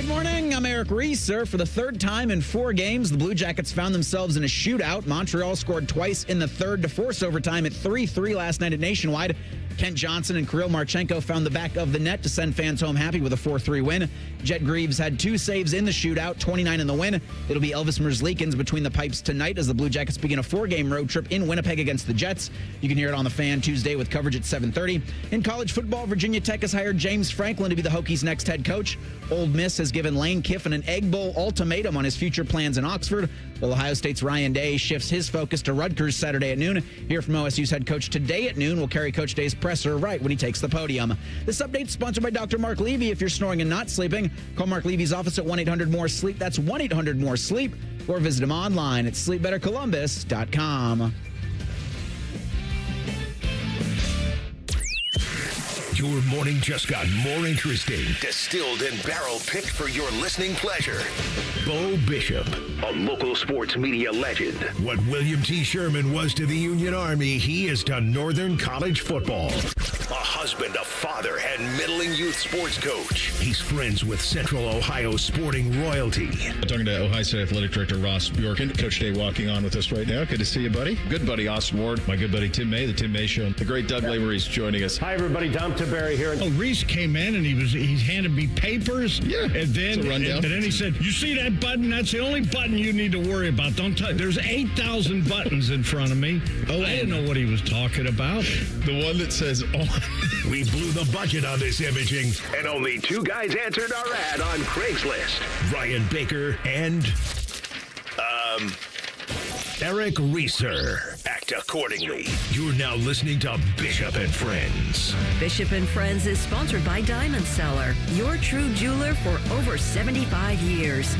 Good morning. I'm Eric Reeser. For the third time in 4 games, the Blue Jackets found themselves in a shootout. Montreal scored twice in the third to force overtime at 3-3 last night at Nationwide. Kent Johnson and Kirill Marchenko found the back of the net to send fans home happy with a 4-3 win. Jet Greaves had 2 saves in the shootout, 29 in the win. It'll be Elvis Merzlikins between the pipes tonight as the Blue Jackets begin a 4-game road trip in Winnipeg against the Jets. You can hear it on The Fan Tuesday with coverage at 7:30. In college football, Virginia Tech has hired James Franklin to be the Hokies' next head coach. Ole Miss has given Lane Kiffin an Egg Bowl ultimatum on his future plans in Oxford, while Ohio State's Ryan Day shifts his focus to Rutgers Saturday at noon. Hear from OSU's head coach today at noon. We'll carry Coach Day's presser right when he takes the podium. This update is sponsored by Dr. Mark Levy. If you're snoring and not sleeping, call Mark Levy's office at 1-800-MORE-SLEEP. That's 1-800-MORE-SLEEP. Or visit him online at sleepbettercolumbus.com. Your morning just got more interesting. Distilled and barrel-picked for your listening pleasure. Bo Bishop, a local sports media legend. What William T. Sherman was to the Union Army, he is to Northern College football. A husband, a father, and middling youth sports coach. He's friends with Central Ohio sporting royalty. Talking to Ohio State Athletic Director Ross Bjorken. Coach Day walking on with us right now. Good to see you, buddy. Good buddy Austin Ward. My good buddy Tim May, the Tim May Show. The great Doug Lavery's joining us. Hi, everybody. Tom Tiberi here. Oh, Reese came in and he handed me papers. Yeah, and then it's a rundown. And then he said, "You see that button? That's the only button you need to worry about. Don't touch. There's 8,000 buttons in front of me." Oh, I didn't know what he was talking about. The one that says on. We blew the budget on this imaging, and only 2 guys answered our ad on Craigslist. Ryan Baker and Eric Reeser. Act accordingly. You're now listening to Bishop and Friends. Bishop and Friends is sponsored by Diamond Seller, your true jeweler for over 75 years.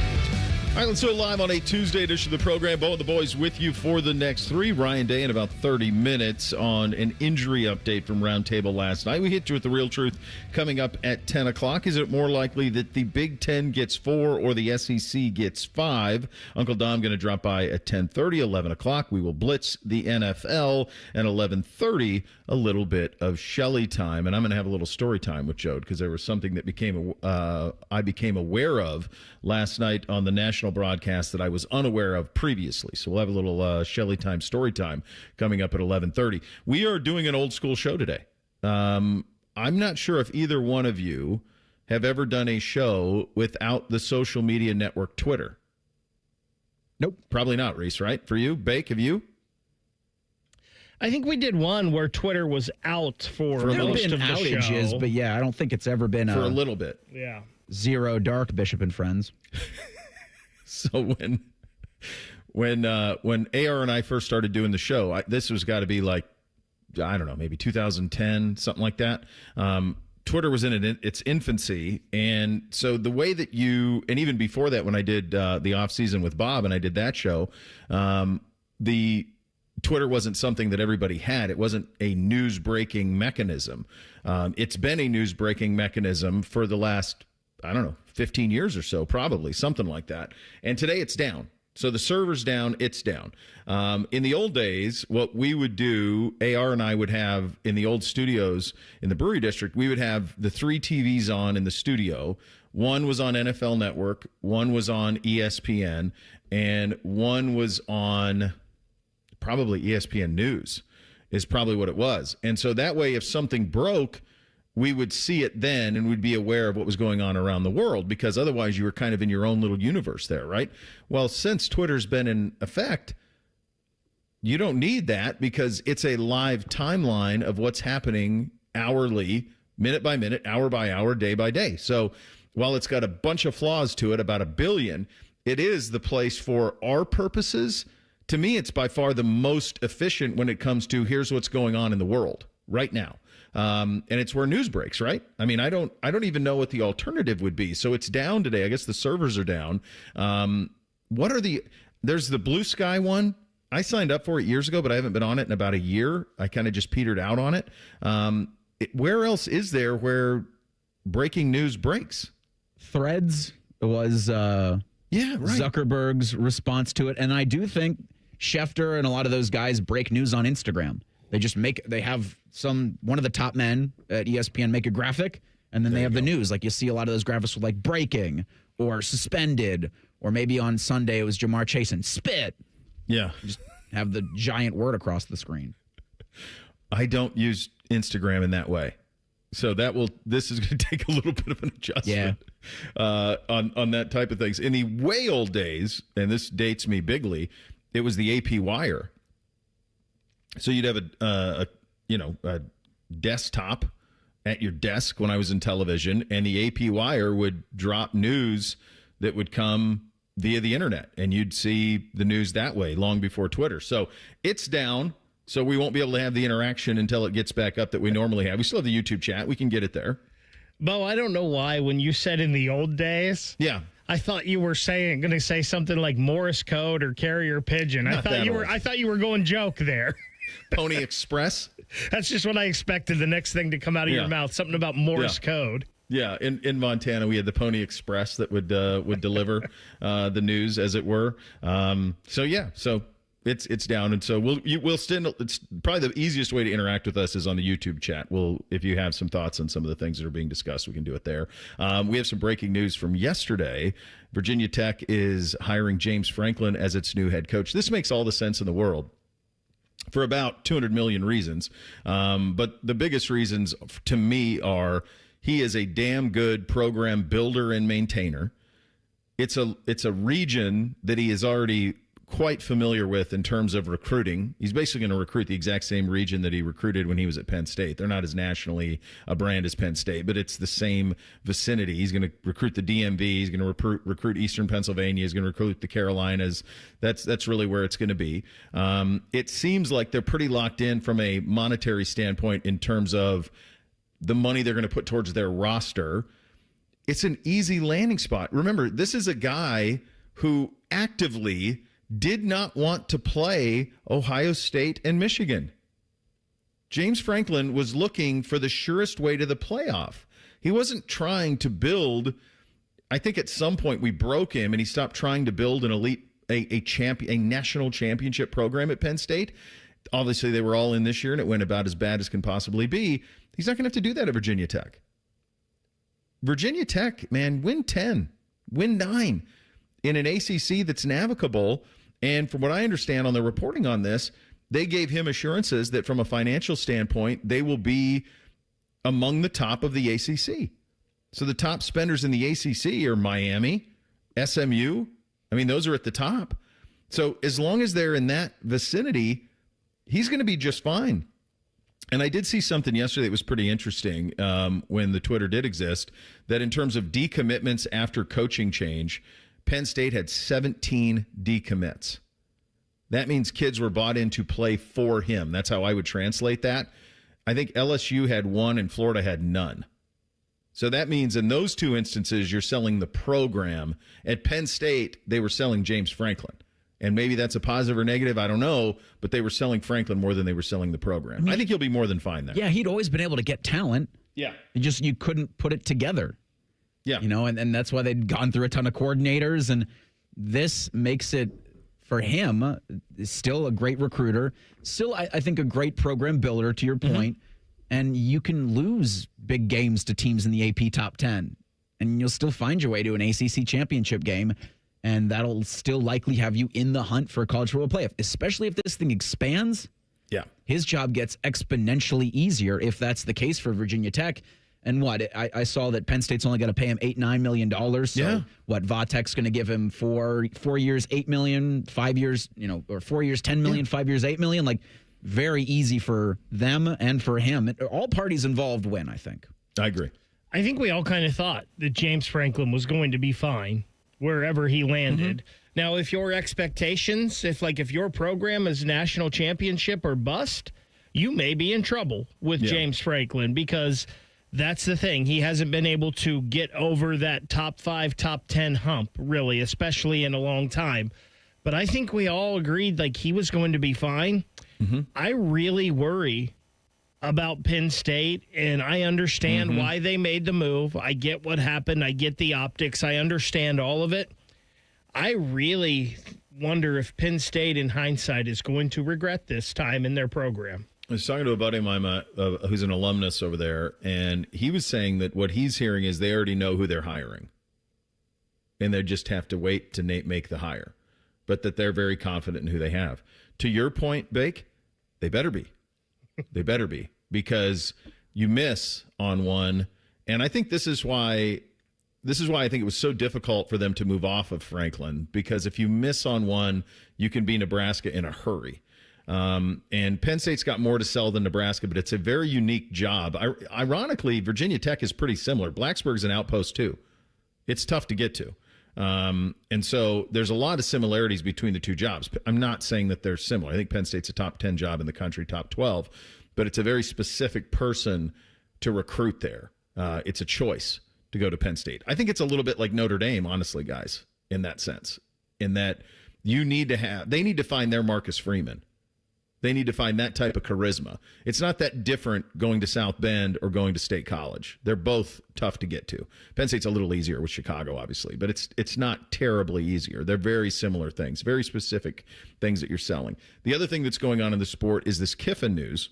All right, let's do it live on a Tuesday edition of the program. Bo and the boys with you for the next 3. Ryan Day in about 30 minutes on an injury update from Roundtable last night. We hit you with the real truth coming up at 10 o'clock. Is it more likely that the Big Ten gets 4 or the SEC gets 5? Uncle Dom going to drop by at 10:30, 11 o'clock. We will blitz the NFL, and 11:30, a little bit of Shelley time. And I'm going to have a little story time with Jody because there was something that I became aware of last night on the national broadcast that I was unaware of previously. So we'll have a little Shelley time, story time coming up at 11:30. We are doing an old school show today. I'm not sure if either one of you have ever done a show without the social media network Twitter. Nope. Probably not, Reese, right? For you, Bake, have you? I think we did one where Twitter was out for most of the outages, show. but yeah, I don't think it's ever been For a little bit. Yeah. zero dark Bishop and Friends. So when AR and I first started doing the show, this was got to be like, I don't know, maybe 2010, something like that. Twitter was in its infancy, and so the way that and even before that, when I did the off season with Bob and I did that show, the Twitter wasn't something that everybody had. It wasn't a news breaking mechanism. It's been a news breaking mechanism for the last, I don't know, 15 years or so, probably, something like that. And today it's down. So the server's down, it's down. In the old days, what we would do, AR and I would have in the old studios in the Brewery District, we would have the 3 TVs on in the studio. One was on NFL Network, one was on ESPN, and one was on probably ESPN News is probably what it was. And so that way, if something broke, we would see it then and we'd be aware of what was going on around the world, because otherwise you were kind of in your own little universe there, right? Well, since Twitter's been in effect, you don't need that because it's a live timeline of what's happening hourly, minute by minute, hour by hour, day by day. So while it's got a bunch of flaws to it, about 1 billion, it is the place for our purposes. To me, it's by far the most efficient when it comes to here's what's going on in the world right now. And it's where news breaks, right? I mean, I don't even know what the alternative would be. So it's down today. I guess the servers are down. There's the Blue Sky one. I signed up for it years ago, but I haven't been on it in about a year. I kind of just petered out on it. Where else is there where breaking news breaks? Threads was Zuckerberg's response to it. And I do think Schefter and a lot of those guys break news on Instagram. They have one of the top men at ESPN make a graphic, And then they have the news. Like, you see a lot of those graphics with, like, breaking or suspended, or maybe on Sunday it was Jamar Chase and spit. Yeah. Just have the giant word across the screen. I don't use Instagram in that way. So this is going to take a little bit of an adjustment on that type of things. In the way old days, and this dates me bigly, it was the AP Wire. So you'd have a desktop at your desk when I was in television, and the AP Wire would drop news that would come via the internet, and you'd see the news that way long before Twitter. So it's down. So we won't be able to have the interaction until it gets back up that we normally have. We still have the YouTube chat. We can get it there. Bo, I don't know why when you said in the old days. Yeah. I thought you were going to say something like Morse code or carrier pigeon. I thought you were going joke there. Pony Express. That's just what I expected. The next thing to come out of your mouth, something about Morse code. Yeah, in Montana we had the Pony Express that would deliver the news, as it were. So it's down, and so we'll still. It's probably the easiest way to interact with us is on the YouTube chat. If you have some thoughts on some of the things that are being discussed, we can do it there. We have some breaking news from yesterday. Virginia Tech is hiring James Franklin as its new head coach. This makes all the sense in the world for about 200 million reasons, but the biggest reasons to me are he is a damn good program builder and maintainer. It's a region that he is already quite familiar with in terms of recruiting. He's basically going to recruit the exact same region that he recruited when he was at Penn State. They're not as nationally a brand as Penn State, but it's the same vicinity. He's going to recruit the DMV. He's going to recruit Eastern Pennsylvania. He's going to recruit the Carolinas. That's really where it's going to be. It seems like they're pretty locked in from a monetary standpoint in terms of the money they're going to put towards their roster. It's an easy landing spot. Remember, this is a guy who actively did not want to play Ohio State and Michigan. James Franklin was looking for the surest way to the playoff. He wasn't trying to build. I think at some point we broke him and he stopped trying to build an elite, a national championship program at Penn State. Obviously, they were all in this year and it went about as bad as can possibly be. He's not going to have to do that at Virginia Tech. Virginia Tech, man, win 10, win 9 in an ACC that's navigable. And from what I understand on the reporting on this, they gave him assurances that from a financial standpoint, they will be among the top of the ACC. So the top spenders in the ACC are Miami, SMU. I mean, those are at the top. So as long as they're in that vicinity, he's going to be just fine. And I did see something yesterday that was pretty interesting when the Twitter did exist, that in terms of decommitments after coaching change, Penn State had 17 decommits. That means kids were bought in to play for him. That's how I would translate that. I think LSU had 1 and Florida had none. So that means in those two instances, you're selling the program. At Penn State, they were selling James Franklin. And maybe that's a positive or negative, I don't know, but they were selling Franklin more than they were selling the program. I think he'll be more than fine there. Yeah, he'd always been able to get talent. Yeah. You couldn't put it together. Yeah. And that's why they'd gone through a ton of coordinators, and this makes it, for him, still a great recruiter, still, I think, a great program builder, to your point, and you can lose big games to teams in the AP top 10, and you'll still find your way to an ACC championship game, and that'll still likely have you in the hunt for a college football playoff, especially if this thing expands. Yeah. His job gets exponentially easier if that's the case for Virginia Tech. And I saw that Penn State's only going to pay him $8-9 million. So Vatek's going to give him 4 years, $8 million, 5 years, or 4 years, $10 million, 5 years, $8 million. Like, very easy for them and for him. All parties involved win, I think. I agree. I think we all kind of thought that James Franklin was going to be fine wherever he landed. Now, if your expectations, if your program is national championship or bust, you may be in trouble with James Franklin, because that's the thing. He hasn't been able to get over that top 5, top 10 hump, really, especially in a long time. But I think we all agreed he was going to be fine. I really worry about Penn State, and I understand why they made the move. I get what happened. I get the optics. I understand all of it. I really wonder if Penn State, in hindsight, is going to regret this time in their program. I was talking to a buddy of mine who's an alumnus over there, and he was saying that what he's hearing is they already know who they're hiring, and they just have to wait to make the hire, but that they're very confident in who they have. To your point, Bake, they better be. They better be, because you miss on one, and I think this is why I think it was so difficult for them to move off of Franklin, because if you miss on one, you can be Nebraska in a hurry. And Penn State's got more to sell than Nebraska, but it's a very unique job. Ironically, Virginia Tech is pretty similar. Blacksburg's an outpost too. It's tough to get to. And so there's a lot of similarities between the two jobs. I'm not saying that they're similar. I think Penn State's a top 10 job in the country, top 12, but it's a very specific person to recruit there. It's a choice to go to Penn State. I think it's a little bit like Notre Dame, honestly, guys, in that sense, in that they need to find their Marcus Freeman. They need to find that type of charisma. It's not that different going to South Bend or going to State College. They're both tough to get to. Penn State's a little easier with Chicago, obviously, but it's not terribly easier. They're very similar things, very specific things that you're selling. The other thing that's going on in the sport is this Kiffin news.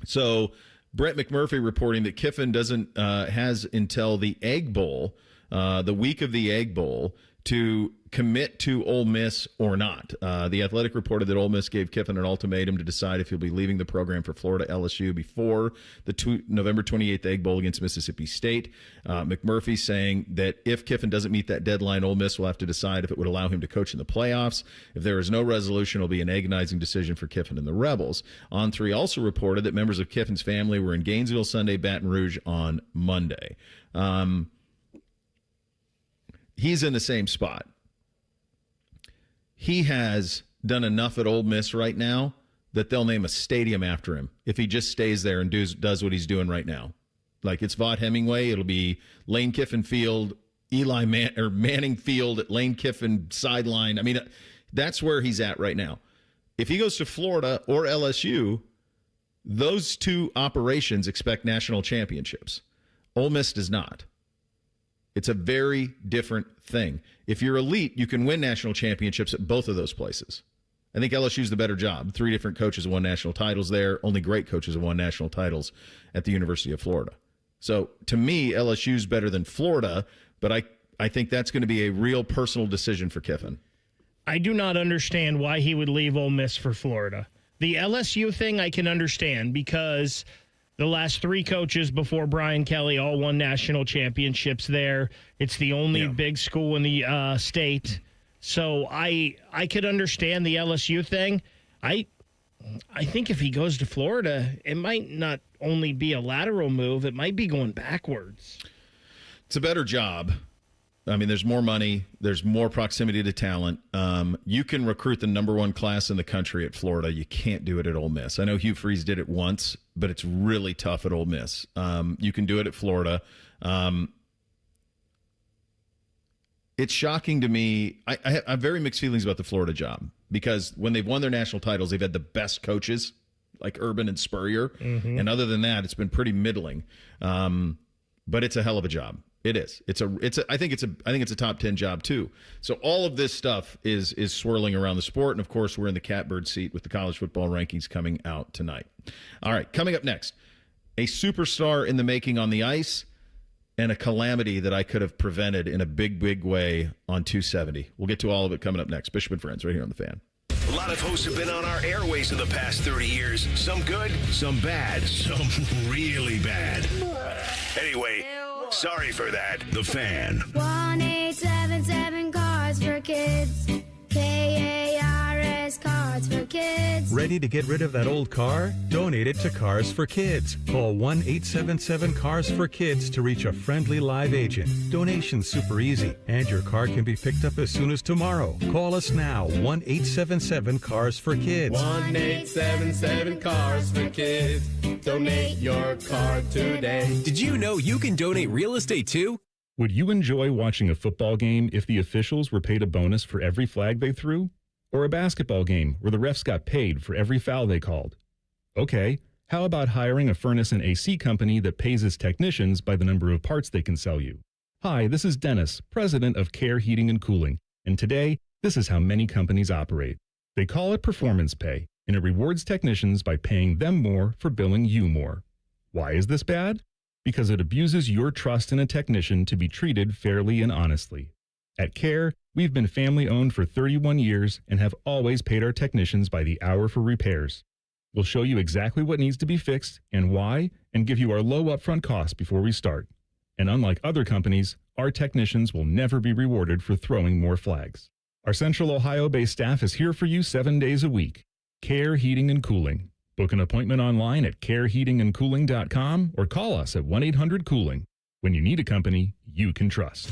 So Brett McMurphy reporting that Kiffin has until the Egg Bowl, the week of the Egg Bowl, to commit to Ole Miss or not. The Athletic reported that Ole Miss gave Kiffin an ultimatum to decide if he'll be leaving the program for Florida LSU before the November 28th Egg Bowl against Mississippi State. McMurphy saying that if Kiffin doesn't meet that deadline, Ole Miss will have to decide if it would allow him to coach in the playoffs. If there is no resolution, it'll be an agonizing decision for Kiffin and the Rebels. On3 also reported that members of Kiffin's family were in Gainesville Sunday, Baton Rouge on Monday. He's in the same spot. He has done enough at Ole Miss right now that they'll name a stadium after him if he just stays there and does what he's doing right now. Like, it's Vaught Hemingway. It'll be Lane Kiffin Field, Manning Field at Lane Kiffin sideline. I mean, that's where he's at right now. If he goes to Florida or LSU, those two operations expect national championships. Ole Miss does not. It's a very different thing. If you're elite, you can win national championships at both of those places. I think LSU's the better job. 3 different coaches have won national titles there. Only great coaches have won national titles at the University of Florida. So to me, LSU's better than Florida, but I think that's going to be a real personal decision for Kiffin. I do not understand why he would leave Ole Miss for Florida. The LSU thing I can understand because the last 3 coaches before Brian Kelly all won national championships there. It's the only big school in the state. So I could understand the LSU thing. I think if he goes to Florida, it might not only be a lateral move, it might be going backwards. It's a better job. I mean, there's more money. There's more proximity to talent. You can recruit the number 1 class in the country at Florida. You can't do it at Ole Miss. I know Hugh Freeze did it once, but it's really tough at Ole Miss. You can do it at Florida. It's shocking to me. I have very mixed feelings about the Florida job because when they've won their national titles, they've had the best coaches like Urban and Spurrier. Mm-hmm. And other than that, it's been pretty middling. But it's a hell of a job. It is. I think it's a top 10 job too. So all of this stuff is swirling around the sport, and of course we're in the catbird seat with the college football rankings coming out tonight. All right, coming up next, a superstar in the making on the ice, and a calamity that I could have prevented in a big, big way on 270. We'll get to all of it coming up next. Bishop and Friends, right here on The Fan. A lot of hosts have been on our airways in the past 30 years. Some good, some bad, some really bad. Anyway, sorry for that. The Fan. 1-877 Cars for Kids. KARS Cars for Kids. Ready to get rid of that old car? Donate it to Cars for Kids. Call 1-877 Cars for Kids to reach a friendly live agent. Donation's super easy, and your car can be picked up as soon as tomorrow. Call us now, 1-877 Cars for Kids. 1-877 Cars for Kids. Donate your car today. Did you know you can donate real estate too? Would you enjoy watching a football game if the officials were paid a bonus for every flag they threw? Or a basketball game where the refs got paid for every foul they called? Okay, how about hiring a furnace and AC company that pays its technicians by the number of parts they can sell you? Hi, this is Dennis, president of Care Heating and Cooling, and today, this is how many companies operate. They call it performance pay. and it rewards technicians by paying them more for billing you more. Why is this bad? Because it abuses your trust in a technician to be treated fairly and honestly. At CARE, we've been family-owned for 31 years and have always paid our technicians by the hour for repairs. We'll show you exactly what needs to be fixed and why, and give you our low upfront cost before we start. And unlike other companies, our technicians will never be rewarded for throwing more flags. Our Central Ohio-based staff is here for you 7 days a week. CARE Heating and Cooling. Book an appointment online at careheatingandcooling.com or call us at 1-800-COOLING. When you need a company you can trust.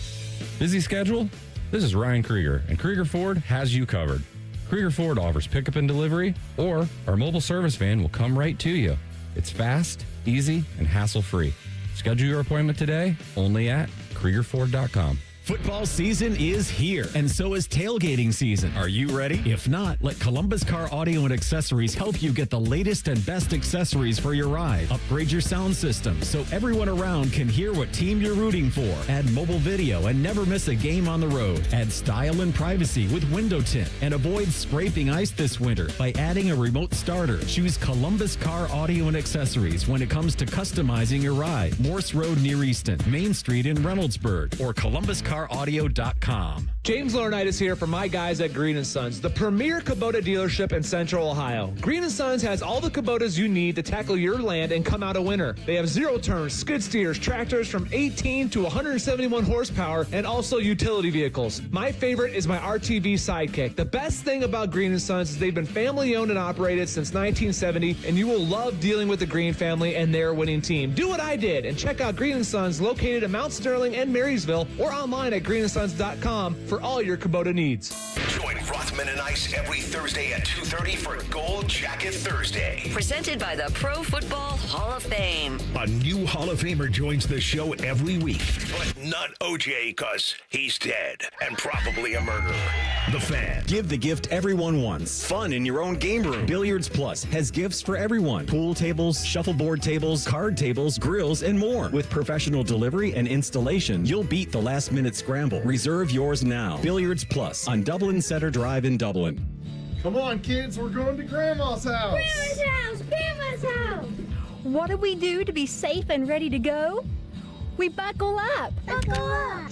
Busy schedule? This is Ryan Krieger, and Krieger Ford has you covered. Krieger Ford offers pickup and delivery, or our mobile service van will come right to you. It's fast, easy, and hassle-free. Schedule your appointment today only at KriegerFord.com. Football season is here, and so is tailgating season. Are you ready? If not, let Columbus Car Audio and Accessories help you get the latest and best accessories for your ride. Upgrade your sound system so everyone around can hear what team you're rooting for. Add mobile video and never miss a game on the road. Add style and privacy with window tint, and avoid scraping ice this winter by adding a remote starter. Choose Columbus Car Audio and Accessories when it comes to customizing your ride. Morse Road near Easton, Main Street in Reynoldsburg, or ColumbusCarAudio.com. James Laurinaitis here for my guys at Green & Sons, the premier Kubota dealership in Central Ohio. Green & Sons has all the Kubotas you need to tackle your land and come out a winner. They have zero-turn skid steers, tractors from 18 to 171 horsepower, and also utility vehicles. My favorite is my RTV Sidekick. The best thing about Green & Sons is they've been family-owned and operated since 1970, and you will love dealing with the Green family and their winning team. Do what I did and check out Green & Sons located in Mount Sterling and Marysville, or online at greenandsons.com for all your Kubota needs. Join Rothman and Ice every Thursday at 2:30 for Gold Jacket Thursday. Presented by the Pro Football Hall of Fame. A new Hall of Famer joins the show every week, but not OJ because he's dead and probably a murderer. The Fan. Give the gift everyone wants. Fun in your own game room. Billiards Plus has gifts for everyone. Pool tables, shuffleboard tables, card tables, grills, and more. With professional delivery and installation, you'll beat the last-minute scramble. Reserve yours now. Billiards Plus on Dublin Center Drive in Dublin. Come on, kids, we're going to Grandma's house. Grandma's house! Grandma's house! What do we do to be safe and ready to go? We buckle up. Buckle up!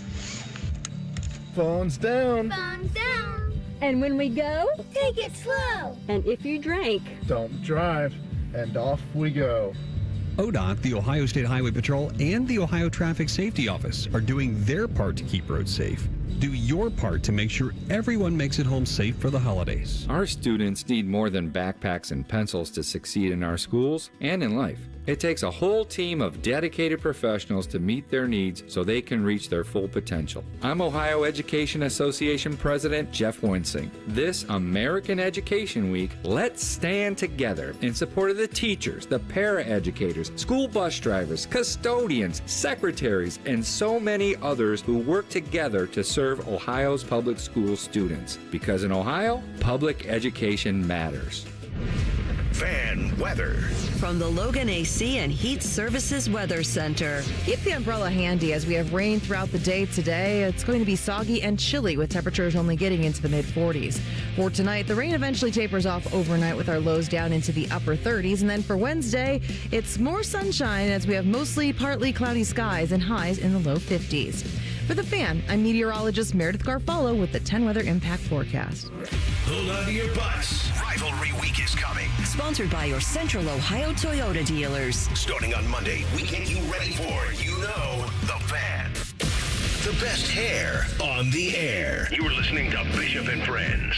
Phones down. Thumbs down! And when we go, Take it slow! and if you drank, Don't drive. And off we go. ODOT, the Ohio State Highway Patrol, and the Ohio Traffic Safety Office are doing their part to keep roads safe. Do your part to make sure everyone makes it home safe for the holidays. Our students need more than backpacks and pencils to succeed in our schools and in life. It takes a whole team of dedicated professionals to meet their needs so they can reach their full potential. I'm Ohio Education Association President Jeff Winsing. This American Education Week, let's stand together in support of the teachers, the paraeducators, school bus drivers, custodians, secretaries, and so many others who work together to serve Ohio's public school students. Because in Ohio, public education matters. Fan weather. From the Logan AC and Heat Services Weather Center. Keep the umbrella handy as we have rain throughout the day today. It's going to be soggy and chilly with temperatures only getting into the mid-40s. For tonight, the rain eventually tapers off overnight with our lows down into the upper 30s. And then for Wednesday, it's more sunshine as we have mostly partly cloudy skies and highs in the low 50s. For The Fan, I'm meteorologist Meredith Garfalo with the 10 Weather Impact Forecast. Hold on to your butts. Rivalry Week is coming. Sponsored by your Central Ohio Toyota dealers. Starting on Monday, we get you ready for, The Fan. The best hair on the air. You're listening to Bishop and Friends.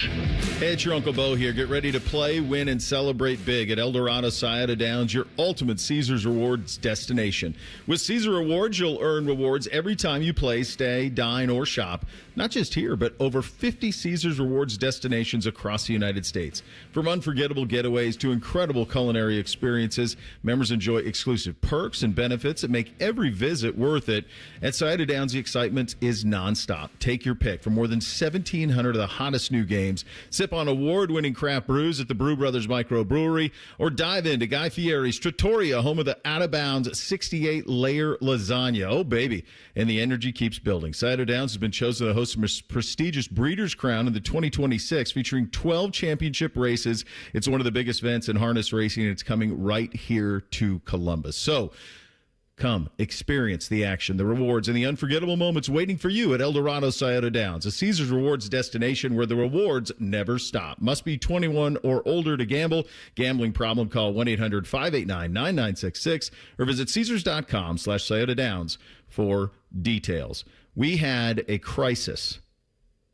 Hey, it's your Uncle Bo here. Get ready to play, win, and celebrate big at Eldorado Scioto Downs, your ultimate Caesars Rewards destination. With Caesar Rewards, you'll earn rewards every time you play, stay, dine, or shop. Not just here, but over 50 Caesars Rewards destinations across the United States. From unforgettable getaways to incredible culinary experiences, members enjoy exclusive perks and benefits that make every visit worth it. At Scioto Downs, the excitement excitement is nonstop. Take your pick from more than 1,700 of the hottest new games. Sip on award-winning craft brews at the Brew Brothers Microbrewery, or dive into Guy Fieri's Trattoria, home of the out-of-bounds 68-layer lasagna. Oh, baby. And the energy keeps building. Scioto Downs has been chosen to host the prestigious Breeders' Crown in the 2026, featuring 12 championship races. It's one of the biggest events in harness racing, and it's coming right here to Columbus. So, come, experience the action, the rewards, and the unforgettable moments waiting for you at Eldorado Scioto Downs, a Caesars Rewards destination where the rewards never stop. Must be 21 or older to gamble. Gambling problem, call 1-800-589-9966 or visit Caesars.com/Scioto Downs for details. We had a crisis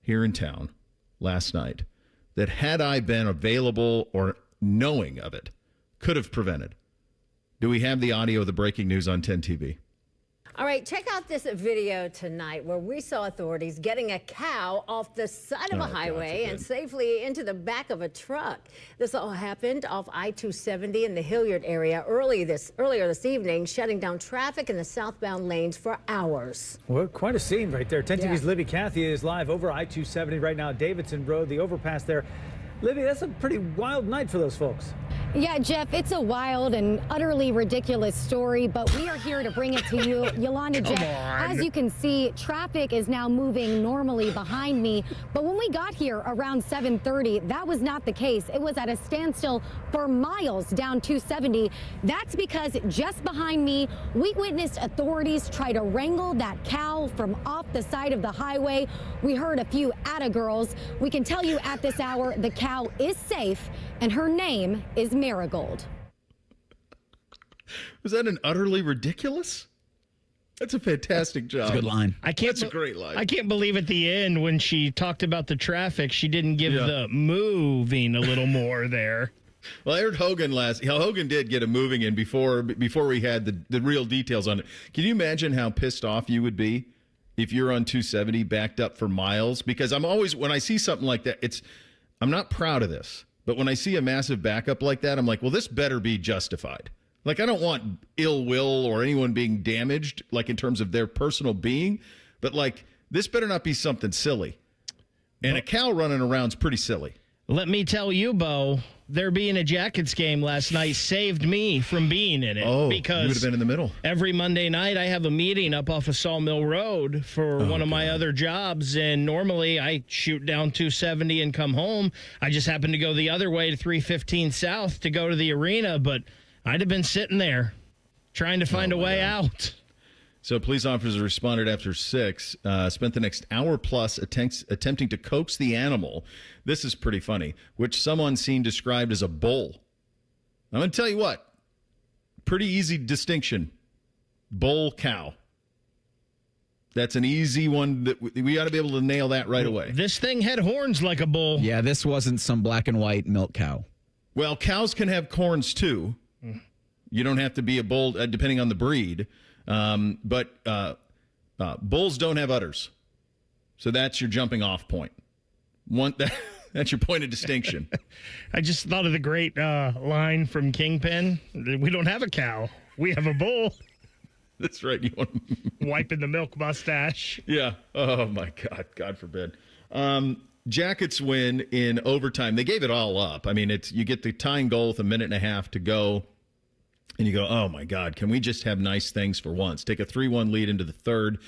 here in town last night that, had I been available or knowing of it, could have prevented. Do we have the audio of the breaking news on 10 TV? All right, check out this video tonight where we saw authorities getting a cow off the side of a highway and safely into the back of a truck. This all happened off I-270 in the Hilliard area earlier this evening, shutting down traffic in the southbound lanes for hours. Well, quite a scene right there. 10 TV's Libby Cathy is live over I-270 right now, Davidson Road, the overpass there. Libby, that's a pretty wild night for those folks. Yeah, Jeff, it's a wild and utterly ridiculous story, but we are here to bring it to you. Yolanda, Jeff, as you can see, traffic is now moving normally behind me, but when we got here around 7:30, that was not the case. It was at a standstill for miles down 270. That's because just behind me, we witnessed authorities try to wrangle that cow from off the side of the highway. We heard a few atta-girls. We can tell you at this hour, the cow is safe, and her name is Marigold. Was that an utterly ridiculous? That's a fantastic job. That's a good line. That's a great line. I can't believe at the end when she talked about the traffic, she didn't give the moving a little more there. Well, I heard Hogan Hogan did get a moving in before we had the real details on it. Can you imagine how pissed off you would be if you're on 270 backed up for miles? Because I'm always, when I see something like that, I'm not proud of this. But when I see a massive backup like that, I'm like, well, this better be justified. Like, I don't want ill will or anyone being damaged, like in terms of their personal being. But, like, this better not be something silly. And a cow running around is pretty silly. Let me tell you, Bo, there being a Jackets game last night saved me from being in it. Oh, because you would have been in the middle. Every Monday night, I have a meeting up off of Sawmill Road for one of my other jobs, and normally I shoot down 270 and come home. I just happened to go the other way to 315 South to go to the arena, but I'd have been sitting there trying to find a way out. So police officers responded after 6, spent the next hour plus attempting to coax the animal. This is pretty funny, which someone seen described as a bull. I'm going to tell you what, pretty easy distinction. Bull, cow. That's an easy one that we ought to be able to nail that right away. This thing had horns like a bull. Yeah, this wasn't some black and white milk cow. Well, cows can have corns too. You don't have to be a bull, depending on the breed. But bulls don't have udders. So that's your jumping off point. That's your point of distinction. I just thought of the great line from Kingpin. We don't have a cow. We have a bull. That's right. You want wiping the milk mustache. Yeah. Oh, my God. God forbid. Jackets win in overtime. They gave it all up. I mean, you get the tying goal with a minute and a half to go. And you go, oh, my God, can we just have nice things for once? Take a 3-1 lead into the third,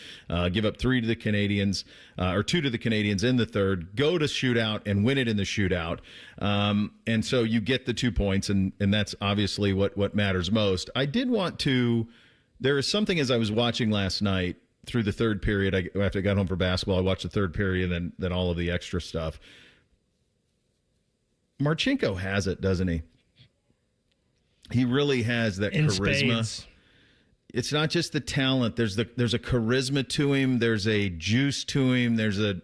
give up 3 to the Canadians, or 2 to the Canadians in the third, go to shootout and win it in the shootout. And so you get the 2 points, and that's obviously what matters most. I did want to – there is something as I was watching last night through the third period. After I got home for basketball, I watched the third period and then all of the extra stuff. Marchenko has it, doesn't he? He really has that charisma. Spades. It's not just the talent. There's a charisma to him. There's a juice to him.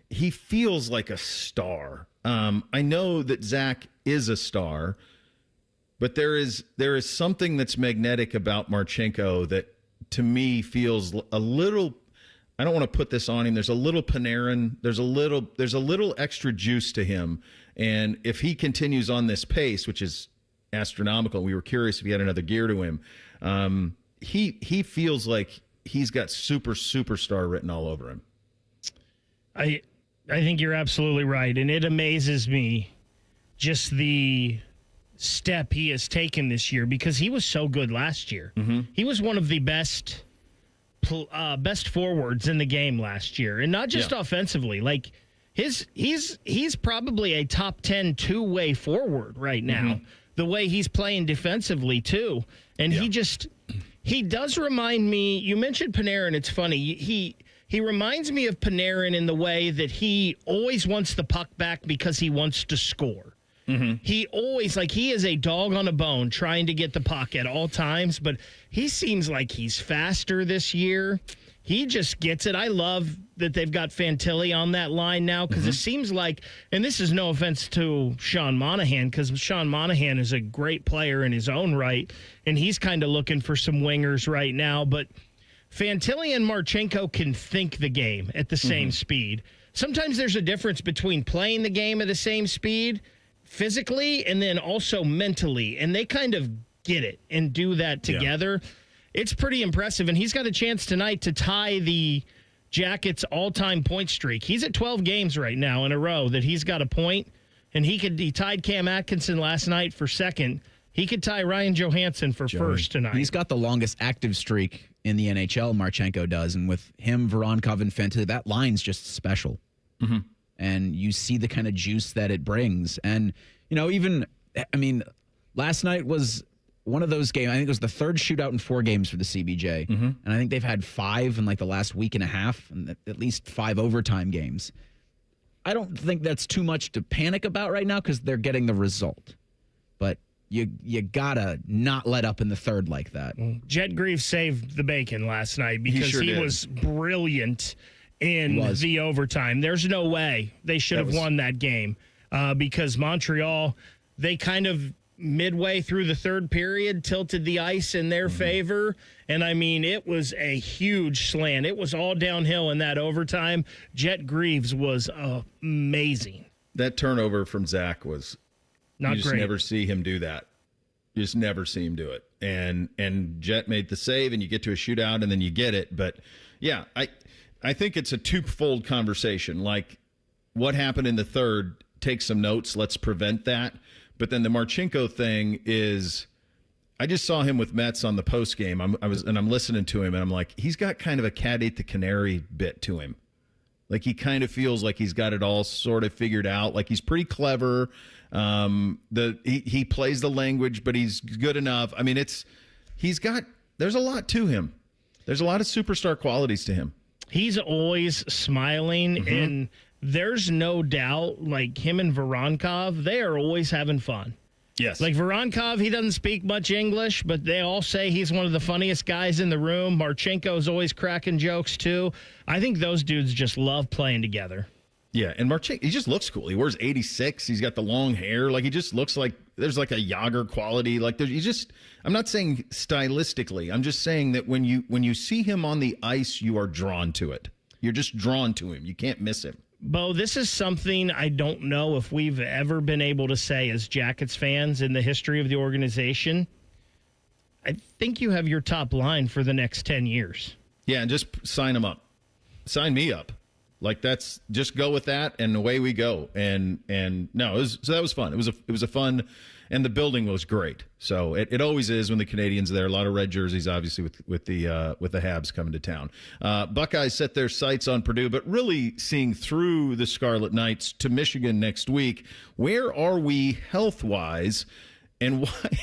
He feels like a star. I know that Zach is a star, but there is something that's magnetic about Marchenko that to me feels a little. I don't want to put this on him. There's a little Panarin. There's a little extra juice to him, and if he continues on this pace, which is astronomical. We were curious if he had another gear to him. He feels like he's got superstar written all over him. I think you're absolutely right, and it amazes me just the step he has taken this year because he was so good last year. Mm-hmm. He was one of the best forwards in the game last year, and not just offensively. Like he's probably a top 10 two-way forward right now. Mm-hmm. The way he's playing defensively too, and he does remind me. You mentioned Panarin. It's funny. He reminds me of Panarin in the way that he always wants the puck back because he wants to score. Mm-hmm. He always, he is a dog on a bone trying to get the puck at all times, but he seems like he's faster this year. He just gets it. I love that they've got Fantilli on that line now because it seems like, and this is no offense to Sean Monahan because Sean Monahan is a great player in his own right, and he's kind of looking for some wingers right now, but Fantilli and Marchenko can think the game at the same speed. Sometimes there's a difference between playing the game at the same speed physically and then also mentally, and they kind of get it and do that together. Yeah. It's pretty impressive, and he's got a chance tonight to tie the Jackets' all-time point streak. He's at 12 games right now in a row that he's got a point, and he tied Cam Atkinson last night for second. He could tie Ryan Johansson for first tonight. He's got the longest active streak in the NHL, Marchenko does, and with him, Voronkov, and Fantilli, that line's just special. Mm-hmm. And you see the kind of juice that it brings. And, last night was one of those games. I think it was the third shootout in 4 games for the CBJ. Mm-hmm. And I think they've had 5 in the last week and a half, and at least 5 overtime games. I don't think that's too much to panic about right now because they're getting the result. But you gotta not let up in the third like that. Jet Greaves saved the bacon last night because he was brilliant in the overtime. There's no way they should have won that game because Montreal, they kind of midway through the third period tilted the ice in their favor. And it was a huge slant. It was all downhill in that overtime. Jet Greaves was amazing. That turnover from Zach was not you great. Just never see him do that. You just never see him do it. And Jet made the save, and you get to a shootout, and then you get it. But yeah, I think it's a twofold conversation. Like, what happened in the third, take some notes, let's prevent that. But then the Marchenko thing is, I just saw him with Mets on the post game. I'm listening to him, and I'm like, he's got kind of a cat ate the canary bit to him. Like, he kind of feels like he's got it all sort of figured out. Like, he's pretty clever. He plays the language, but he's good enough. There's a lot to him. There's a lot of superstar qualities to him. He's always smiling, and there's no doubt, like him and Voronkov, they are always having fun. Yes. Like Voronkov, he doesn't speak much English, but they all say he's one of the funniest guys in the room. Marchenko's always cracking jokes, too. I think those dudes just love playing together. Yeah, and Marchenko, he just looks cool. He wears 86. He's got the long hair. Like, he just looks like there's like a Yager quality. Like, I'm not saying stylistically. I'm just saying that when you see him on the ice, you are drawn to it. You're just drawn to him. You can't miss him. Bo, this is something I don't know if we've ever been able to say as Jackets fans in the history of the organization. I think you have your top line for the next 10 years. Yeah, and just sign him up. Sign me up. Like, that's just go with that, and away we go. And no, so that was fun. It was a fun, and the building was great. So it always is when the Canadians are there. A lot of red jerseys, obviously, with the Habs coming to town. Buckeyes set their sights on Purdue, but really seeing through the Scarlet Knights to Michigan next week. Where are we health-wise, and why?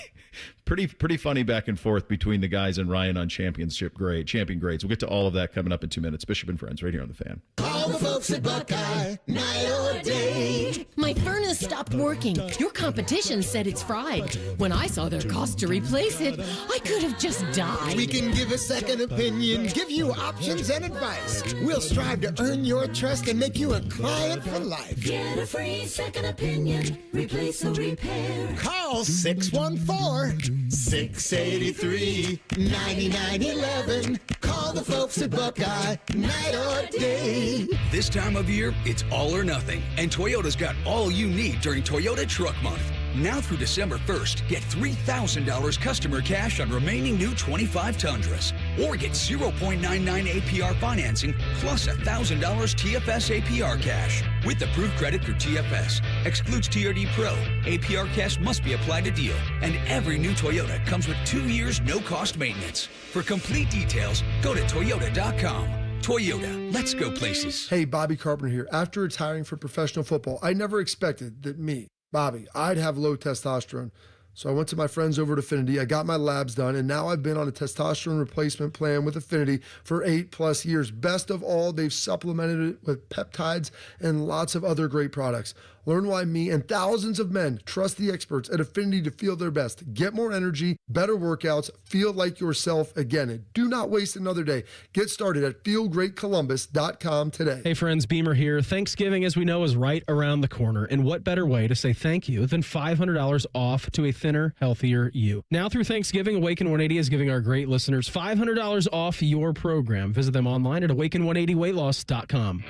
Pretty funny back and forth between the guys and Ryan on champion grades. We'll get to all of that coming up in 2 minutes. Bishop and Friends, right here on The Fan. Call the folks at Buckeye, night or day. My furnace stopped working. Your competition said it's fried. When I saw their cost to replace it, I could have just died. We can give a second opinion, give you options and advice. We'll strive to earn your trust and make you a client for life. Get a free second opinion. Replace or repair. Call 614-683-9911. Call the folks at Buckeye, night or day. This time of year, it's all or nothing, and Toyota's got all you need during Toyota Truck Month. Now through December 1st, get $3,000 customer cash on remaining new 25 Tundras, Or get 0.99 APR financing plus $1,000 TFS APR cash. With approved credit through TFS. Excludes TRD Pro. APR cash must be applied to deal. And every new Toyota comes with 2 years no-cost maintenance. For complete details, go to Toyota.com. Toyota, let's go places. Hey, Bobby Carpenter here. After retiring from professional football, I never expected that me, Bobby, I'd have low testosterone. So I went to my friends over at Affinity, I got my labs done, and now I've been on a testosterone replacement plan with Affinity for 8+ years. Best of all, they've supplemented it with peptides and lots of other great products. Learn why me and thousands of men trust the experts at Affinity to feel their best. Get more energy, better workouts, feel like yourself again. And do not waste another day. Get started at feelgreatcolumbus.com today. Hey friends, Beamer here. Thanksgiving, as we know, is right around the corner. And what better way to say thank you than $500 off to a thinner, healthier you? Now through Thanksgiving, Awaken 180 is giving our great listeners $500 off your program. Visit them online at awaken180weightloss.com.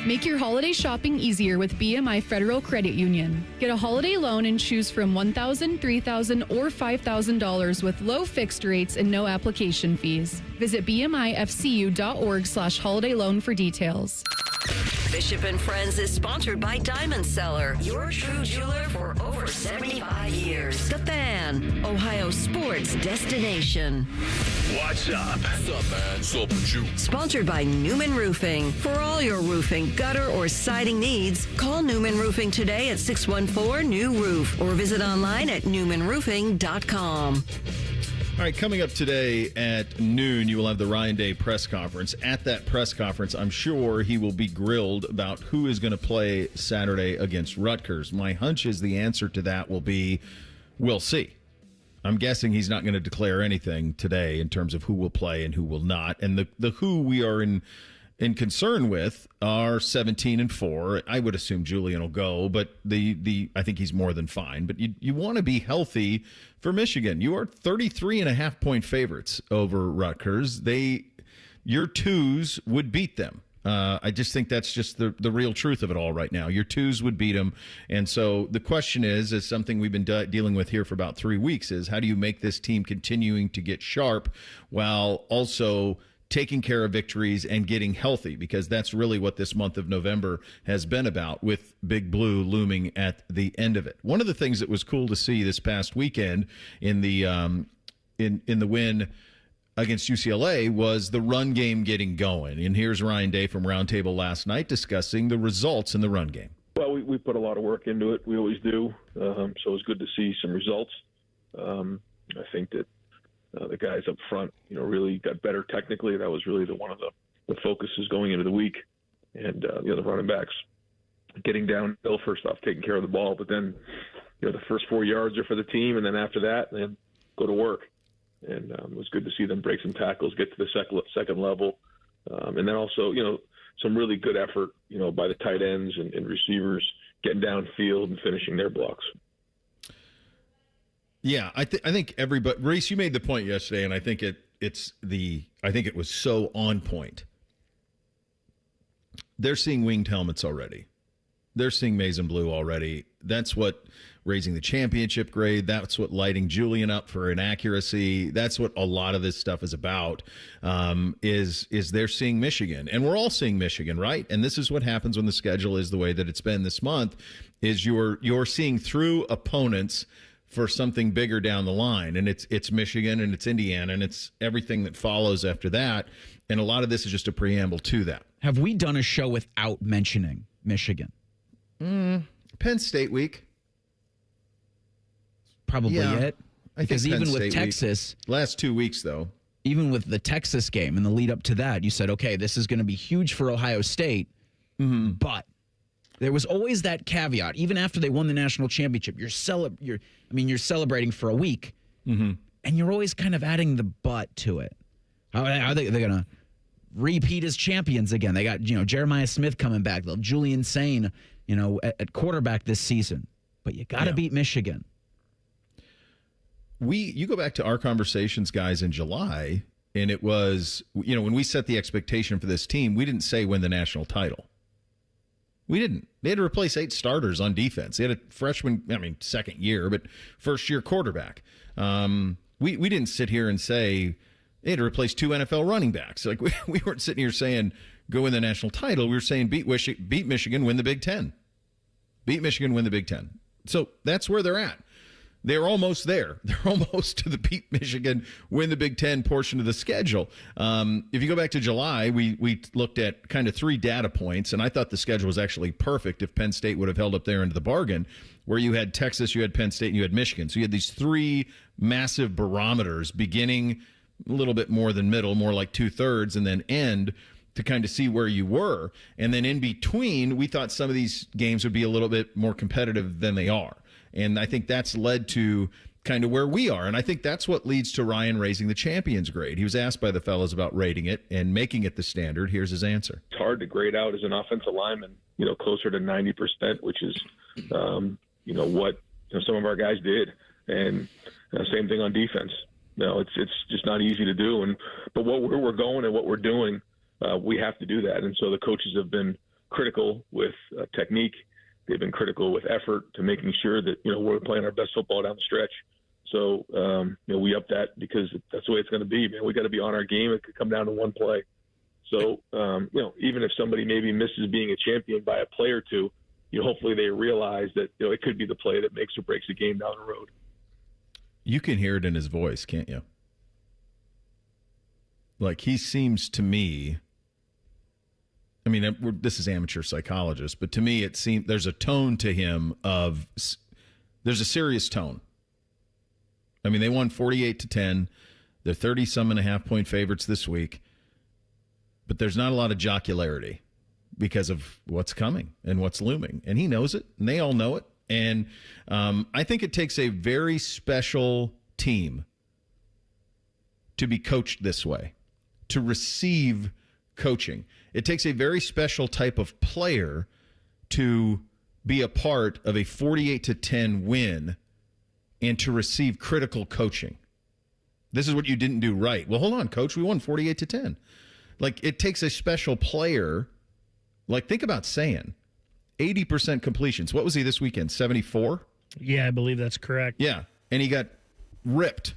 Make your holiday shopping easier with BMI Federal Credit Union. Get a holiday loan and choose from $1,000, $3,000, or $5,000 with low fixed rates and no application fees. Visit bmifcu.org/holiday loan for details. Bishop and Friends is sponsored by Diamond Seller, your true jeweler for over 75 years. The Fan, Ohio sports destination. What's up? What's up, man? Sup with you? Sponsored by Newman Roofing. For all your roofing, gutter, or siding needs, call Newman Roofing today at 614-NEW-ROOF or visit online at newmanroofing.com. All right, coming up today at noon, you will have the Ryan Day press conference. At that press conference, I'm sure he will be grilled about who is going to play Saturday against Rutgers. My hunch is the answer to that will be, we'll see. I'm guessing he's not going to declare anything today in terms of who will play and who will not. And the who we are in concern with are 17-4. I would assume Julian will go, but I think he's more than fine. But you want to be healthy for Michigan. You are 33.5-point favorites over Rutgers. Your twos would beat them. I just think that's just the real truth of it all right now. Your twos would beat them. And so the question is something we've been dealing with here for about 3 weeks, is how do you make this team continuing to get sharp while also taking care of victories and getting healthy, because that's really what this month of November has been about, with Big Blue looming at the end of it. One of the things that was cool to see this past weekend in the in the win against UCLA was the run game getting going. And here's Ryan Day from Roundtable last night discussing the results in the run game. Well, we put a lot of work into it. We always do. So it was good to see some results. I think that the guys up front, really got better technically. That was really one of the focuses going into the week. And the other running backs getting downhill, first off, taking care of the ball. But then, the first 4 yards are for the team. And then after that, then go to work. And it was good to see them break some tackles, get to the second level. And then also, some really good effort, by the tight ends and receivers getting downfield and finishing their blocks. Yeah, I think everybody. Reese, you made the point yesterday, and I think it was so on point. They're seeing winged helmets already. They're seeing maize and blue already. That's what raising the championship grade. That's what lighting Julian up for inaccuracy. That's what a lot of this stuff is about. Is they're seeing Michigan, and we're all seeing Michigan, right? And this is what happens when the schedule is the way that it's been this month. Is you're seeing through opponents for something bigger down the line. And it's Michigan and it's Indiana and it's everything that follows after that. And a lot of this is just a preamble to that. Have we done a show without mentioning Michigan? Penn State week. Probably it. Because even with Texas. Last 2 weeks, though. Even with the Texas game and the lead up to that, you said, okay, this is going to be huge for Ohio State. Mm-hmm. But there was always that caveat. Even after they won the national championship, you're celebrating for a week, and you're always kind of adding the but to it. How are they going to repeat as champions again? They got Jeremiah Smith coming back. They'll have Julian Sane, at quarterback this season. But you got to beat Michigan. You go back to our conversations, guys, in July, and it was when we set the expectation for this team, we didn't say win the national title. We didn't. They had to replace 8 starters on defense. They had a freshman, second year, but first-year quarterback. We didn't sit here and say They had to replace 2 NFL running backs. Like we weren't sitting here saying go win the national title. We were saying beat Michigan, win the Big Ten. Beat Michigan, win the Big Ten. So that's where they're at. They're almost there. They're almost to the beat Michigan, win the Big Ten portion of the schedule. If you go back to July, we looked at kind of 3 data points, and I thought the schedule was actually perfect if Penn State would have held up there into the bargain, where you had Texas, you had Penn State, and you had Michigan. So you had these 3 massive barometers beginning a little bit more than middle, more like 2/3, and then end to kind of see where you were. And then in between, we thought some of these games would be a little bit more competitive than they are. And I think that's led to kind of where we are. And I think that's what leads to Ryan raising the champions grade. He was asked by the fellas about rating it and making it the standard. Here's his answer. It's hard to grade out as an offensive lineman, closer to 90%, which is, what some of our guys did. And same thing on defense. It's just not easy to do. But where we're going and what we're doing, we have to do that. And so the coaches have been critical with technique. They've been critical with effort to making sure that, we're playing our best football down the stretch. So, we up that because that's the way it's going to be, man. We got to be on our game. It could come down to one play. So, even if somebody maybe misses being a champion by a play or two, hopefully they realize that, it could be the play that makes or breaks the game down the road. You can hear it in his voice, can't you? Like, he seems to me, I mean, this is amateur psychologist, but to me it seems there's a tone to him there's a serious tone. I mean, they won 48-10. They're 30-some-and-a-half point favorites this week. But there's not a lot of jocularity because of what's coming and what's looming. And he knows it, and they all know it. And I think it takes a very special team to be coached this way, to receive coaching. It takes a very special type of player to be a part of a 48-10 win and to receive critical coaching. This is what you didn't do right. Well, hold on, coach. We won 48-10. Like, it takes a special player. Like, think about saying 80% completions. What was he this weekend? 74? Yeah, I believe that's correct. Yeah, and he got ripped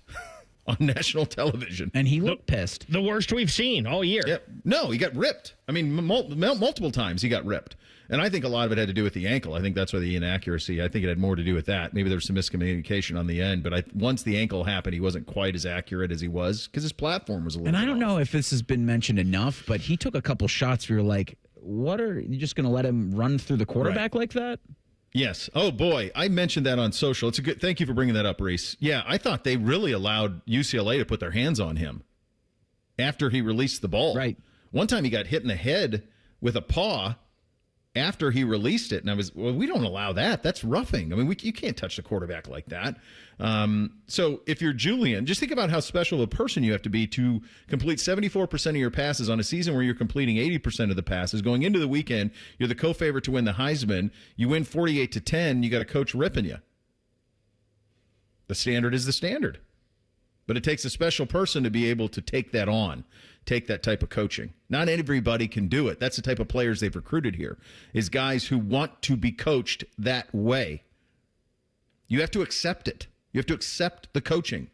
on national television. And he looked pissed. The worst we've seen all year. Yep. No, he got ripped. I mean, multiple times he got ripped. And I think a lot of it had to do with the ankle. I think that's why the inaccuracy. I think it had more to do with that. Maybe there was some miscommunication on the end. But once the ankle happened, he wasn't quite as accurate as he was because his platform was a little And bit I don't off. know if this has been mentioned enough, but he took a couple shots where you're like, what are you just going to let him run through the quarterback like that? Yes. Oh, boy. I mentioned that on social. It's a good. Thank you for bringing that up, Reese. Yeah, I thought they really allowed UCLA to put their hands on him after he released the ball. Right. One time he got hit in the head with a paw after he released it. And we don't allow that. That's roughing. I mean, you can't touch the quarterback like that. So if you're Julian, just think about how special of a person you have to be to complete 74% of your passes on a season where you're completing 80% of the passes. Going into the weekend, you're the co-favorite to win the Heisman. You win 48-10. You got a coach ripping you. The standard is the standard. But it takes a special person to be able to take that on, take that type of coaching. Not everybody can do it. That's the type of players they've recruited here, is guys who want to be coached that way. You have to accept it. You have to accept the coaching.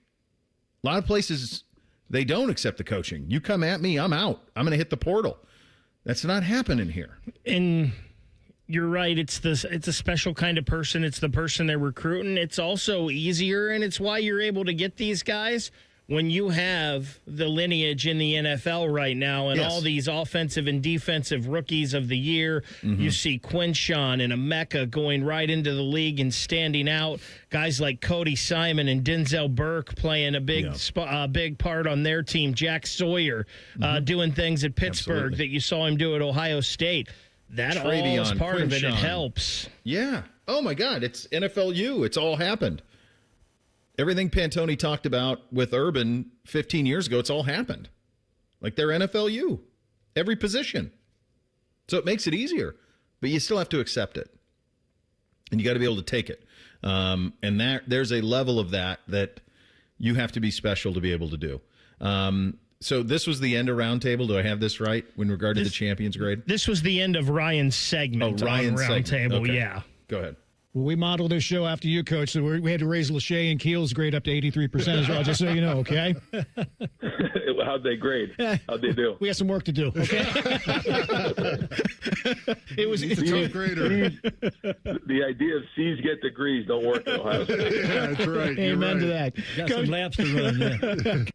A lot of places, they don't accept the coaching. You come at me, I'm out. I'm going to hit the portal. That's not happening here. And you're right. It's a special kind of person. It's the person they're recruiting. It's also easier, and it's why you're able to get these guys when you have the lineage in the NFL right now and all these offensive and defensive rookies of the year. Mm-hmm. You see Quinshawn and Emeka going right into the league and standing out. Guys like Cody Simon and Denzel Burke playing a big part on their team. Jack Sawyer doing things at Pittsburgh that you saw him do at Ohio State. That all is part of it. It helps. Yeah. Oh, my God. It's NFLU. It's all happened. Everything Pantone talked about with Urban 15 years ago, it's all happened. Like they're NFLU. Every position. So it makes it easier. But you still have to accept it. And you got to be able to take it. And there's a level of that you have to be special to be able to do. So this was the end of Roundtable. Do I have this right in regard to the champions grade? This was the end of Ryan's segment on Roundtable, okay. Yeah. Go ahead. Well, we modeled this show after you, Coach, so we had to raise Lachey and Keel's grade up to 83% as well, just so you know, okay? how'd they grade? How'd they do? We got some work to do. Okay. It's a tough grader. The idea of C's get degrees don't work at Ohio State. Yeah, that's right. Amen to that. Got some laps to run there.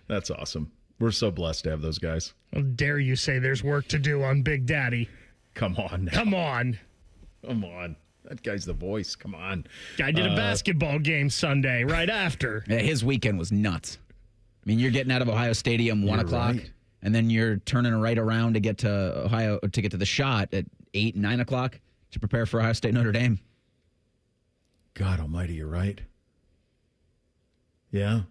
That's awesome. We're so blessed to have those guys. How dare you say there's work to do on Big Daddy? Come on now. Come on. Come on. That guy's the voice. Come on. Guy did a basketball game Sunday right after. Yeah, his weekend was nuts. I mean, you're getting out of Ohio Stadium 1 o'clock, and then you're turning right around to get to Ohio to get to the shot at 8, 9 o'clock to prepare for Ohio State Notre Dame. God Almighty, you're right. Yeah.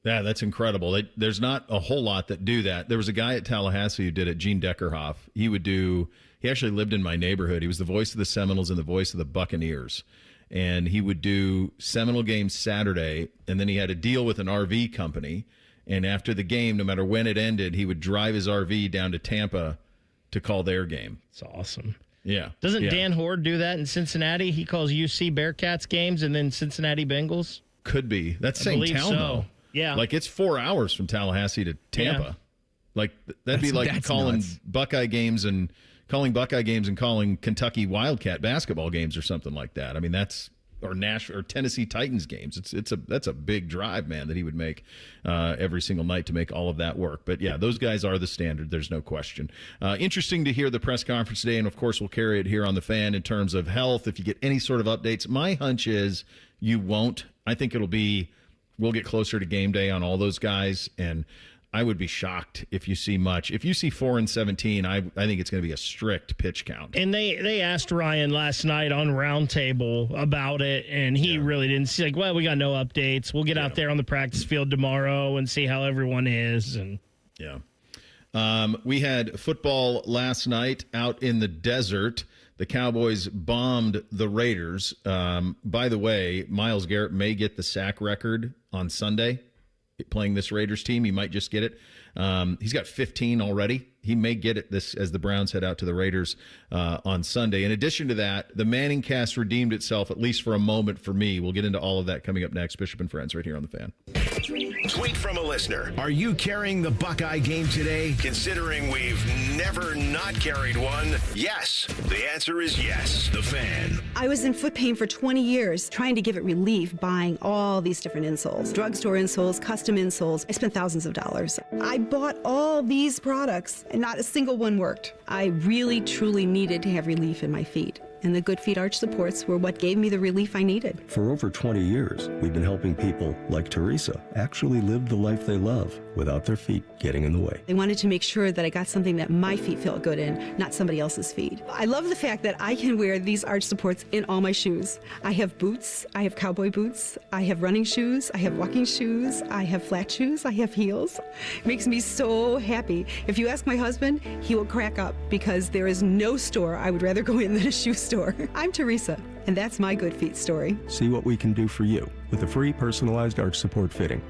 Yeah, that's incredible. There's not a whole lot that do that. There was a guy at Tallahassee who did it, Gene Deckerhoff. He actually lived in my neighborhood. He was the voice of the Seminoles and the voice of the Buccaneers. And he would do Seminole games Saturday, and then he had a deal with an RV company. And after the game, no matter when it ended, he would drive his RV down to Tampa to call their game. It's awesome. Yeah. Doesn't Dan Horde do that in Cincinnati? He calls UC Bearcats games and then Cincinnati Bengals? Could be. That's same town, though. Yeah. Like, it's 4 hours from Tallahassee to Tampa. Yeah. Like, that'd be like calling nuts. Buckeye games and calling Kentucky Wildcat basketball games or something like that. I mean, or Tennessee Titans games. That's a big drive, man, that he would make every single night to make all of that work. But yeah, those guys are the standard. There's no question. Interesting to hear the press conference today, and of course we'll carry it here on the Fan in terms of health. If you get any sort of updates, my hunch is you won't. I think we'll get closer to game day on all those guys, and I would be shocked if you see much. If you see 4 and 17, I think it's going to be a strict pitch count. And they asked Ryan last night on Roundtable about it, and he really didn't see, like, well, we got no updates. We'll get out there on the practice field tomorrow and see how everyone is. And we had football last night out in the desert. The Cowboys bombed the Raiders. By the way, Myles Garrett may get the sack record on Sunday. Playing this Raiders team, he might just get it. He's got 15 already. He may get it this as the Browns head out to the Raiders on Sunday. In addition to that, the Manning cast redeemed itself, at least for a moment, for me. We'll get into all of that coming up next. Bishop and Friends right here on The Fan. Tweet from a listener. Are you carrying the Buckeye game today? Considering we've never not carried one, yes. The answer is yes. The Fan. I was in foot pain for 20 years, trying to give it relief, buying all these different insoles. Drugstore insoles, custom insoles. I spent thousands of dollars. I bought all these products, and not a single one worked. I really, truly needed to have relief in my feet. And the Good Feet arch supports were what gave me the relief I needed. For over 20 years, we've been helping people like Teresa actually live the life they love without their feet getting in the way. I wanted to make sure that I got something that my feet felt good in, not somebody else's feet. I love the fact that I can wear these arch supports in all my shoes. I have boots, I have cowboy boots, I have running shoes, I have walking shoes, I have flat shoes, I have heels. It makes me so happy. If you ask my husband, he will crack up because there is no store I would rather go in than a shoe store. I'm Teresa, and that's my Good Feet story. See what we can do for you with a free personalized arch support fitting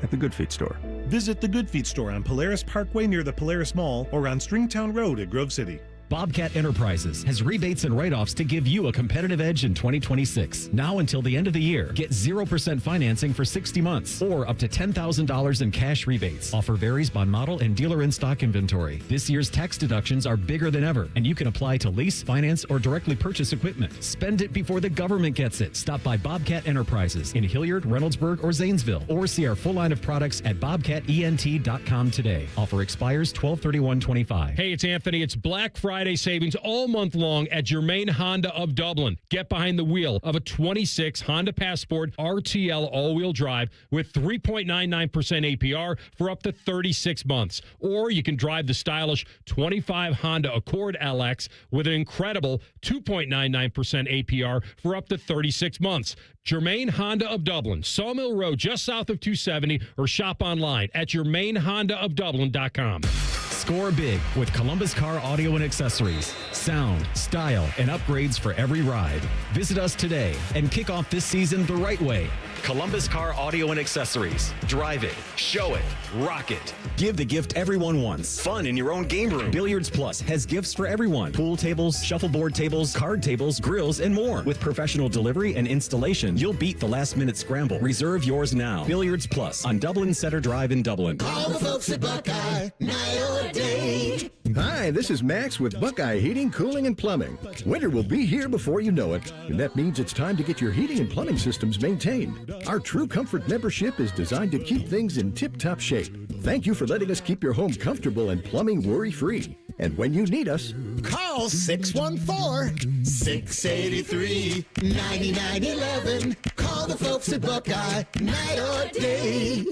at the Good Feet store. Visit the Good Feet store on Polaris Parkway near the Polaris Mall or on Stringtown Road at Grove City. Bobcat Enterprises has rebates and write-offs to give you a competitive edge in 2026. Now until the end of the year, get 0% financing for 60 months or up to $10,000 in cash rebates. Offer varies by model and dealer in-stock inventory. This year's tax deductions are bigger than ever, and you can apply to lease, finance, or directly purchase equipment. Spend it before the government gets it. Stop by Bobcat Enterprises in Hilliard, Reynoldsburg, or Zanesville, or see our full line of products at bobcatent.com today. Offer expires 12/31/25. Hey, it's Anthony. It's Black Friday savings all month long at Germain Honda of Dublin. Get behind the wheel of a 26 Honda Passport RTL all-wheel drive with 3.99% APR for up to 36 months. Or you can drive the stylish 25 Honda Accord LX with an incredible 2.99% APR for up to 36 months. Germain Honda of Dublin, Sawmill Road, just south of 270, or shop online at GermainHondaofDublin.com. Score big with Columbus Car Audio and Accessories. Sound, style, and upgrades for every ride. Visit us today and kick off this season the right way. Columbus Car Audio and Accessories. Drive it, show it, rock it. Give the gift everyone wants. Fun in your own game room. Billiards Plus has gifts for everyone. Pool tables, shuffleboard tables, card tables, grills, and more. With professional delivery and installation, you'll beat the last-minute scramble. Reserve yours now. Billiards Plus on Dublin Center Drive in Dublin. Call the folks at Buckeye, night or day. Hi, this is Max with Buckeye Heating, Cooling, and Plumbing. Winter will be here before you know it, and that means it's time to get your heating and plumbing systems maintained. Our True Comfort membership is designed to keep things in tip-top shape. Thank you for letting us keep your home comfortable and plumbing worry-free. And when you need us, call 614-683-9911. Call the folks at Buckeye, night or day.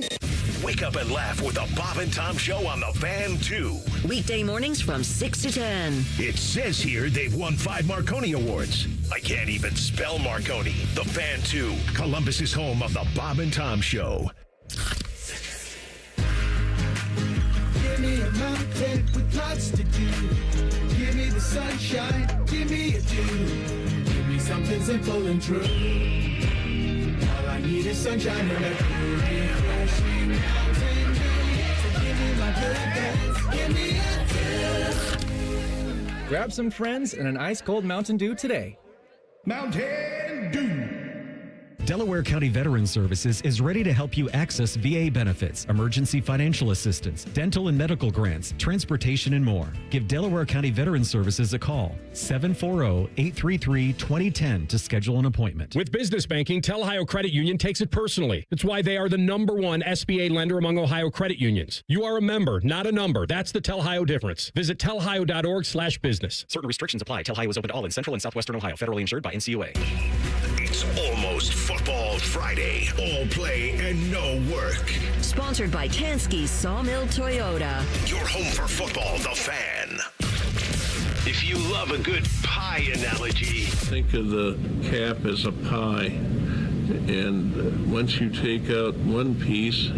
Wake up and laugh with the Bob and Tom Show on the Fan 2. Weekday mornings from 6 to 10. It says here they've won 5 Marconi Awards. I can't even spell Marconi. The Fan 2, Columbus's home of the Bob and Tom Show. Give me a mountain with lots to do. Give me the sunshine, give me a dew. Give me something simple and true. All I need is sunshine and a cool, refreshing mountain dew. So give me my good days, give me a dew. Grab some friends and an ice-cold Mountain Dew today. Mountain Dew. Delaware County Veterans Services is ready to help you access VA benefits, emergency financial assistance, dental and medical grants, transportation, and more. Give Delaware County Veterans Services a call, 740-833-2010 to schedule an appointment. With business banking, Tel Ohio Credit Union takes it personally. That's why they are the #1 SBA lender among Ohio credit unions. You are a member, not a number. That's the Tel Ohio difference. Visit telhio.org/business. Certain restrictions apply. Tel Ohio is open to all in Central and Southwestern Ohio. Federally insured by NCUA. It's almost Football Friday. All play and no work. Sponsored by Tansky's Sawmill Toyota. Your home for football, the Fan. If you love a good pie analogy, think of the cap as a pie, and once you take out one piece,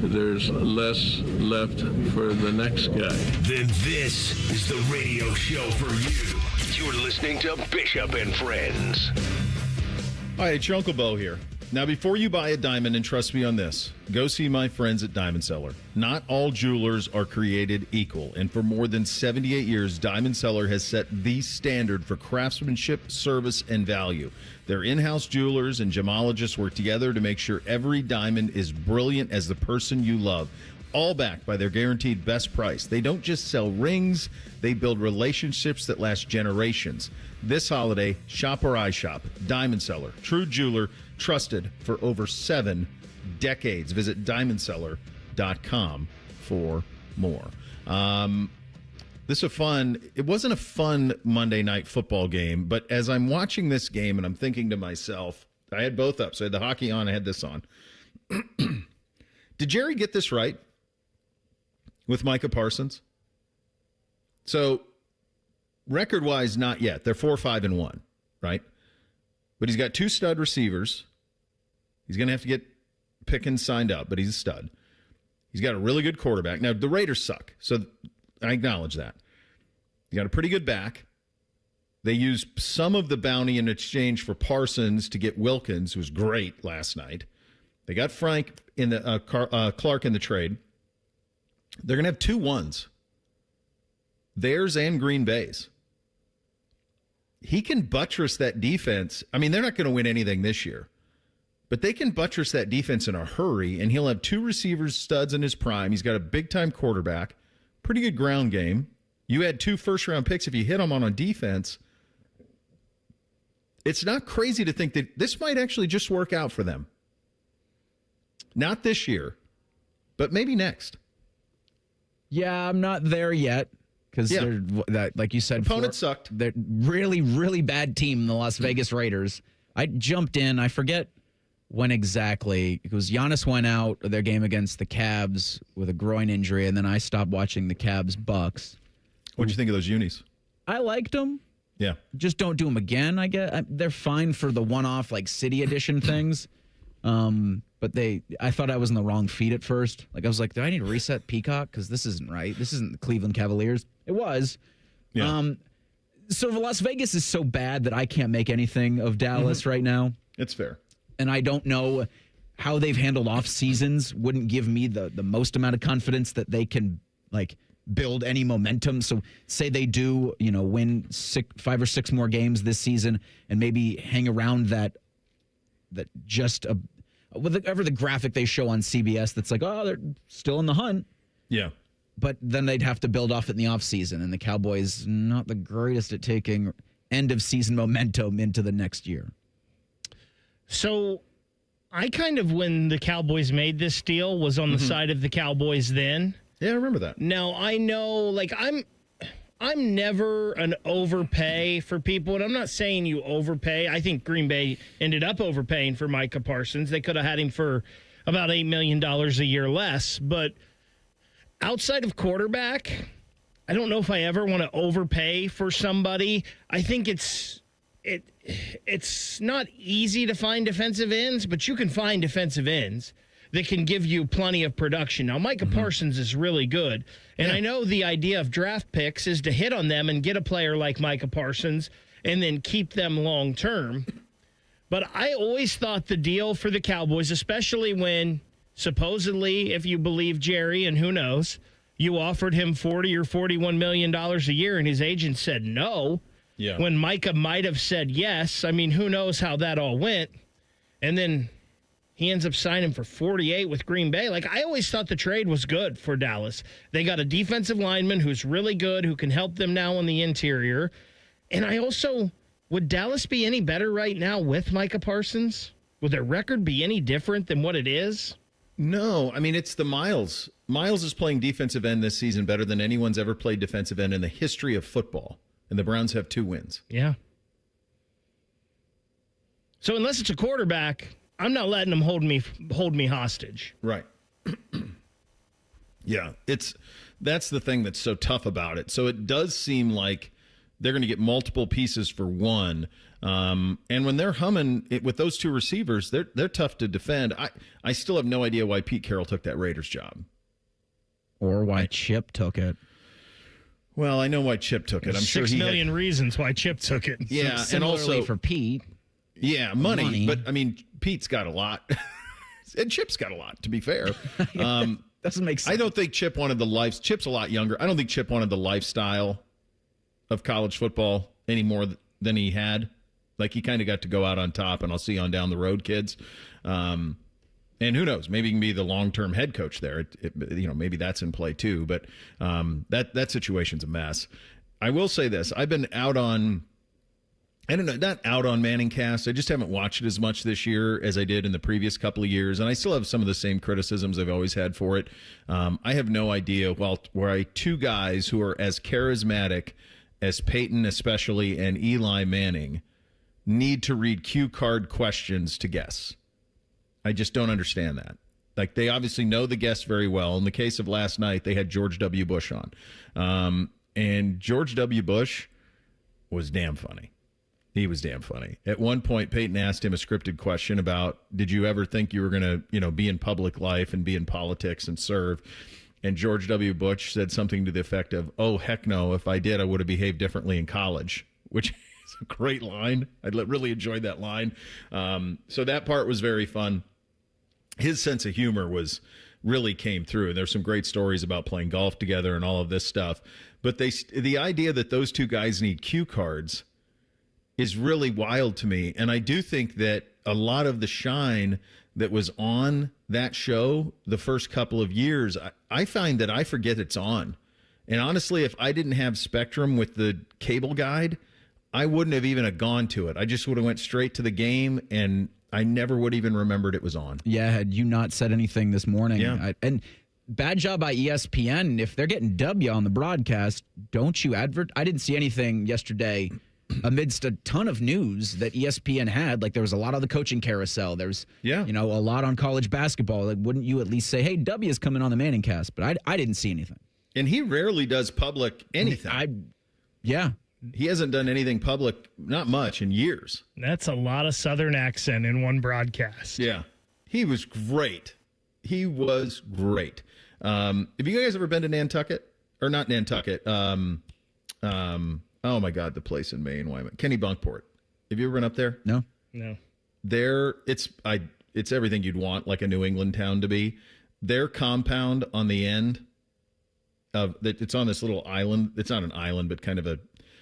there's less left for the next guy. then this is the radio show for you. You're listening to Bishop and Friends. Hi, it's your Uncle Bo here. Now, before you buy a diamond, and trust me on this, go see my friends at Diamond Seller. Not all jewelers are created equal, and for more than 78 years, Diamond Seller has set the standard for craftsmanship, service, and value. Their in-house jewelers and gemologists work together to make sure every diamond is brilliant as the person you love, all backed by their guaranteed best price. They don't just sell rings, they build relationships that last generations. This holiday, shop where I shop. Diamond Seller, true jeweler, trusted for over 7 decades. Visit diamondseller.com for more. It wasn't a fun Monday night football game, but as I'm watching this game and I'm thinking to myself, I had both up. So I had the hockey on, I had this on. Did Jerry get this right with Micah Parsons? So record-wise, not yet. They're 4-5-1, right? But he's got 2 stud receivers. He's going to have to get Pickens signed up, but he's a stud. He's got a really good quarterback. Now, the Raiders suck, so I acknowledge that. He's got a pretty good back. They used some of the bounty in exchange for Parsons to get Wilkins, who was great last night. They got Frank in the Clark in the trade. They're going to have 2 1s. Theirs and Green Bay's. He can buttress that defense. I mean, they're not going to win anything this year, but they can buttress that defense in a hurry, and he'll have 2 receivers, studs in his prime. He's got a big-time quarterback, pretty good ground game. You had 2 first-round picks. If you hit them on defense, it's not crazy to think that this might actually just work out for them. Not this year, but maybe next. Yeah, I'm not there yet. Because they're, like you said, opponent sucked. They're really, really bad team, the Las Vegas Raiders. I jumped in. I forget when exactly. Because Giannis went out of their game against the Cavs with a groin injury, and then I stopped watching the Cavs-Bucks. What'd you think of those unis? I liked them. Yeah. Just don't do them again, I guess. They're fine for the one-off, like, city edition things. But I thought I was in the wrong feed at first. Like, I was like, do I need to reset Peacock? Because this isn't right. This isn't the Cleveland Cavaliers. It was. Yeah. So Las Vegas is so bad that I can't make anything of Dallas right now. It's fair. And I don't know. how they've handled off seasons wouldn't give me the most amount of confidence that they can build any momentum. So say they do, win 5 or 6 more games this season and maybe hang around that just whatever the graphic they show on CBS that's like, oh, they're still in the hunt. Yeah. But then they'd have to build off it in the offseason, and the Cowboys not the greatest at taking end of season momentum into the next year. So I when the Cowboys made this deal was on the side of the Cowboys then. Yeah, I remember that. Now, I know, I'm never an overpay for people, and I'm not saying you overpay. I think Green Bay ended up overpaying for Micah Parsons. They could have had him for about $8 million a year less, but outside of quarterback, I don't know if I ever want to overpay for somebody. I think it's not easy to find defensive ends, but you can find defensive ends that can give you plenty of production. Now, Micah Parsons is really good, and I know the idea of draft picks is to hit on them and get a player like Micah Parsons and then keep them long term. But I always thought the deal for the Cowboys, especially when supposedly, if you believe Jerry, and who knows, you offered him $40 or $41 million a year, and his agent said no. Yeah. When Micah might have said yes. I mean, who knows how that all went. And then he ends up signing for 48 with Green Bay. I always thought the trade was good for Dallas. They got a defensive lineman who's really good, who can help them now on the interior. And would Dallas be any better right now with Micah Parsons? Would their record be any different than what it is? No, I mean, it's the Miles. Miles is playing defensive end this season better than anyone's ever played defensive end in the history of football. And the Browns have 2 wins. Yeah. So unless it's a quarterback, I'm not letting them hold me hostage. Right. Yeah, that's the thing that's so tough about it. So it does seem like they're going to get multiple pieces for one. And when they're humming it with those 2 receivers, they're tough to defend. I still have no idea why Pete Carroll took that Raiders job. Or why Chip took it. Well, I know why Chip took it. I'm sure 6 million reasons why Chip took it. Yeah, so and also for Pete. Yeah, money. But, I mean, Pete's got a lot. And Chip's got a lot, to be fair. Doesn't make sense. I don't think Chip wanted the life. Chip's a lot younger. I don't think Chip wanted the lifestyle of college football any more than he had. He kind of got to go out on top, and I'll see you on down the road, kids. And who knows? Maybe he can be the long-term head coach there. Maybe that's in play too. But that situation's a mess. I will say this: I've been out on, not out on Manning Cast. I just haven't watched it as much this year as I did in the previous couple of years, and I still have some of the same criticisms I've always had for it. I have no idea why 2 guys who are as charismatic as Peyton, especially, and Eli Manning, need to read cue card questions to guess. I just don't understand that. They obviously know the guests very well. In the case of last night, they had George W. Bush on. And George W. Bush was damn funny. He was damn funny. At one point, Peyton asked him a scripted question about, did you ever think you were going to, be in public life and be in politics and serve? And George W. Bush said something to the effect of, oh, heck no. If I did, I would have behaved differently in college, which is a great line. I really enjoyed that line. So that part was very fun. His sense of humor really came through. There's some great stories about playing golf together and all of this stuff. But the idea that those 2 guys need cue cards is really wild to me. And I do think that a lot of the shine that was on that show the first couple of years, I find that I forget it's on. And honestly, if I didn't have Spectrum with the cable guide, I wouldn't have even gone to it. I just would have went straight to the game, and I never would even remembered it was on. Yeah, had you not said anything this morning. Yeah. And bad job by ESPN. If they're getting W on the broadcast, don't you advert? I didn't see anything yesterday amidst a ton of news that ESPN had. There was a lot on the coaching carousel. There's, a lot on college basketball. Wouldn't you at least say, hey, W is coming on the Manning Cast? But I didn't see anything. And he rarely does public anything. Yeah. He hasn't done anything public, not much, in years. That's a lot of Southern accent in one broadcast. Yeah. He was great. Have you guys ever been to Nantucket? Or not Nantucket. Oh, my God, the place in Maine, Wyoming. Kennebunkport. Have you ever been up there? No. No. There, it's everything you'd want like a New England town to be. Their compound on the end of that, it's on this little island. It's not an island, but kind of a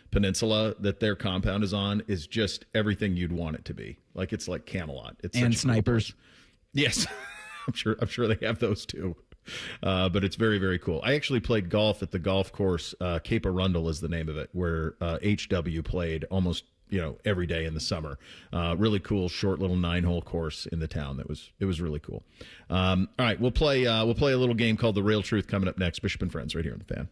peninsula that their compound is on, is just everything you'd want it to be. Like, it's like Camelot. It's and such a snipers. cool place. Yes, I'm sure they have those too. But it's very, very cool. I actually played golf at the golf course. Cape Arundel is the name of it, where HW played almost every day in the summer. Really cool, short little 9-hole course in the town. It was really cool. All right, we'll play a little game called The Real Truth coming up next. Bishop and Friends right here on The Fan.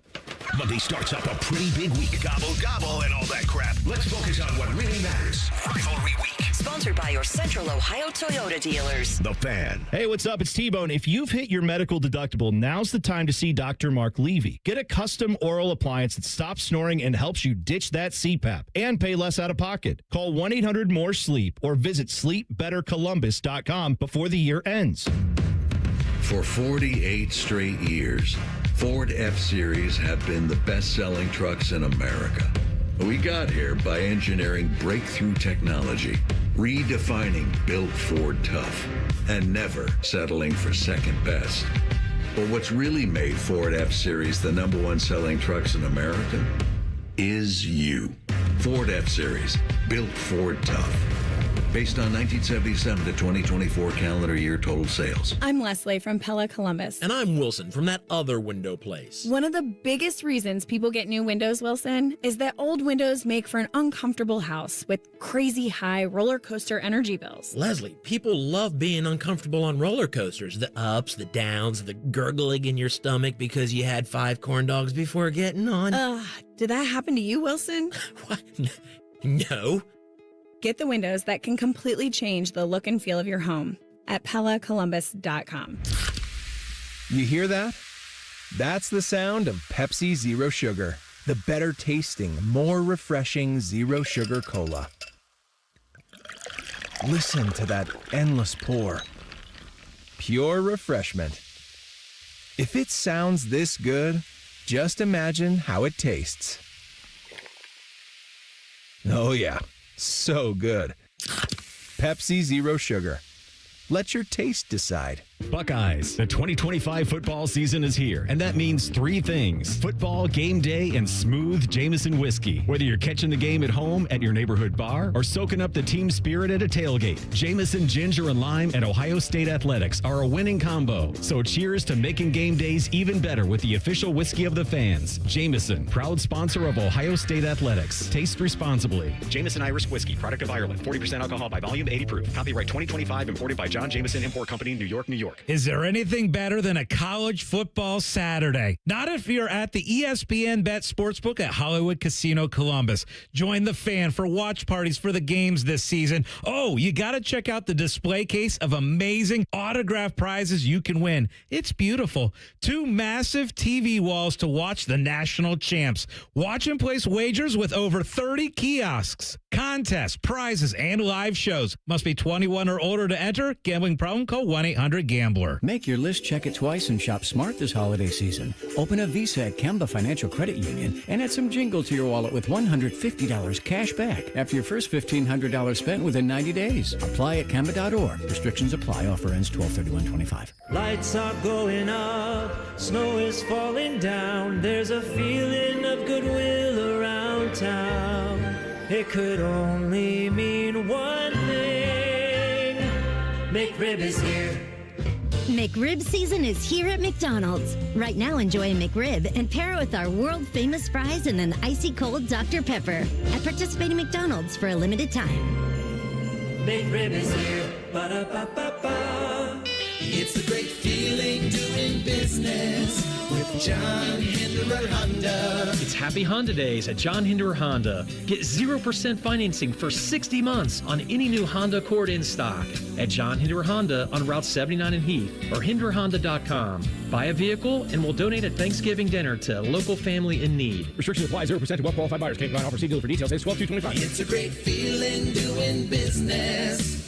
Monday starts up a pretty big week. Gobble, gobble, and all that crap. Let's focus on what really matters. Rivalry Week. Sponsored by your Central Ohio Toyota dealers. The Fan. Hey, what's up? It's T-Bone. If you've hit your medical deductible, now's the time to see Dr. Mark Levy. Get a custom oral appliance that stops snoring and helps you ditch that CPAP and pay less out of pocket. Call 1-800-MORE-SLEEP or visit sleepbettercolumbus.com before the year ends. For 48 straight years, Ford F-Series have been the best-selling trucks in America. We got here by engineering breakthrough technology, redefining built Ford tough, and never settling for second best. But what's really made Ford F-Series the #1 selling trucks in America is you. Ford F-Series, built Ford tough. Based on 1977 to 2024 calendar year total sales. I'm Leslie from Pella Columbus. And I'm Wilson from that other window place. One of the biggest reasons people get new windows, Wilson, is that old windows make for an uncomfortable house with crazy high roller coaster energy bills. Leslie, people love being uncomfortable on roller coasters. The ups, the downs, the gurgling in your stomach because you had 5 corn dogs before getting on. Did that happen to you, Wilson? What? No. Get the windows that can completely change the look and feel of your home at PellaColumbus.com. You hear that? That's the sound of Pepsi Zero Sugar, the better tasting, more refreshing Zero Sugar Cola. Listen to that endless pour. Pure refreshment. If it sounds this good, just imagine how it tastes. Oh yeah. So good. Pepsi Zero Sugar. Let your taste decide. Buckeyes, the 2025 football season is here, and that means 3 things: football, game day, and smooth Jameson whiskey. Whether you're catching the game at home, at your neighborhood bar, or soaking up the team spirit at a tailgate, Jameson Ginger and Lime and Ohio State Athletics are a winning combo. So cheers to making game days even better with the official whiskey of the fans. Jameson, proud sponsor of Ohio State Athletics. Taste responsibly. Jameson Irish Whiskey, product of Ireland. 40% alcohol by volume, 80 proof. Copyright 2025, imported by John Jameson Import Company, New York, New York. Is there anything better than a college football Saturday? Not if you're at the ESPN Bet Sportsbook at Hollywood Casino Columbus. Join the Fan for watch parties for the games this season. Oh, you got to check out the display case of amazing autographed prizes you can win. It's beautiful. 2 massive TV walls to watch the national champs. Watch and place wagers with over 30 kiosks, contests, prizes, and live shows. Must be 21 or older to enter. Gambling problem? Call 1-800-GAMBLER. Make your list, check it twice, and shop smart this holiday season. Open a Visa at Kemba Financial Credit Union and add some jingle to your wallet with $150 cash back after your first $1,500 spent within 90 days. Apply at Kemba.org. Restrictions apply. Offer ends 12/31/25. Lights are going up, snow is falling down. There's a feeling of goodwill around town. It could only mean one thing. McRib is here. McRib season is here at McDonald's. Right now, enjoy a McRib and pair it with our world-famous fries and an icy cold Dr. Pepper at participating McDonald's for a limited time. McRib is here. Ba-da-ba-ba-ba. It's a great feeling doing business with John Hinderer Honda. It's Happy Honda Days at John Hinderer Honda. Get 0% financing for 60 months on any new Honda Accord in stock at John Hinderer Honda on Route 79 in Heath or HindererHonda.com. Buy a vehicle and we'll donate a Thanksgiving dinner to a local family in need. Restrictions apply. 0% to well-qualified buyers. Can't combine offer. See dealer for details. It's 12/2/25. It's a great feeling doing business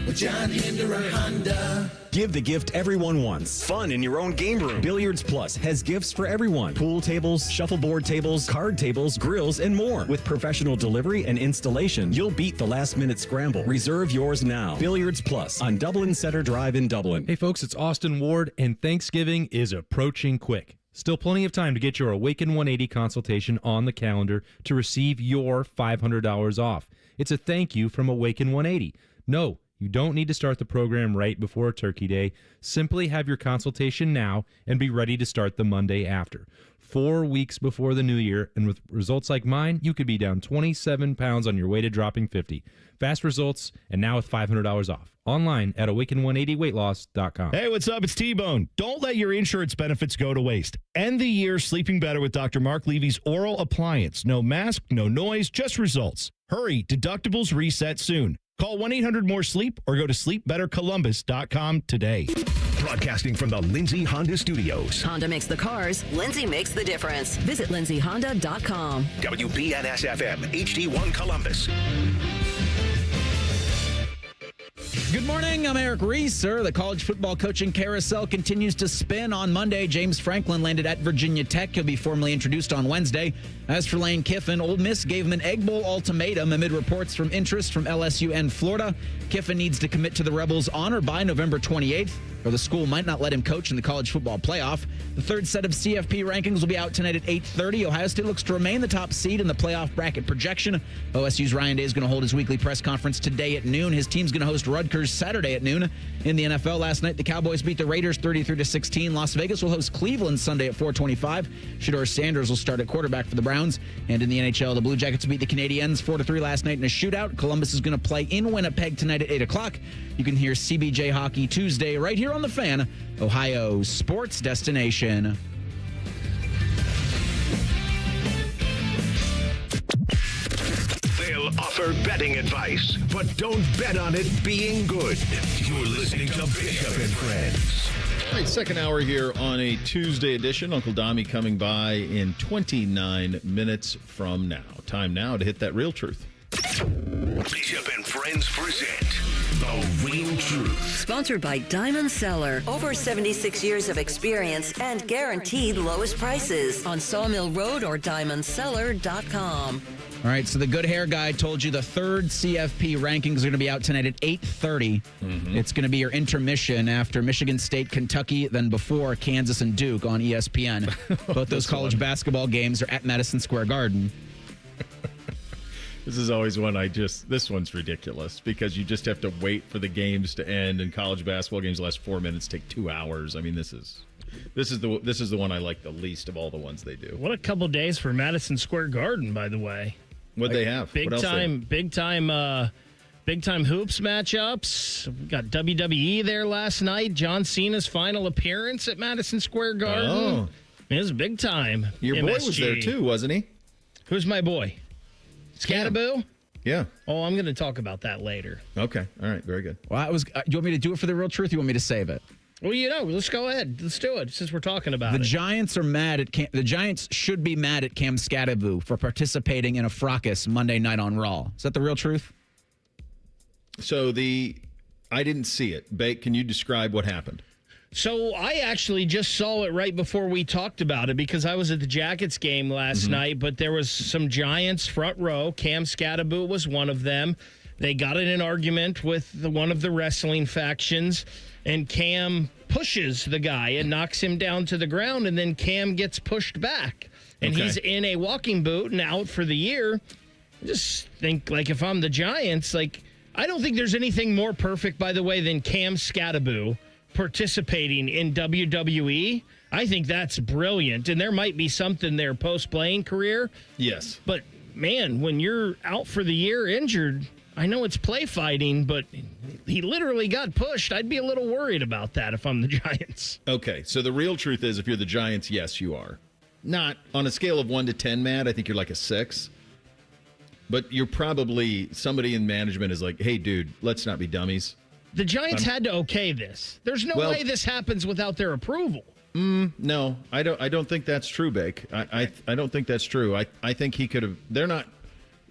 with John Hinderer Honda. Give the gift everyone wants. Fun in your own game room. Billiards Plus has gifts for everyone. Pool tables, shuffleboard tables, card tables, grills, and more. With professional delivery and installation, you'll beat the last-minute scramble. Reserve yours now. Billiards Plus on Dublin Center Drive in Dublin. Hey folks, it's Austin Ward, and Thanksgiving is approaching quick. Still plenty of time to get your Awaken 180 consultation on the calendar to receive your $500 off. It's a thank you from Awaken 180. No, you don't need to start the program right before Turkey Day. Simply have your consultation now and be ready to start the Monday after. 4 weeks before the new year, and with results like mine, you could be down 27 pounds on your way to dropping 50. Fast results, and now with $500 off. Online at awaken180weightloss.com. Hey, what's up? It's T-Bone. Don't let your insurance benefits go to waste. End the year sleeping better with Dr. Mark Levy's oral appliance. No mask, no noise, just results. Hurry, deductibles reset soon. Call 1-800-MORE-SLEEP or go to sleepbettercolumbus.com today. Broadcasting from the Lindsay Honda Studios. Honda makes the cars. Lindsay makes the difference. Visit lindsayhonda.com. WBNS-FM, HD1 Columbus. Good morning. I'm Eric Reeser. The college football coaching carousel continues to spin. On Monday, James Franklin landed at Virginia Tech. He'll be formally introduced on Wednesday. As for Lane Kiffin, Ole Miss gave him an Egg Bowl ultimatum amid reports from interest from LSU and Florida. Kiffin needs to commit to the Rebels on or by November 28th, or the school might not let him coach in the college football playoff. The third set of CFP rankings will be out tonight at 8:30. Ohio State looks to remain the top seed in the playoff bracket projection. OSU's Ryan Day is going to hold his weekly press conference today at noon. His team's going to host Rutgers Saturday at noon. In the NFL last night, the Cowboys beat the Raiders 33-16. Las Vegas will host Cleveland Sunday at 4:25. Shedeur Sanders will start at quarterback for the Browns. And in the NHL, the Blue Jackets beat the Canadiens 4-3 last night in a shootout. Columbus is going to play in Winnipeg tonight at 8 o'clock. You can hear CBJ Hockey Tuesday right here on The Fan, Ohio's sports destination. They'll offer betting advice, but don't bet on it being good. You're listening to Bishop and Friends. All right, second hour here on a Tuesday edition. Uncle Dommy coming by in 29 minutes from now. Time now to hit that real truth. Bishop and Friends present The Real Truth. Sponsored by Diamond Cellar. Over 76 years of experience and guaranteed lowest prices on Sawmill Road or diamondcellar.com. All right, so the good hair guy told you the third CFP rankings are going to be out tonight at 8:30. It's going to be your intermission after Michigan State, Kentucky, then before Kansas and Duke on ESPN. Both those college basketball games are at Madison Square Garden. This is always one this one's ridiculous because you just have to wait for the games to end, and college basketball games last 4 minutes, take 2 hours. I mean, this is the one I like the least of all the ones they do. What a couple days for Madison Square Garden, by the way. What they have? Big time hoops matchups. We got WWE there last night. John Cena's final appearance at Madison Square Garden. Oh, it was big time. Your boy was there too, wasn't he? Who's my boy? Scattaboo? Yeah. Oh, I'm going to talk about that later. Okay. All right. Very good. Well, do you want me to do it for the real truth? Or you want me to save it? Well, let's go ahead. Let's do it since we're talking about it. The Giants are mad at the Giants should be mad at Cam Scattaboo for participating in a fracas Monday night on Raw. Is that the real truth? So I didn't see it. Bake, can you describe what happened? So I actually just saw it right before we talked about it because I was at the Jackets game last night, but there was some Giants front row. Cam Scattaboo was one of them. They got in an argument with one of the wrestling factions, and Cam pushes the guy and knocks him down to the ground, and then Cam gets pushed back. And he's in a walking boot and out for the year. I just think, if I'm the Giants, I don't think there's anything more perfect, by the way, than Cam Scattaboo participating in WWE. I think that's brilliant, and there might be something there post-playing career. Yes. But, man, when you're out for the year injured, I know it's play fighting, but he literally got pushed. I'd be a little worried about that if I'm the Giants. Okay, so the real truth is if you're the Giants, yes, you are. Not on a scale of 1 to 10, Matt, I think you're like a 6. But you're probably, somebody in management is like, hey, dude, let's not be dummies. The Giants had to okay this. There's no way this happens without their approval. No, I don't think that's true, Bake. I don't think that's true. I think he could have. They're not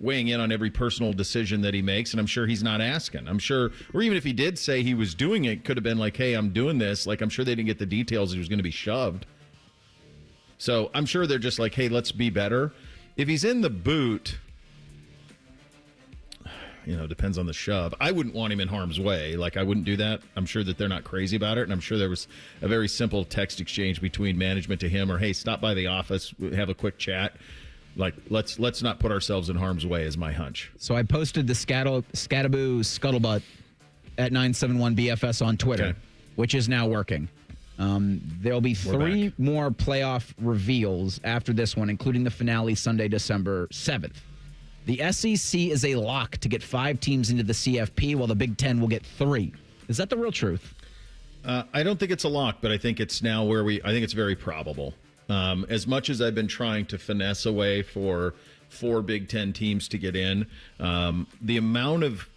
weighing in on every personal decision that he makes, and I'm sure he's not asking. I'm sure, or even if he did say he was doing it, could have been like, hey, I'm doing this. Like, I'm sure they didn't get the details. He was going to be shoved. So I'm sure they're just like, hey, let's be better. If he's in the boot, depends on the shove. I wouldn't want him in harm's way. Like, I wouldn't do that. I'm sure that they're not crazy about it, and I'm sure there was a very simple text exchange between management to him, or, hey, stop by the office, have a quick chat. Like, let's not put ourselves in harm's way is my hunch. So I posted the Scattaboo Scuttlebutt at 971 BFS on Twitter, which is now working. There'll be three more playoff reveals after this one, including the finale Sunday, December 7th. The SEC is a lock to get 5 teams into the CFP, while the Big Ten will get 3. Is that the real truth? I don't think it's a lock, but I think it's now I think it's very probable. As much as I've been trying to finesse a way for 4 Big Ten teams to get in, the amount of,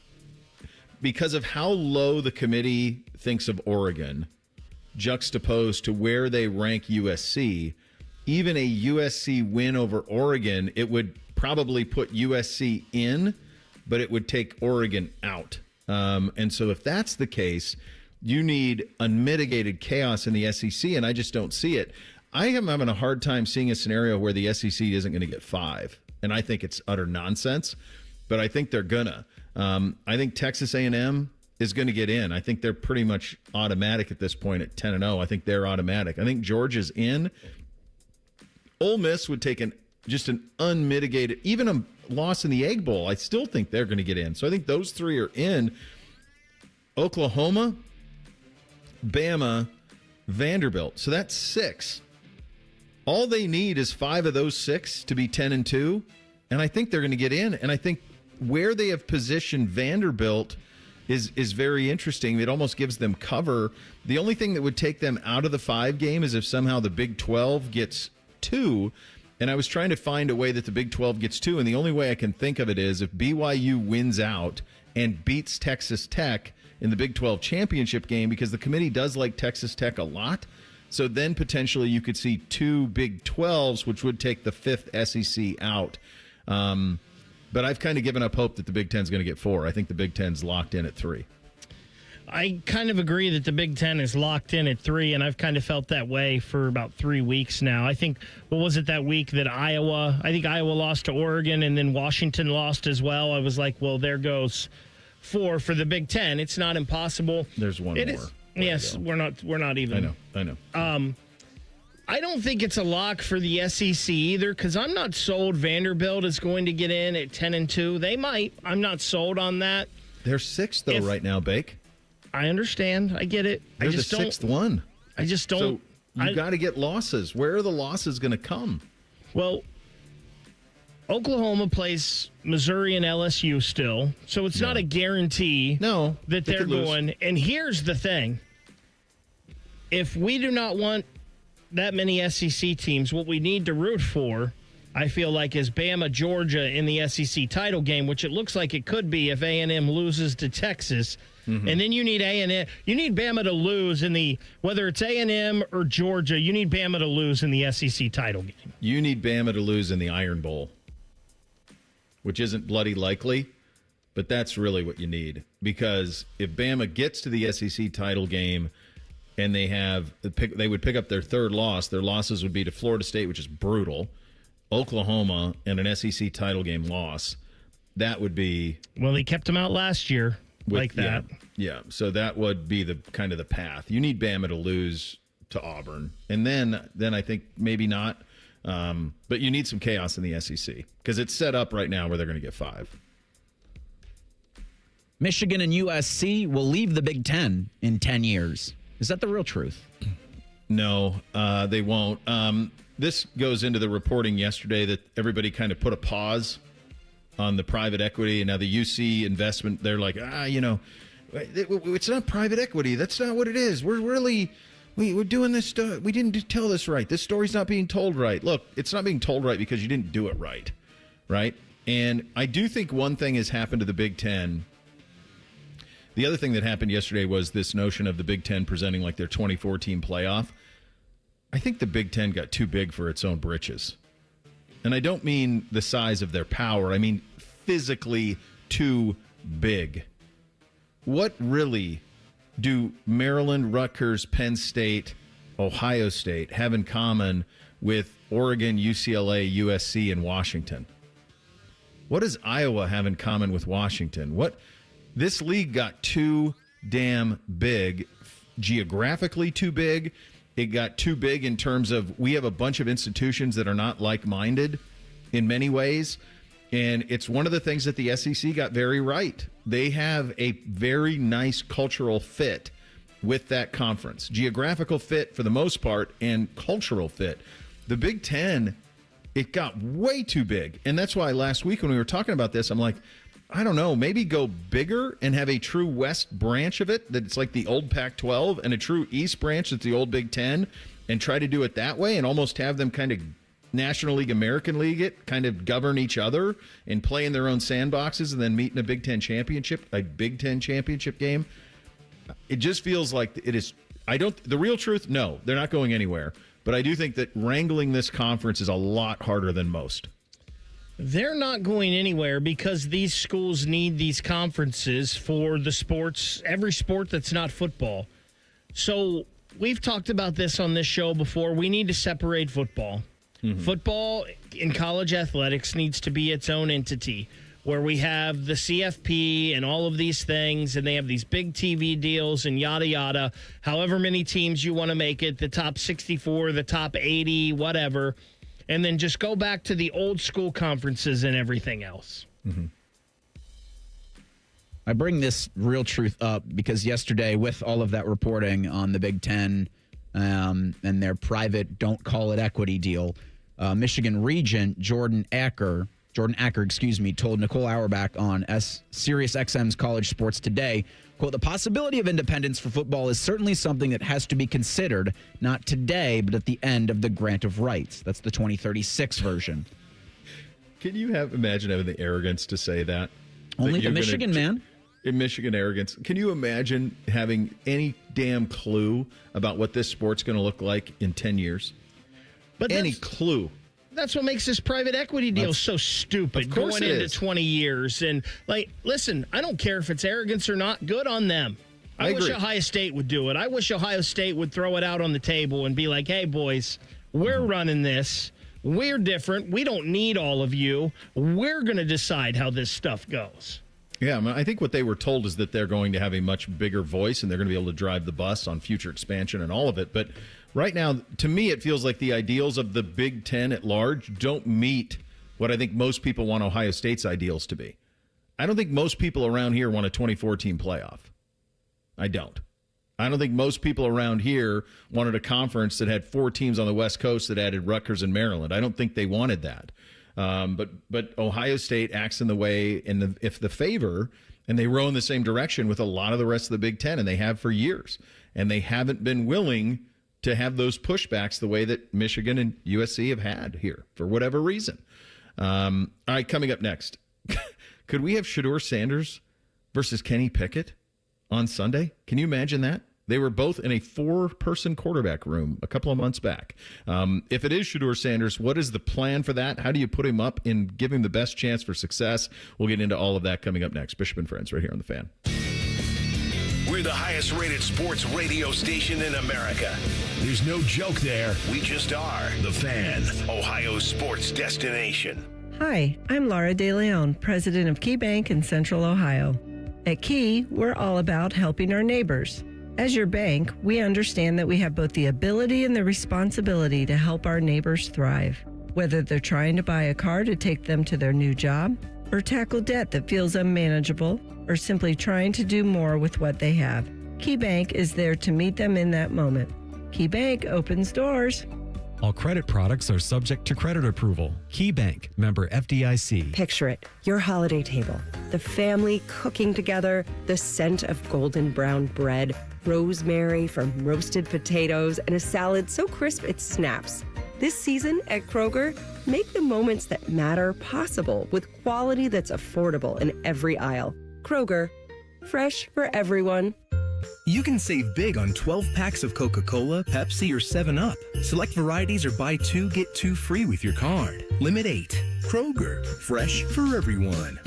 because of how low the committee thinks of Oregon, juxtaposed to where they rank USC, even a USC win over Oregon, it would probably put USC in, but it would take Oregon out. And so if that's the case, you need unmitigated chaos in the SEC, and I just don't see it. I am having a hard time seeing a scenario where the SEC isn't going to get 5, and I think it's utter nonsense, but I think they're gonna. I think Texas A&M is going to get in. I think they're pretty much automatic at this point at 10-0. I think they're automatic. I think Georgia's in. Ole Miss would take just an unmitigated, even a loss in the Egg Bowl. I still think they're going to get in. So I think those 3 are in. Oklahoma, Bama, Vanderbilt. So that's 6. All they need is 5 of those 6 to be 10-2, and I think they're going to get in. And I think where they have positioned Vanderbilt is very interesting. It almost gives them cover. The only thing that would take them out of the 5 game is if somehow the Big 12 gets 2. And I was trying to find a way that the Big 12 gets 2, and the only way I can think of it is if BYU wins out and beats Texas Tech in the Big 12 championship game, because the committee does like Texas Tech a lot. So then potentially you could see 2 Big 12s, which would take the 5th SEC out. But I've kind of given up hope that the Big Ten's going to get 4. I think the Big Ten's locked in at 3. I kind of agree that the Big Ten is locked in at 3, and I've kind of felt that way for about 3 weeks now. I think, what was it that week that Iowa lost to Oregon, and then Washington lost as well? I was like, well, there goes 4 for the Big Ten. It's not impossible. There's one more. Yes, we're not even. I know. I don't think it's a lock for the SEC either, because I'm not sold Vanderbilt is going to get in at 10-2. They might. I'm not sold on that. They're 6th though right now, Bake. I understand. I get it. They're the 6th one. I just don't. So you got to get losses. Where are the losses going to come? Well, Oklahoma plays Missouri and LSU still, so it's not a guarantee that they're going. And here's the thing. If we do not want that many SEC teams, what we need to root for, I feel like, is Bama, Georgia in the SEC title game, which it looks like it could be if A&M loses to Texas. Mm-hmm. And then you need A&M. You need Bama to lose in the, whether it's A&M or Georgia, you need Bama to lose in the SEC title game. You need Bama to lose in the Iron Bowl, which isn't bloody likely, but that's really what you need. Because if Bama gets to the SEC title game and they would pick up their 3rd loss, their losses would be to Florida State, which is brutal, Oklahoma, and an SEC title game loss. That would be... Well, they kept them out last year. Like that. Yeah. So that would be the kind of the path. You need Bama to lose to Auburn. And then I think maybe not. But you need some chaos in the SEC because it's set up right now where they're going to get 5. Michigan and USC will leave the Big Ten in 10 years. Is that the real truth? No, they won't. This goes into the reporting yesterday that everybody kind of put a pause on the private equity, and now the UC investment, they're like, it's not private equity. That's not what it is. We're doing this stuff. We didn't tell this right. This story's not being told right. Look, it's not being told right because you didn't do it right, right? And I do think one thing has happened to the Big Ten. The other thing that happened yesterday was this notion of the Big Ten presenting like their 2014 playoff. I think the Big Ten got too big for its own britches. And I don't mean the size of their power. I mean physically too big. What really do Maryland, Rutgers, Penn State, Ohio State have in common with Oregon, UCLA, USC, and Washington? What does Iowa have in common with Washington? This league got too damn big, geographically too big. It got too big in terms of we have a bunch of institutions that are not like-minded in many ways. And it's one of the things that the SEC got very right. They have a very nice cultural fit with that conference. Geographical fit for the most part and cultural fit. The Big Ten, it got way too big. And that's why last week when we were talking about this, I'm like, I don't know, maybe go bigger and have a true West branch of it, that it's like the old Pac-12, and a true East branch that's the old Big Ten, and try to do it that way and almost have them kind of National League, American League it, kind of govern each other and play in their own sandboxes and then meet in a Big Ten championship game. It just feels like it is. The real truth, no, they're not going anywhere. But I do think that wrangling this conference is a lot harder than most. They're not going anywhere because these schools need these conferences for the sports, every sport that's not football. So we've talked about this on this show before. We need to separate football. Mm-hmm. Football in college athletics needs to be its own entity where we have the CFP and all of these things, and they have these big TV deals and yada, yada, however many teams you want to make it, the top 64, the top 80, whatever, and then just go back to the old school conferences and everything else. Mm-hmm. I bring this real truth up because yesterday, with all of that reporting on the Big Ten and their private don't call it equity deal, Michigan Regent Jordan Acker, told Nicole Auerbach on Sirius XM's College Sports Today, quote, "The possibility of independence for football is certainly something that has to be considered, not today, but at the end of the grant of rights." That's the 2036 version. Can you imagine having the arrogance to say that? Only the Michigan man. In Michigan arrogance. Can you imagine having any damn clue about what this sport's going to look like in 10 years? But any clue? That's what makes this private equity deal so stupid going into 20 years. And, listen, I don't care if it's arrogance or not. Good on them. I wish Ohio State would do it. I wish Ohio State would throw it out on the table and be like, hey, boys, we're running this. We're different. We don't need all of you. We're going to decide how this stuff goes. Yeah, I think what they were told is that they're going to have a much bigger voice and they're going to be able to drive the bus on future expansion and all of it. But right now, to me, it feels like the ideals of the Big Ten at large don't meet what I think most people want Ohio State's ideals to be. I don't think most people around here want a 24-team playoff. I don't. I don't think most people around here wanted a conference that had 4 teams on the West Coast that added Rutgers and Maryland. I don't think they wanted that. But Ohio State acts in the way, if the favor, and they row in the same direction with a lot of the rest of the Big Ten, and they have for years. And they haven't been willing to have those pushbacks the way that Michigan and USC have had here for whatever reason. All right, coming up next, could we have Shedeur Sanders versus Kenny Pickett on Sunday? Can you imagine that? They were both in a 4-person quarterback room a couple of months back. If it is Shedeur Sanders, what is the plan for that? How do you put him up and give him the best chance for success? We'll get into all of that coming up next. Bishop and Friends right here on The Fan. We're the highest rated sports radio station in America. There's no joke there. We just are. The Fan, Ohio's sports destination. Hi, I'm Laura De Leon, president of Key Bank in Central Ohio. At Key, we're all about helping our neighbors. As your bank, we understand that we have both the ability and the responsibility to help our neighbors thrive. Whether they're trying to buy a car to take them to their new job, or tackle debt that feels unmanageable, or simply trying to do more with what they have, Key Bank is there to meet them in that moment. Key Bank opens doors. All credit products are subject to credit approval. Key Bank, member FDIC. Picture it, your holiday table, the family cooking together, the scent of golden brown bread, rosemary from roasted potatoes, and a salad so crisp it snaps. This season at Kroger, make the moments that matter possible with quality that's affordable in every aisle. Kroger, fresh for everyone. You can save big on 12 packs of Coca-Cola, Pepsi, or 7-Up. Select varieties or buy 2, get 2 free with your card. Limit 8. Kroger, fresh for everyone.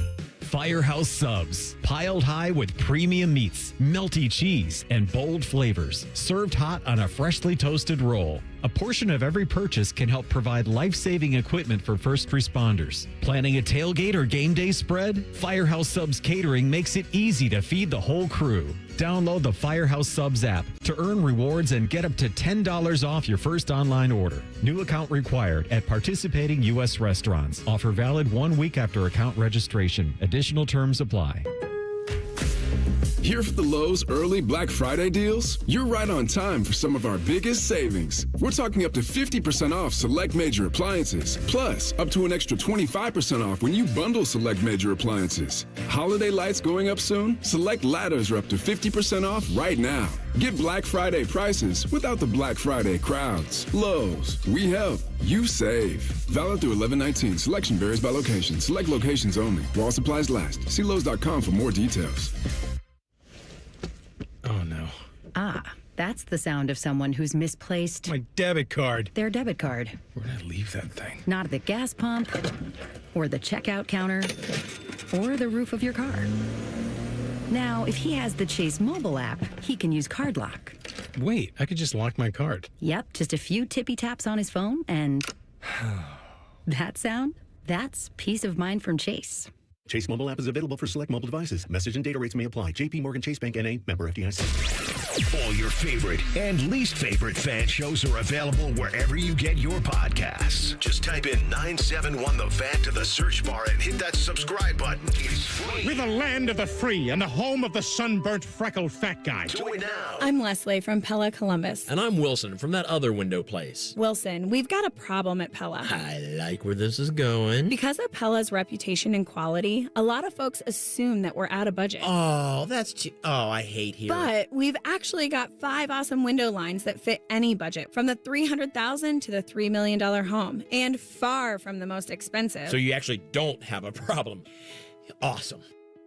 Firehouse Subs. Piled high with premium meats, melty cheese, and bold flavors. Served hot on a freshly toasted roll. A portion of every purchase can help provide life-saving equipment for first responders. Planning a tailgate or game day spread? Firehouse Subs Catering makes it easy to feed the whole crew. Download the Firehouse Subs app to earn rewards and get up to $10 off your first online order. New account required at participating U.S. restaurants. Offer valid 1 week after account registration. Additional terms apply. Here for the Lowe's early Black Friday deals? You're right on time for some of our biggest savings. We're talking up to 50% off select major appliances, plus up to an extra 25% off when you bundle select major appliances. Holiday lights going up soon? Select ladders are up to 50% off right now. Get Black Friday prices without the Black Friday crowds. Lowe's, we help, you save. Valid through 11/19. Selection varies by location. Select locations only. While supplies last. See Lowe's.com for more details. Oh, no. Ah, that's the sound of someone who's misplaced My debit card. their debit card. Where did I leave that thing? Not at the gas pump, or the checkout counter, or the roof of your car. Now, if he has the Chase mobile app, he can use Card Lock. Wait, I could just lock my card. Yep, just a few tippy taps on his phone, and that sound? That's peace of mind from Chase. Chase mobile app is available for select mobile devices. Message and data rates may apply. JP Morgan Chase Bank N.A. member FDIC. All your favorite and least favorite fan shows are available wherever you get your podcasts. Just type in 971 The Fan to the search bar and hit that subscribe button. It's free. We're the land of the free and the home of the sunburnt, freckled fat guy. Join now. I'm Leslie from Pella Columbus. And I'm Wilson from that other window place. Wilson, we've got a problem at Pella. I like where this is going. Because of Pella's reputation and quality, a lot of folks assume that we're out of budget. Oh, that's too... Oh, I hate hearing. But we've actually got 5 awesome window lines that fit any budget, from the $300,000 to the $3 million home, and far from the most expensive. So you actually don't have a problem. Awesome.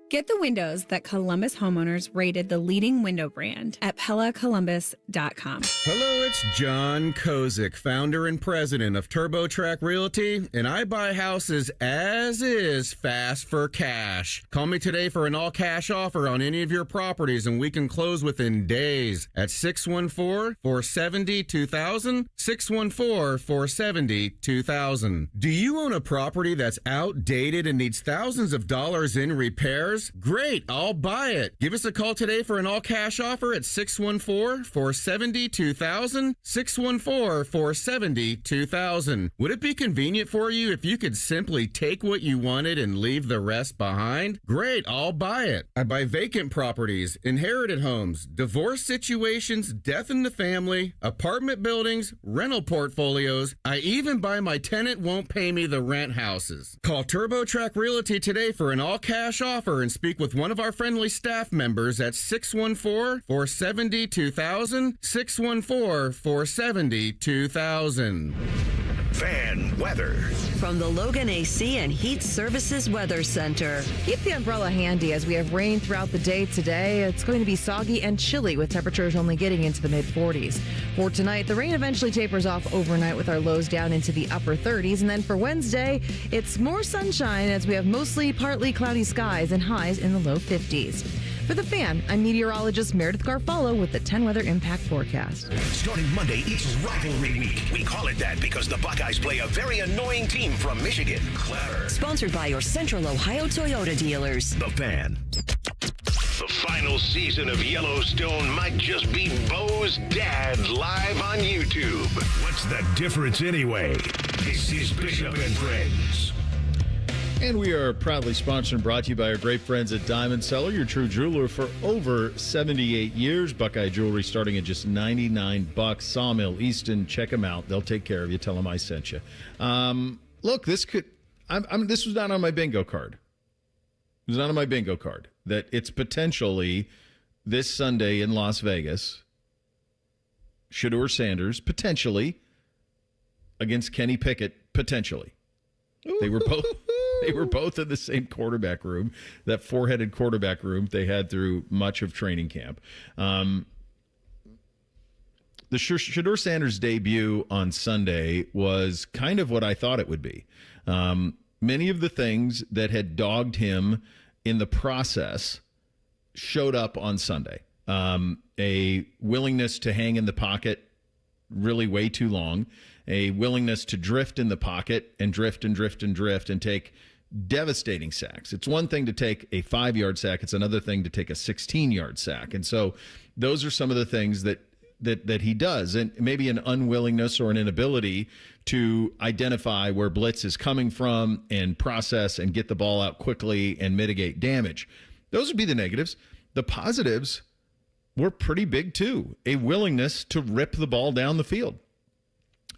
Get the windows that Columbus homeowners rated the leading window brand at PellaColumbus.com. Hello, it's John Kozik, founder and president of TurboTrack Realty, and I buy houses as is fast for cash. Call me today for an all-cash offer on any of your properties, and we can close within days at 614-470-2000, 614-470-2000. Do you own a property that's outdated and needs thousands of dollars in repairs? Great, I'll buy it. Give us a call today for an all-cash offer at 614-470-2000, 614-470-2000. Would it be convenient for you if you could simply take what you wanted and leave the rest behind? Great, I'll buy it. I buy vacant properties, inherited homes, divorce situations, death in the family, apartment buildings, rental portfolios. I even buy my tenant won't pay me the rent houses. Call TurboTrack Realty today for an all-cash offer and speak with one of our friendly staff members at 614-470-2000, 614-470-2000. Fan weather. From the Logan AC and Heat Services Weather Center. Keep the umbrella handy as we have rain throughout the day today. It's going to be soggy and chilly with temperatures only getting into the mid-40s. For tonight, the rain eventually tapers off overnight with our lows down into the upper 30s. And then for Wednesday, it's more sunshine as we have mostly partly cloudy skies and highs in the low 50s. For The Fan, I'm meteorologist Meredith Garfalo with the 10 Weather Impact Forecast. Starting Monday, it's rivalry week. We call it that because the Buckeyes play a very annoying team from Michigan. Clever. Sponsored by your Central Ohio Toyota dealers. The Fan. The final season of Yellowstone might just be Bo's dad live on YouTube. What's the difference anyway? This is Bishop and Friends. And we are proudly sponsored and brought to you by our great friends at Diamond Cellar, your true jeweler for over 78 years. Buckeye Jewelry starting at just $99. Sawmill, Easton, check them out. They'll take care of you. Tell them I sent you. Look, this could. This was not on my bingo card. It was not on my bingo card. That it's potentially this Sunday in Las Vegas. Shedeur Sanders potentially against Kenny Pickett potentially. They were both. They were both in the same quarterback room, that four-headed quarterback room they had through much of training camp. The Shedeur Sanders debut on Sunday was kind of what I thought it would be. Many of the things that had dogged him in the process showed up on Sunday. A willingness to hang in the pocket really way too long, a willingness to drift in the pocket and drift and take devastating sacks. It's one thing to take a 5-yard sack. It's another thing to take a 16-yard sack. And so those are some of the things that he does, and maybe an unwillingness or an inability to identify where blitz is coming from and process and get the ball out quickly and mitigate damage. Those would be the negatives. The positives were pretty big too. A willingness to rip the ball down the field.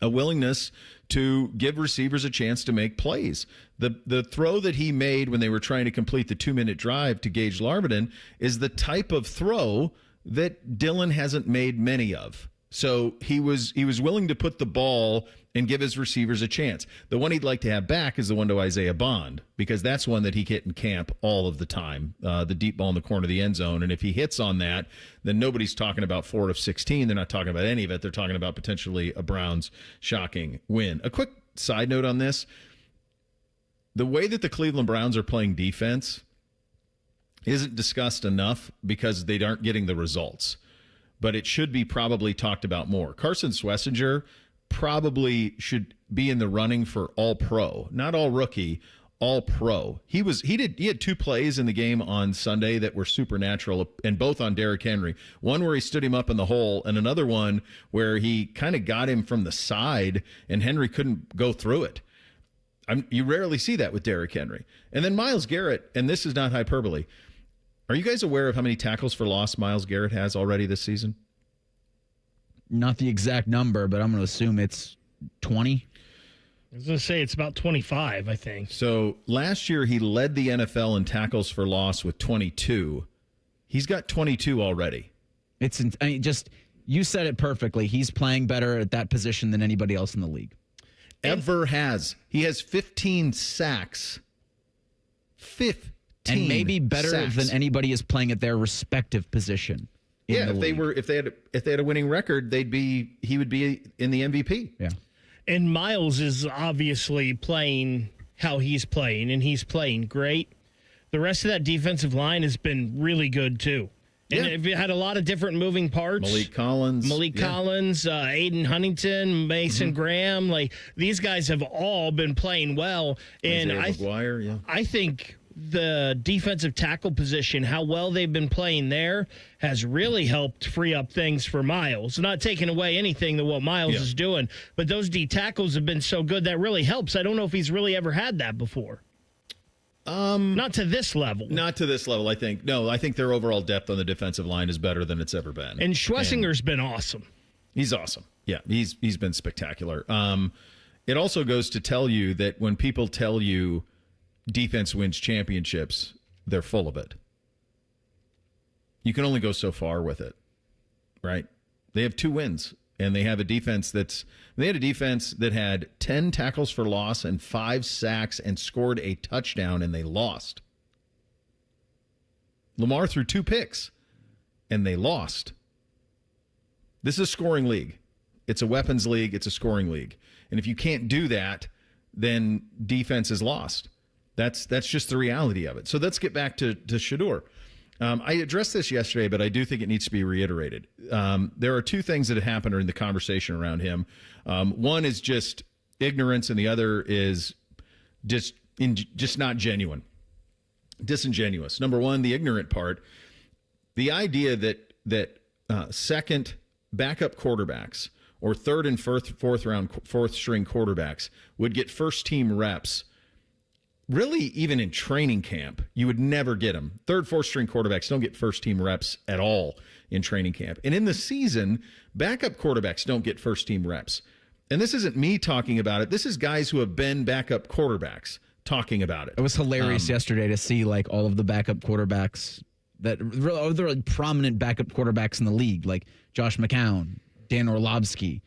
A willingness to give receivers a chance to make plays. The throw that he made when they were trying to complete the 2-minute drive to Gage Larvin is the type of throw that Dillon hasn't made many of. So he was willing to put the ball and give his receivers a chance. The one he'd like to have back is the one to Isaiah Bond, because that's one that he hit in camp all of the time, the deep ball in the corner of the end zone. And if he hits on that, then nobody's talking about 4 of 16. They're not talking about any of it. They're talking about potentially a Browns shocking win. A quick side note on this. The way that the Cleveland Browns are playing defense isn't discussed enough because they aren't getting the results. But it should be probably talked about more. Carson Schlesinger probably should be in the running for All-Pro, not All-Rookie, All-Pro. He had 2 plays in the game on Sunday that were supernatural, and both on Derrick Henry. One where he stood him up in the hole, and another one where he kind of got him from the side, and Henry couldn't go through it. You rarely see that with Derrick Henry. And then Myles Garrett, and this is not hyperbole. Are you guys aware of how many tackles for loss Myles Garrett has already this season? Not the exact number, but I'm going to assume it's 20. I was going to say it's about 25, I think. So last year he led the NFL in tackles for loss with 22. He's got 22 already. You said it perfectly. He's playing better at that position than anybody else in the league. Ever has. He has 15 sacks. 15. And maybe better sacks. than anybody is playing at their respective position. Yeah, if they had a winning record, he would be in the MVP. Yeah. And Myles is obviously playing how he's playing, and he's playing great. The rest of that defensive line has been really good too. And if you had a lot of different moving parts. Malik Collins, Aiden Huntington, Mason Graham, like these guys have all been playing well. And I think the defensive tackle position, how well they've been playing there, has really helped free up things for Myles. Not taking away anything that what Myles is doing, but those D tackles have been so good that really helps. I don't know if he's really ever had that before. Not to this level. Not to this level, I think. No, I think their overall depth on the defensive line is better than it's ever been. And Schlesinger's been awesome. He's awesome. Yeah, he's been spectacular. It also goes to tell you that when people tell you defense wins championships, they're full of it. You can only go so far with it, right? They have 2 wins, and they have a defense they had a defense that had 10 tackles for loss and 5 sacks and scored a touchdown, and they lost. Lamar threw 2 picks, and they lost. This is a scoring league. It's a weapons league. It's a scoring league. And if you can't do that, then defense is lost. That's just the reality of it. So let's get back to Shedeur. I addressed this yesterday, but I do think it needs to be reiterated. There are 2 things that have happened during the conversation around him. One is just ignorance, and the other is just not genuine, disingenuous. Number one, the ignorant part, the idea that second backup quarterbacks or third and fourth string quarterbacks would get first team reps. Really, even in training camp, you would never get them. Third, fourth string quarterbacks don't get first team reps at all in training camp. And in the season, backup quarterbacks don't get first team reps. And this isn't me talking about it. This is guys who have been backup quarterbacks talking about it. It was hilarious yesterday to see like all of the backup quarterbacks that they're like prominent backup quarterbacks in the league, like Josh McCown, Dan Orlovsky.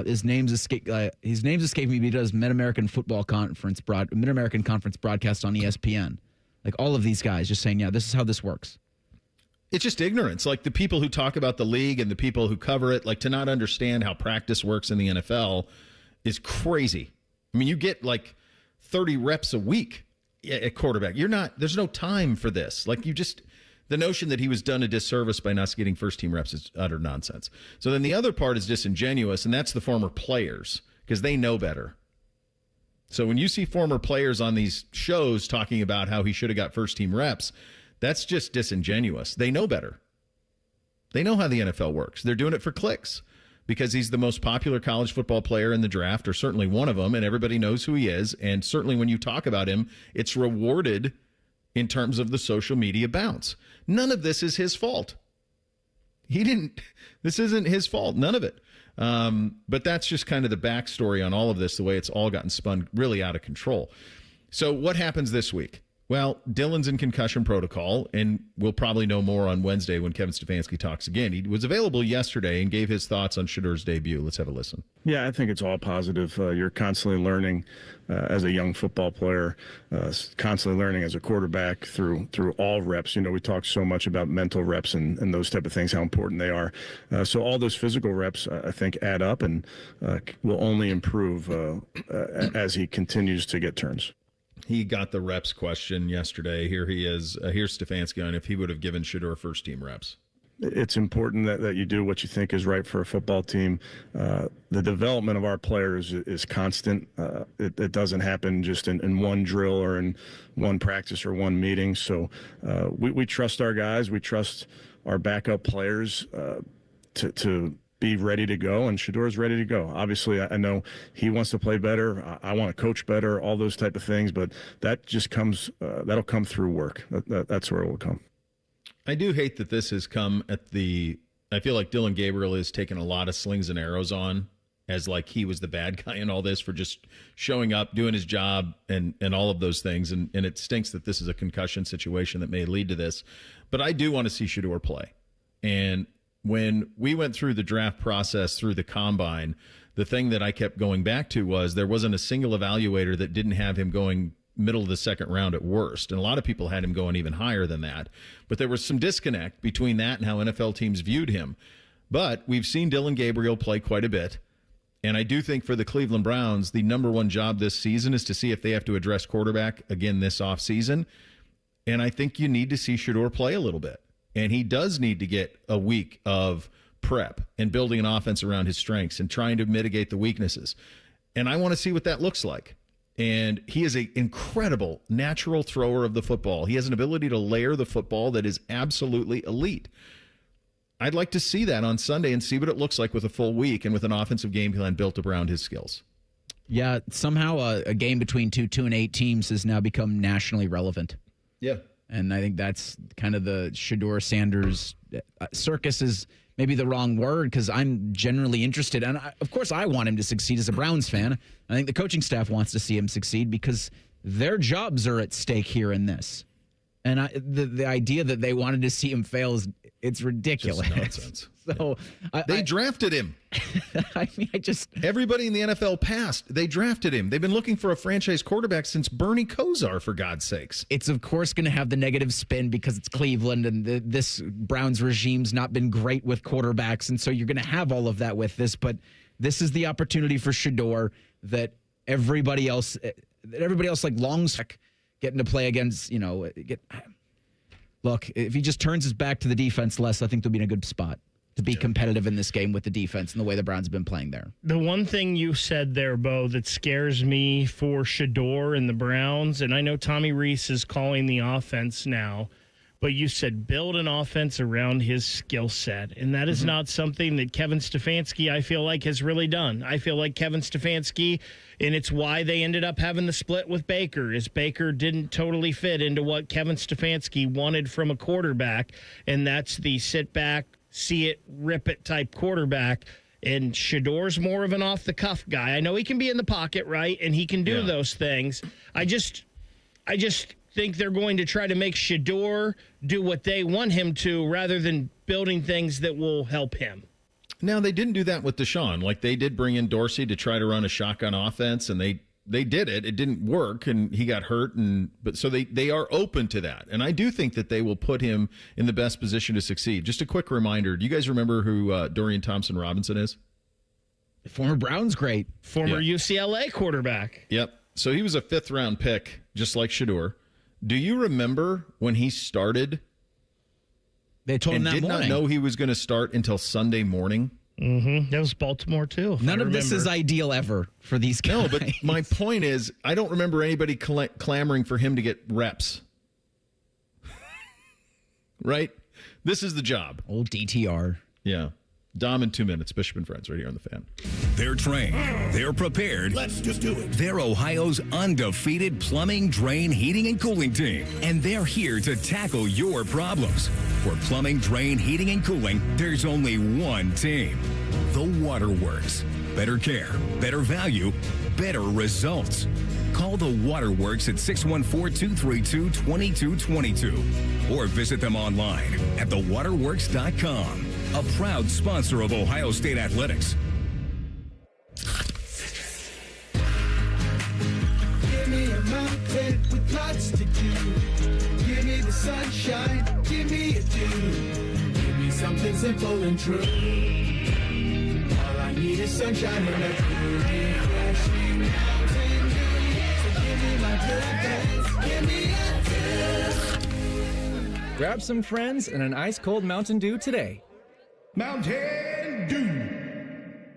His name's escape me, but he does Mid-American Conference broadcast on ESPN. Like all of these guys just saying, yeah, this is how this works. It's just ignorance. Like the people who talk about the league and the people who cover it, like to not understand how practice works in the NFL is crazy. I mean, you get like 30 reps a week at quarterback. There's no time for this. Like, the notion that he was done a disservice by not getting first-team reps is utter nonsense. So then the other part is disingenuous, and that's the former players, because they know better. So when you see former players on these shows talking about how he should have got first-team reps, that's just disingenuous. They know better. They know how the NFL works. They're doing it for clicks because he's the most popular college football player in the draft, or certainly one of them, and everybody knows who he is. And certainly when you talk about him, it's rewarded in terms of the social media bounce. None of this is his fault. This isn't his fault. None of it. But that's just kind of the backstory on all of this, the way it's all gotten spun really out of control. So what happens this week? Well, Dylan's in concussion protocol, and we'll probably know more on Wednesday when Kevin Stefanski talks again. He was available yesterday and gave his thoughts on Shedur's debut. Let's have a listen. Yeah, I think it's all positive. You're constantly learning as a young football player, constantly learning as a quarterback through all reps. We talk so much about mental reps and those type of things, how important they are. So all those physical reps, I think, add up and will only improve as he continues to get turns. He got the reps question yesterday. Here he is. Here's Stefanski on if he would have given Shedeur first-team reps. It's important that you do what you think is right for a football team. The development of our players is constant. It doesn't happen just in one drill or in one practice or one meeting. So we trust our guys. We trust our backup players to be ready to go, and Shedur's ready to go. Obviously, I know he wants to play better. I want to coach better, all those type of things, but that just comes, that'll come through work. That's where it will come. I do hate that this has come I feel like Dylan Gabriel is taking a lot of slings and arrows on as like he was the bad guy in all this for just showing up, doing his job, and all of those things. And it stinks that this is a concussion situation that may lead to this. But I do want to see Shedeur play. And when we went through the draft process through the combine, the thing that I kept going back to was there wasn't a single evaluator that didn't have him going middle of the second round at worst. And a lot of people had him going even higher than that. But there was some disconnect between that and how NFL teams viewed him. But we've seen Dylan Gabriel play quite a bit. And I do think for the Cleveland Browns, the number one job this season is to see if they have to address quarterback again this offseason. And I think you need to see Shedeur play a little bit. And he does need to get a week of prep and building an offense around his strengths and trying to mitigate the weaknesses. And I want to see what that looks like. And he is an incredible natural thrower of the football. He has an ability to layer the football that is absolutely elite. I'd like to see that on Sunday and see what it looks like with a full week and with an offensive game plan built around his skills. Yeah, somehow a game between 2-8 teams has now become nationally relevant. Yeah. And I think that's kind of the Shedeur Sanders circus is maybe the wrong word because I'm generally interested. And of course, I want him to succeed as a Browns fan. I think the coaching staff wants to see him succeed because their jobs are at stake here in this. And the idea that they wanted to see him fail it's ridiculous. Just nonsense. So they drafted him. I mean, everybody in the NFL passed. They drafted him. They've been looking for a franchise quarterback since Bernie Kosar, for God's sakes. It's of course going to have the negative spin because it's Cleveland and this Browns regime's not been great with quarterbacks, and so you're going to have all of that with this. But this is the opportunity for Shedeur that everybody else like longs for getting to play against. Look, if he just turns his back to the defense less, I think they'll be in a good spot to be competitive in this game with the defense and the way the Browns have been playing there. The one thing you said there, Bo, that scares me for Shedeur and the Browns, and I know Tommy Rees is calling the offense now, but you said build an offense around his skill set, and that is not something that Kevin Stefanski, I feel like, has really done. I feel like Kevin Stefanski, and it's why they ended up having the split with Baker, is Baker didn't totally fit into what Kevin Stefanski wanted from a quarterback, and that's the sit back, see it, rip it type quarterback. And Shedeur's more of an off-the-cuff guy. I know he can be in the pocket, right, and he can do those things. I just think they're going to try to make Shedeur do what they want him to rather than building things that will help him. Now, they didn't do that with Deshaun. Like, they did bring in Dorsey to try to run a shotgun offense, and they did it. It didn't work, and he got hurt. But so they are open to that. And I do think that they will put him in the best position to succeed. Just a quick reminder, do you guys remember who Dorian Thompson-Robinson is? Former Browns great. Former UCLA quarterback. Yep. So he was a fifth-round pick just like Shedeur. Do you remember when he started? They told him that did morning. not know he was going to start until Sunday morning. Mm-hmm. That was Baltimore, too. None of this is ideal ever for these guys. No, but my point is, I don't remember anybody clamoring for him to get reps. Right? This is the job. Old DTR. Yeah. Dom in 2 minutes. Bishop and Friends right here on The Fan. They're trained. They're prepared. Let's just do it. They're Ohio's undefeated plumbing, drain, heating, and cooling team. And they're here to tackle your problems. For plumbing, drain, heating, and cooling, there's only one team. The Waterworks. Better care, better value, better results. Call the Waterworks at 614-232-2222 or visit them online at thewaterworks.com. A proud sponsor of Ohio State Athletics. Give me a mountain with lots to do. Give me the sunshine, give me a dew. Give me something simple and true. All I need is sunshine and a cool, refreshing mountain dew. So give me my good friends, give me a dew. Grab some friends and an ice-cold Mountain Dew today. Mountain Dew.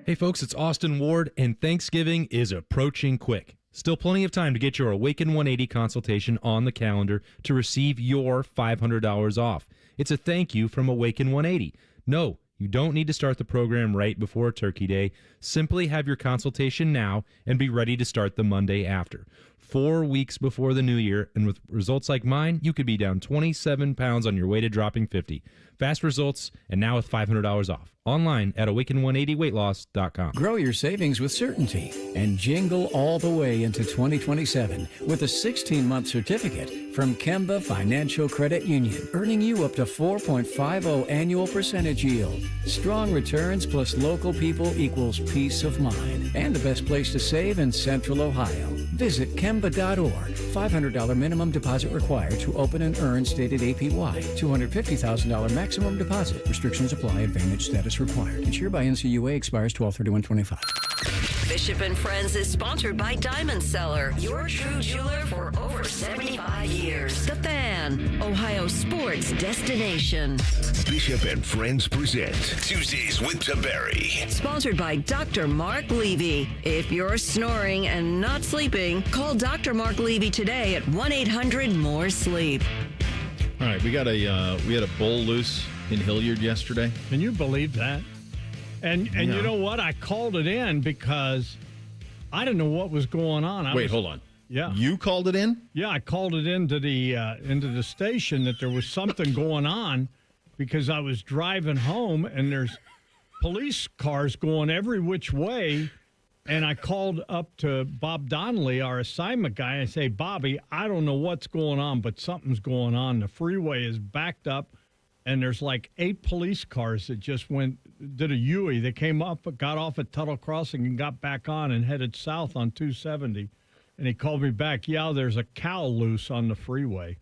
Hey folks, it's Austin Ward, and Thanksgiving is approaching quick. Still plenty of time to get your Awaken 180 consultation on the calendar to receive your $500 off. It's a thank you from Awaken 180. No, you don't need to start the program right before Turkey Day. Simply have your consultation now and be ready to start the Monday after. 4 weeks before the new year, and with results like mine, you could be down 27 pounds on your way to dropping 50. Fast results, and now with $500 off. Online at awaken180weightloss.com. Grow your savings with certainty and jingle all the way into 2027 with a 16-month certificate from Kemba Financial Credit Union, earning you up to 4.50 annual percentage yield. Strong returns plus local people equals peace of mind and the best place to save in Central Ohio. Visit Kemba.org. $500 minimum deposit required to open and earn stated APY. $250,000 maximum deposit. Restrictions apply. Advantage status required. Insured by NCUA. Expires 12/31/25. Bishop and Friends is sponsored by Diamond Seller, your true jeweler for over 75 years. The Fan, Ohio sports destination. Bishop and Friends present Tuesdays with Tiberi. Sponsored by Dr. Mark Levy. If you're snoring and not sleeping, call Dr. Mark Levy today at 1-800-MORE-SLEEP. All right, we had a bull loose in Hilliard yesterday. Can you believe that? And you know what? I called it in because I didn't know what was going on. Wait, hold on. Yeah. You called it in? Yeah, I called it into the station that there was something going on because I was driving home and there's police cars going every which way. And I called up to Bob Donnelly, our assignment guy, and I say, Bobby, I don't know what's going on, but something's going on. The freeway is backed up, and there's like 8 police cars that just did a U-turn. They came up, got off at Tuttle Crossing, and got back on and headed south on 270. And he called me back, yeah, there's a cow loose on the freeway.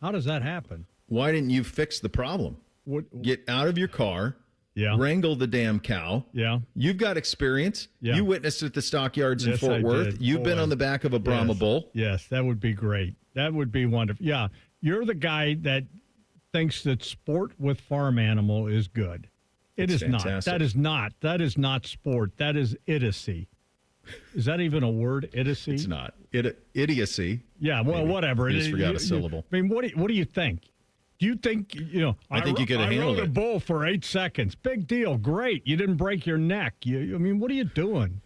How does that happen? Why didn't you fix the problem? Get out of your car. Yeah. Wrangle the damn cow. Yeah. You've got experience. Yeah. You witnessed at the stockyards in Yes, Fort I Worth. did. You've been Boy. on the back of a Brahma bull. Yes, that would be great. That would be wonderful. Yeah. You're the guy that thinks that sport with farm animal is good. It It's is not. fantastic. That is not sport. That is idiocy. Is that even a word, idiocy? It's not. Idiocy. Yeah, well, Maybe. whatever. You just forgot a syllable. I mean, what do you think? Do you think, I think you could have I handled rode a it. bull for 8 seconds. Big deal. Great. You didn't break your neck. I mean, what are you doing?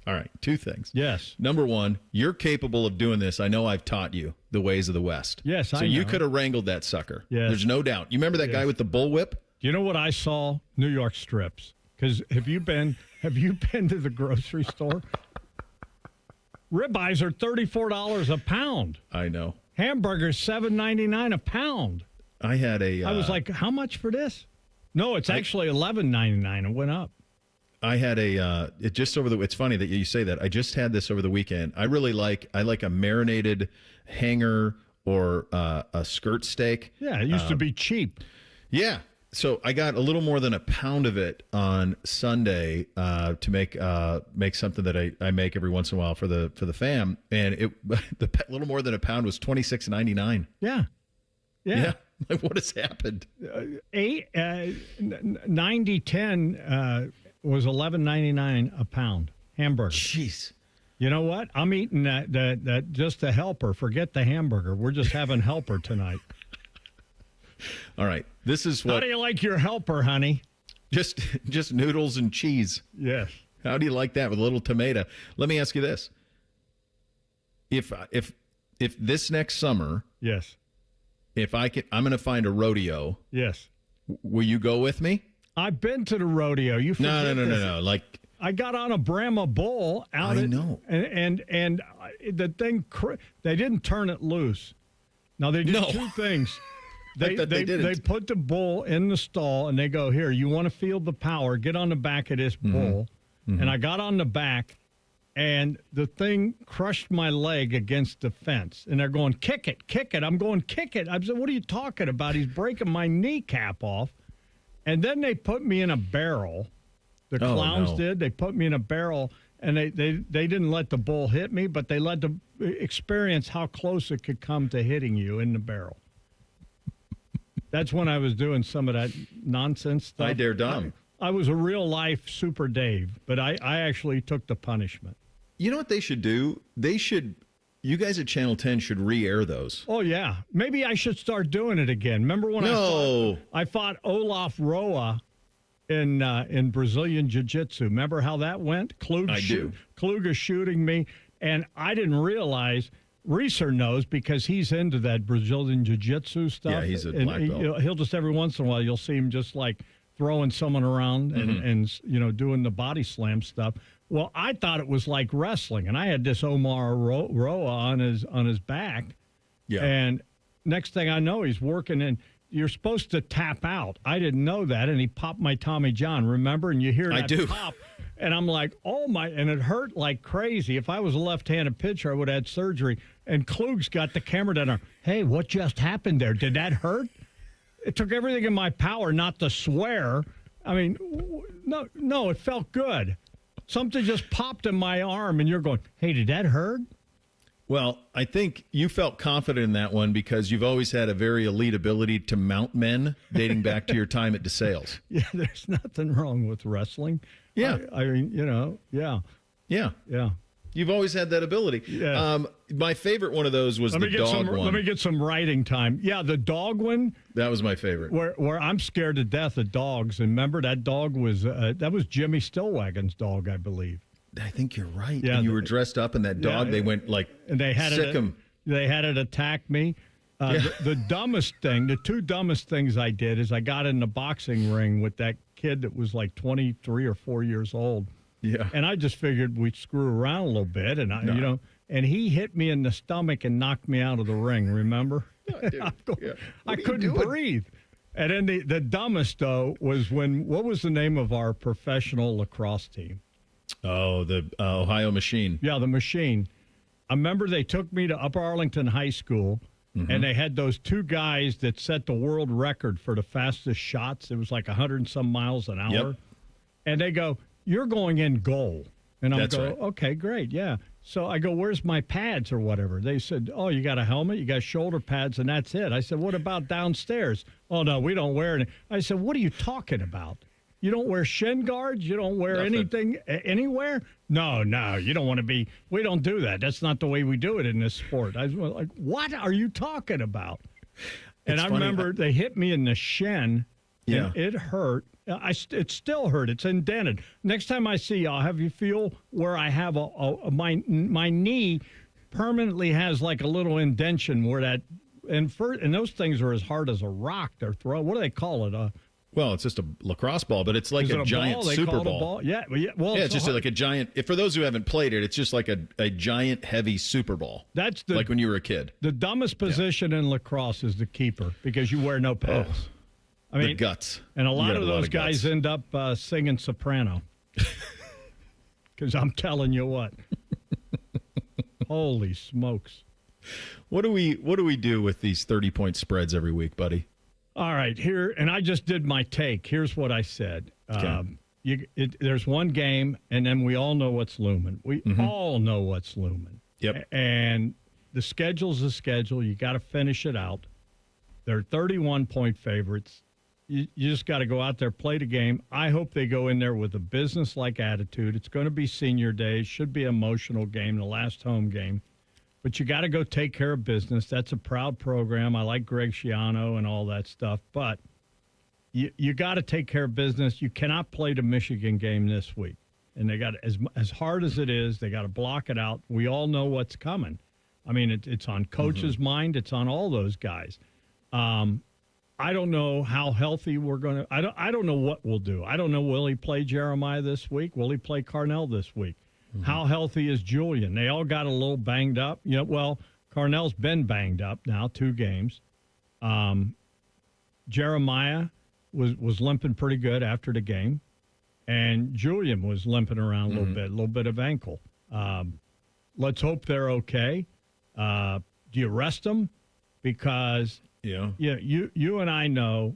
All right, 2 things. Yes. Number 1, you're capable of doing this. I know I've taught you the ways of the West. Yes, so I you know. could have wrangled that sucker. Yes. There's no doubt. You remember that guy Yes. with the bullwhip? Do you know what I saw? New York strips. Because have you been to the grocery store? Ribeyes are $34 a pound. I know. Hamburgers $7.99 a pound. I had a. I was like, how much for this? No, it's actually $11.99. It went up. I had a. It just over the. It's funny that you say that. I just had this over the weekend. I like a marinated hanger or a skirt steak. Yeah, it used to be cheap. Yeah, So I got a little more than a pound of it on Sunday to make something that I make every once in a while for the fam, and the little more than a pound was $26.99. Yeah. Like, what has happened? 90-10 was $11.99 a pound hamburger. Jeez. You know what? I'm eating that just the helper. Forget the hamburger. We're just having helper tonight. All right. This is what. How do you like your helper, honey? Just noodles and cheese. Yes. How do you like that with a little tomato? Let me ask you this: If this next summer, yes, if I'm going to find a rodeo, yes, will you go with me? I've been to the rodeo. You forget no. Like, I got on a Brahma bull out. I know, and the thing they didn't turn it loose. Now they did two things. They put the bull in the stall and they go, here, you want to feel the power, get on the back of this bull. Mm-hmm. And I got on the back and the thing crushed my leg against the fence. And they're going, kick it. I'm going, kick it. I said, what are you talking about? He's breaking my kneecap off. And then they put me in a barrel. The clowns did. They put me in a barrel and they didn't let the bull hit me, but they let the experience how close it could come to hitting you in the barrel. That's when I was doing some of that nonsense stuff. I dare dumb. I was a real life Super Dave, but I actually took the punishment. You know what they should do? You guys at Channel 10 should re-air those. Oh, yeah. Maybe I should start doing it again. Remember when I fought Olaf Roa in Brazilian Jiu-Jitsu? Remember how that went? Kluge shooting me, and I didn't realize... Reeser knows because he's into that Brazilian Jiu-Jitsu stuff. Yeah, he's a black belt. He'll just every once in a while you'll see him just like throwing someone around and doing the body slam stuff. Well, I thought it was like wrestling, and I had this Omar Roa on his back. Yeah. And next thing I know, he's working, and you're supposed to tap out. I didn't know that, and he popped my Tommy John. Remember? And you hear that pop. And I'm like, oh, my, and it hurt like crazy. If I was a left-handed pitcher, I would have had surgery. And Kluge's got the camera down there. Hey, what just happened there? Did that hurt? It took everything in my power not to swear. I mean, no, it felt good. Something just popped in my arm, and you're going, hey, did that hurt? Well, I think you felt confident in that one because you've always had a very elite ability to mount men dating back to your time at DeSales. Yeah, there's nothing wrong with wrestling. Yeah. I mean, yeah. Yeah. You've always had that ability. Yeah. My favorite one of those was the dog one. Let me get some writing time. Yeah, the dog one. That was my favorite. Where I'm scared to death of dogs. And remember, that dog was Jimmy Stillwagon's dog, I believe. I think you're right. Yeah, and you were dressed up in that dog. They went like and they had sick him. They had it attack me. The dumbest thing, the two dumbest things I did is I got in the boxing ring with that kid that was like 23 or 4 years old. Yeah. And I just figured we'd screw around a little bit. And, and he hit me in the stomach and knocked me out of the ring, remember? I couldn't breathe. And then the dumbest, though, was what was the name of our professional lacrosse team? Oh, the Ohio Machine. Yeah, the Machine. I remember they took me to Upper Arlington High School, and they had those two guys that set the world record for the fastest shots. It was like 100 and some miles an hour. Yep. And they go, you're going in goal. And I'm right. Okay, great, yeah. So I go, where's my pads or whatever? They said, oh, you got a helmet, you got shoulder pads, and that's it. I said, what about downstairs? Oh, no, we don't wear it. I said, what are you talking about? You don't wear shin guards? You don't wear anything anywhere? No, you don't want to be. We don't do that. That's not the way we do it in this sport. I was like, what are you talking about? And I remember they hit me in the shin. Yeah. And it hurt. It still hurt. It's indented. Next time I see you, I'll have you feel where I have my knee permanently has like a little indention where that, and those things are as hard as a rock. They're thrown. What do they call it? Well, it's just a lacrosse ball, but it's like a giant Super Ball. Yeah, well, it's just like a giant. For those who haven't played it, it's just like a giant, heavy Super Ball. That's like when you were a kid. The dumbest position in lacrosse is the keeper because you wear no pads. Oh, I mean, the guts. And a lot of those guys end up singing soprano. Because I'm telling you what. Holy smokes! What do we do with these 30-point spreads every week, buddy? All right, here, and I just did my take. Here's what I said. There's one game, and then we all know what's looming. We all know what's looming. Yep. And the schedule's the schedule. You got to finish it out. They're 31-point favorites. You just got to go out there, play the game. I hope they go in there with a business-like attitude. It's going to be senior day. It should be an emotional game, the last home game. But you got to go take care of business. That's a proud program. I like Greg Schiano and all that stuff. But you got to take care of business. You cannot play the Michigan game this week. And they got as hard as it is, they got to block it out. We all know what's coming. I mean, it's on coach's mind. It's on all those guys. I don't know how healthy we're going to. I don't know what we'll do. I don't know. Will he play Jeremiah this week? Will he play Carnell this week? How healthy is Julian? They all got a little banged up. Well, Carnell's been banged up now 2 games. Jeremiah was limping pretty good after the game, and Julian was limping around a little bit of ankle. Let's hope they're okay. Do you rest them? Because you and I know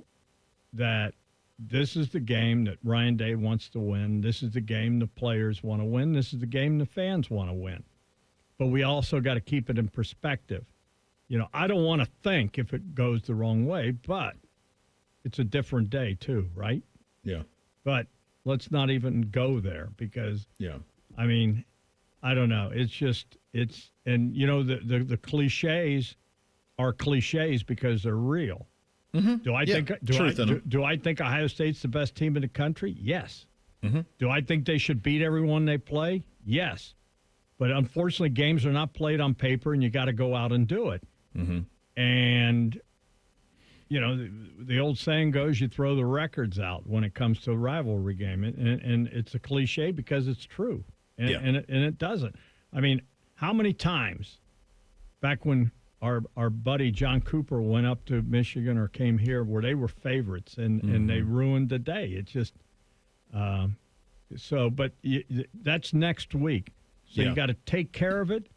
that this is the game that Ryan Day wants to win. This is the game the players want to win. This is the game the fans want to win. But we also got to keep it in perspective. I don't want to think if it goes the wrong way, but it's a different day too, right? Yeah. But let's not even go there because, I mean, I don't know. And the cliches are cliches because they're real. Do I think Ohio State's the best team in the country? Yes. Do I think they should beat everyone they play? Yes. But unfortunately, games are not played on paper, and you got to go out and do it. And the old saying goes, you throw the records out when it comes to a rivalry game, and it's a cliche because it's true, and it doesn't. I mean, how many times back when our buddy John Cooper went up to Michigan or came here where they were favorites and they ruined the day. It's just but that's next week. So you got to take care of it.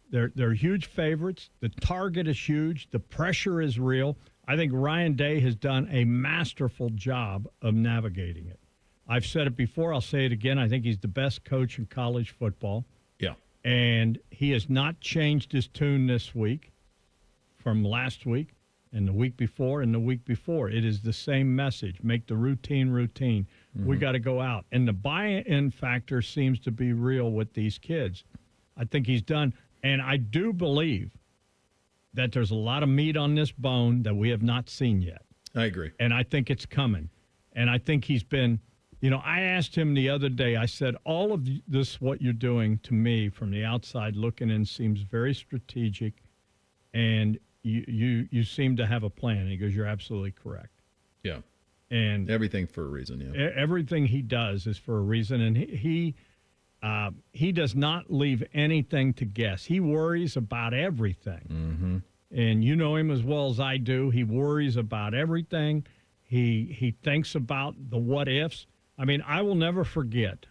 They're huge favorites. The target is huge. The pressure is real. I think Ryan Day has done a masterful job of navigating it. I've said it before. I'll say it again. I think he's the best coach in college football. Yeah. And he has not changed his tune this week from last week and the week before and the week before. It is the same message. Make the routine. We got to go out. And the buy-in factor seems to be real with these kids. I think he's done. And I do believe that there's a lot of meat on this bone that we have not seen yet. I agree. And I think it's coming. And I think he's been, I asked him the other day, I said, all of this, what you're doing to me from the outside looking in seems very strategic. And you seem to have a plan. And he goes, you're absolutely correct. Yeah. And everything for a reason, yeah. Everything he does is for a reason. And he does not leave anything to guess. He worries about everything. And you know him as well as I do. He worries about everything. He thinks about the what ifs. I mean, I will never forget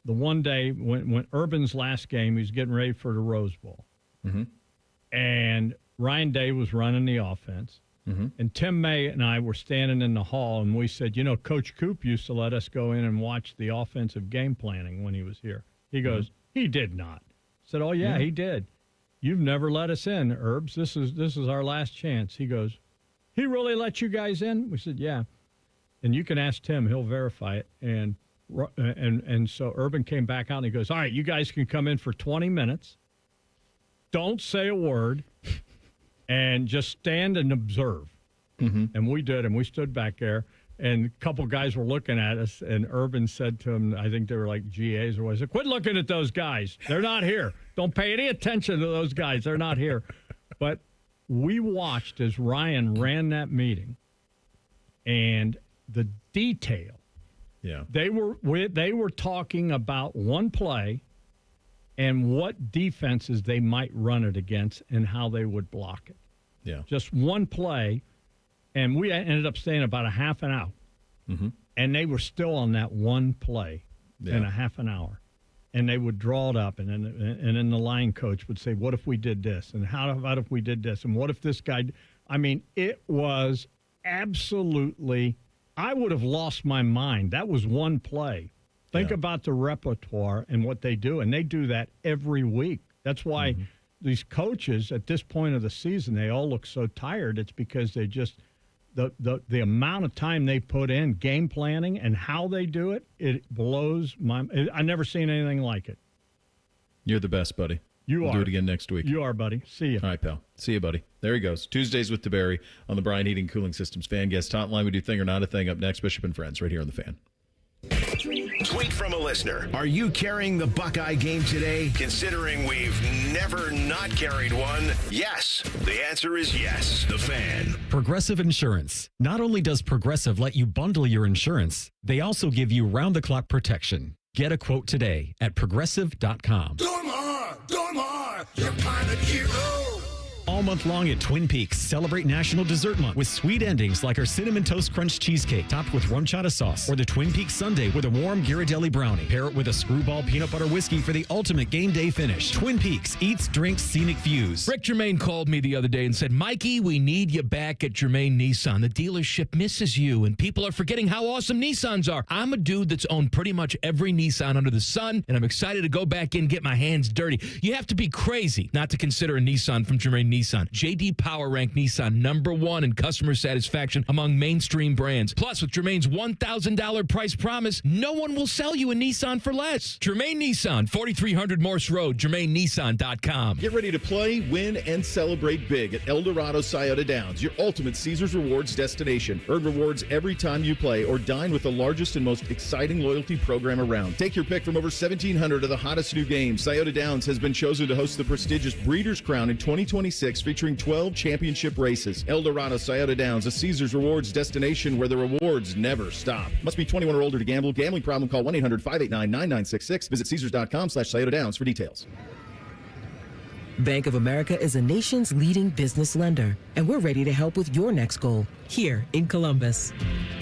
the one day when Urban's last game, he was getting ready for the Rose Bowl. And Ryan Day was running the offense. And Tim May and I were standing in the hall, and we said, Coach Coop used to let us go in and watch the offensive game planning when he was here. He goes, he did not. I said, oh, yeah, he did. You've never let us in, Herbs. This is our last chance. He goes, he really let you guys in? We said, yeah. And you can ask Tim. He'll verify it. And so Urban came back out, and he goes, all right, you guys can come in for 20 minutes. Don't say a word. And just stand and observe. And we did, and we stood back there, and a couple guys were looking at us, and Urban said to them, I think they were like GAs or what, he said, quit looking at those guys. They're not here. Don't pay any attention to those guys. They're not here. But we watched as Ryan ran that meeting, and the detail. Yeah. They were talking about one play and what defenses they might run it against and how they would block it. Yeah. Just one play, and we ended up staying about a half an hour. And they were still on that one play in a half an hour. And they would draw it up, and then the line coach would say, what if we did this? And how about if we did this? And what if this guy – I mean, it was absolutely, I would have lost my mind. That was one play. Think about the repertoire and what they do, and they do that every week. That's why these coaches at this point of the season, they all look so tired. It's because they just the amount of time they put in game planning and how they do it, it blows my. I've never seen anything like it. You're the best, buddy. We'll do it again next week. You are, buddy. See you. All right, pal. See you, buddy. There he goes. Tuesdays with Tiberi on the Bryan Heating Cooling Systems Fan Guest Hotline. We do Thing or Not a Thing up next. Bishop and Friends right here on the Fan. Tweet from a listener. Are you carrying the Buckeye game today? Considering we've never not carried one, yes. The answer is yes. The Fan. Progressive Insurance. Not only does Progressive let you bundle your insurance, they also give you round-the-clock protection. Get a quote today at progressive.com. Dormar, you're kind of hero. All month long at Twin Peaks, celebrate National Dessert Month with sweet endings like our Cinnamon Toast Crunch Cheesecake topped with rum chata sauce, or the Twin Peaks Sundae with a warm Ghirardelli brownie. Pair it with a Screwball peanut butter whiskey for the ultimate game day finish. Twin Peaks, eats, drinks, scenic views. Rick Germain called me the other day and said, Mikey, we need you back at Germain Nissan. The dealership misses you, and people are forgetting how awesome Nissans are. I'm a dude that's owned pretty much every Nissan under the sun, and I'm excited to go back in and get my hands dirty. You have to be crazy not to consider a Nissan from Germain Nissan. J.D. Power ranked Nissan #1 in customer satisfaction among mainstream brands. Plus, with Germain's $1,000 price promise, no one will sell you a Nissan for less. Germain Nissan, 4300 Morse Road, GermainNissan.com. Get ready to play, win, and celebrate big at El Dorado Scioto Downs, your ultimate Caesars Rewards destination. Earn rewards every time you play or dine with the largest and most exciting loyalty program around. Take your pick from over 1,700 of the hottest new games. Scioto Downs has been chosen to host the prestigious Breeders' Crown in 2026, featuring 12 championship races. El Dorado Scioto Downs, a Caesars Rewards destination where the rewards never stop. Must be 21 or older to gamble. Gambling problem, call 1-800-589-9966. Visit Caesars.com/Scioto Downs for details. Bank of America is a nation's leading business lender, and we're ready to help with your next goal here in Columbus.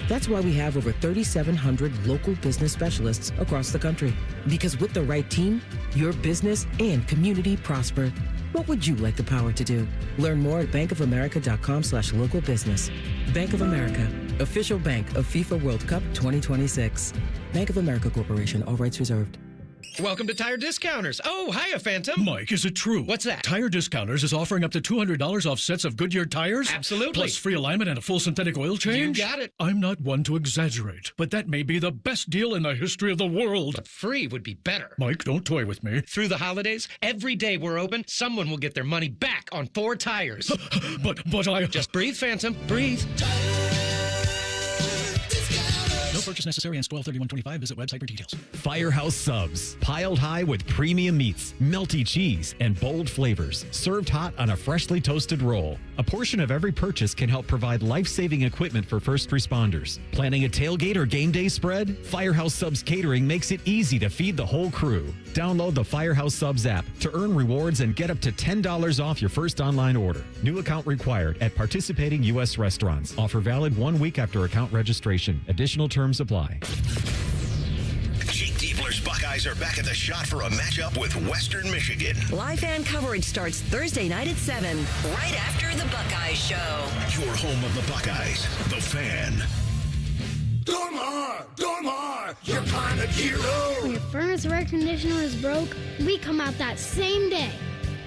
That's why we have over 3,700 local business specialists across the country. Because with the right team, your business and community prosper. What would you like the power to do? Learn more at bankofamerica.com/local business. Bank of America, official bank of FIFA World Cup 2026. Bank of America Corporation, all rights reserved. Welcome to Tire Discounters. Oh, hiya, Phantom. Mike, is it true? What's that? Tire Discounters is offering up to $200 off sets of Goodyear tires? Absolutely. Plus free alignment and a full synthetic oil change? You got it. I'm not one to exaggerate, but that may be the best deal in the history of the world. But free would be better. Mike, don't toy with me. Through the holidays, every day we're open, someone will get their money back on 4 tires. But I... Just breathe, Phantom. Breathe. No purchase necessary and spoil 3125. Visit website for details. Firehouse Subs, piled high with premium meats, melty cheese, and bold flavors, served hot on a freshly toasted roll. A portion of every purchase can help provide life-saving equipment for first responders. Planning a tailgate or game day spread? Firehouse Subs Catering makes it easy to feed the whole crew. Download the Firehouse Subs app to earn rewards and get up to $10 off your first online order. New account required at participating U.S. restaurants. Offer valid 1 week after account registration. Additional terms apply. Jake Diebler's Buckeyes are back at the shot for a matchup with Western Michigan. Live fan coverage starts Thursday night at 7, right after the Buckeyes show. Your home of the Buckeyes, The Fan. Dormar, you're kind of hero. When your furnace or air conditioner is broke, we come out that same day.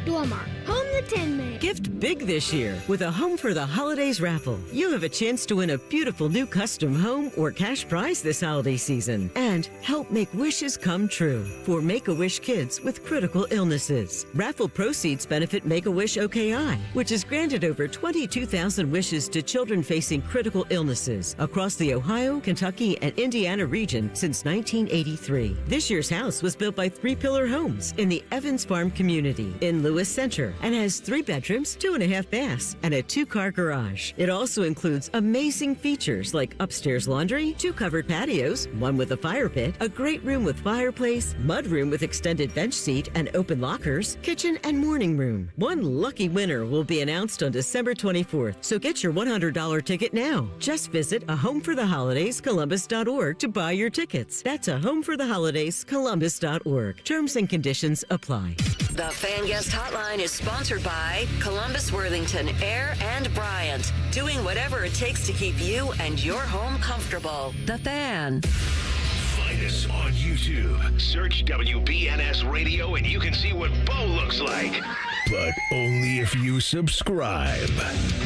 Dormar, home the Tin Man. Gift big this year with a Home for the Holidays raffle. You have a chance to win a beautiful new custom home or cash prize this holiday season and help make wishes come true for Make-A-Wish kids with critical illnesses. Raffle proceeds benefit Make-A-Wish OKI, which has granted over 22,000 wishes to children facing critical illnesses across the Ohio, Kentucky, and Indiana region since 1983. This year's house was built by 3 Pillar Homes in the Evans Farm community in Lewis Center and has 3 bedrooms, 2.5 baths, and a 2-car garage. It also includes amazing features like upstairs laundry, 2 covered patios, 1 with a fire pit, a great room with fireplace, mudroom with extended bench seat and open lockers, kitchen and morning room. One lucky winner will be announced on December 24th, so get your $100 ticket now. Just visit ahomefortheholidayscolumbus.org to buy your tickets. That's ahomefortheholidayscolumbus.org. Terms and conditions apply. The Fan Guest Hotline is sponsored by Columbus, Worthington, Air, and Bryant. Doing whatever it takes to keep you and your home comfortable. The Fan. Find us on YouTube. Search WBNS Radio and you can see what Bo looks like. But only if you subscribe.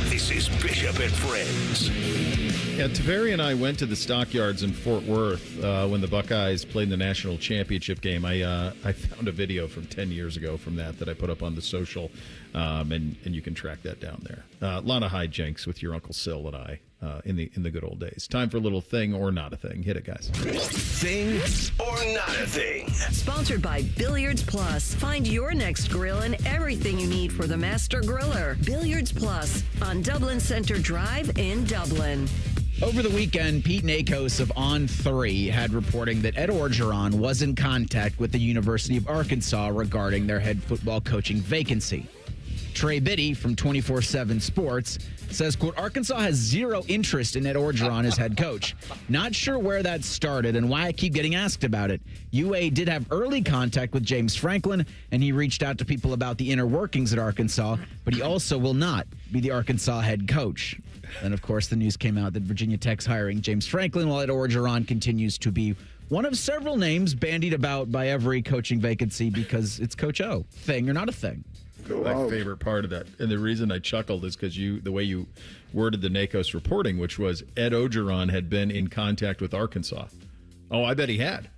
This is Bishop and Friends. Yeah, Tiberi and I went to the Stockyards in Fort Worth when the Buckeyes played in the national championship game. I found a video from 10 years ago from that I put up on the social, and you can track that down there. A lot of hijinks with your Uncle Sil and I in the good old days. Time for a little thing or not a thing. Hit it, guys. Thing or not a thing. Sponsored by Billiards Plus. Find your next grill and everything you need for the master griller. Billiards Plus on Dublin Center Drive in Dublin. Over the weekend, Pete Nakos of On3 had reporting that Ed Orgeron was in contact with the University of Arkansas regarding their head football coaching vacancy. Trey Biddy from 24/7 Sports says, quote, Arkansas has zero interest in Ed Orgeron as head coach. Not sure where that started and why I keep getting asked about it. UA did have early contact with James Franklin, and he reached out to people about the inner workings at Arkansas, but he also will not be the Arkansas head coach. And, of course, the news came out that Virginia Tech's hiring James Franklin, while Ed Orgeron continues to be one of several names bandied about by every coaching vacancy because it's Coach O. Thing or not a thing? My favorite part of that, and the reason I chuckled is because the way you worded the Nakos reporting, which was Ed Orgeron had been in contact with Arkansas. Oh, I bet he had.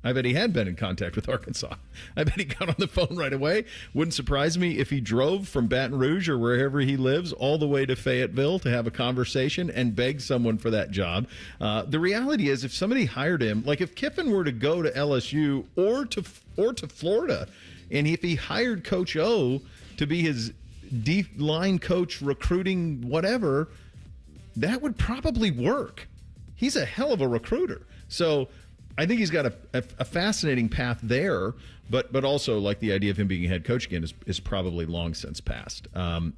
I bet he had been in contact with Arkansas. I bet he got on the phone right away. Wouldn't surprise me if he drove from Baton Rouge or wherever he lives all the way to Fayetteville to have a conversation and beg someone for that job. The reality is, if somebody hired him, like if Kiffin were to go to LSU or to Florida, and if he hired Coach O to be his D-line coach, recruiting, whatever, that would probably work. He's a hell of a recruiter. So I think he's got a fascinating path there, but also like the idea of him being a head coach again is probably long since passed.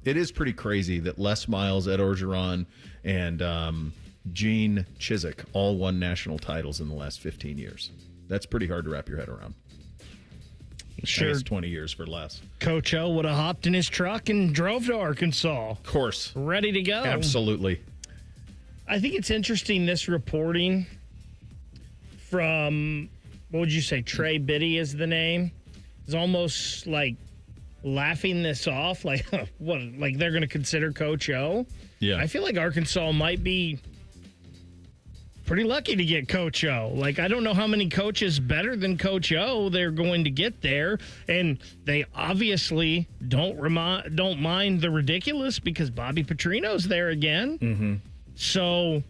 It is pretty crazy that Les Miles, Ed Orgeron, and Gene Chizik all won national titles in the last 15 years. That's pretty hard to wrap your head around. Sure. 20 years for less. Coach O would have hopped in his truck and drove to Arkansas. Of course. Ready to go. Absolutely. I think it's interesting, this reporting from, what would you say, Trey Biddy is the name? It's almost like laughing this off, like, what, like they're going to consider Coach O? Yeah. I feel like Arkansas might be pretty lucky to get Coach O. Like, I don't know how many coaches better than Coach O they're going to get there, and they obviously don't mind the ridiculous because Bobby Petrino's there again. Mm-hmm. So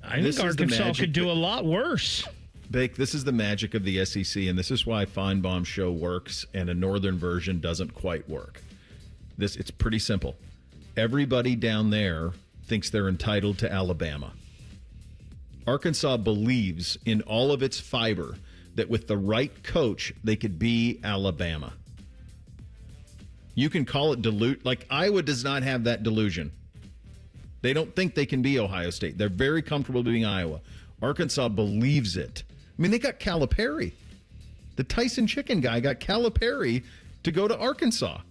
I think Arkansas could do a lot worse. Bake, this is the magic of the SEC, and this is why Feinbaum's show works and a northern version doesn't quite work. It's pretty simple. Everybody down there thinks they're entitled to Alabama. Arkansas believes in all of its fiber that with the right coach, they could be Alabama. You can call it like Iowa does not have that delusion. They don't think they can be Ohio State. They're very comfortable being Iowa. Arkansas believes it. I mean, they got Calipari. The Tyson Chicken guy got Calipari to go to Arkansas.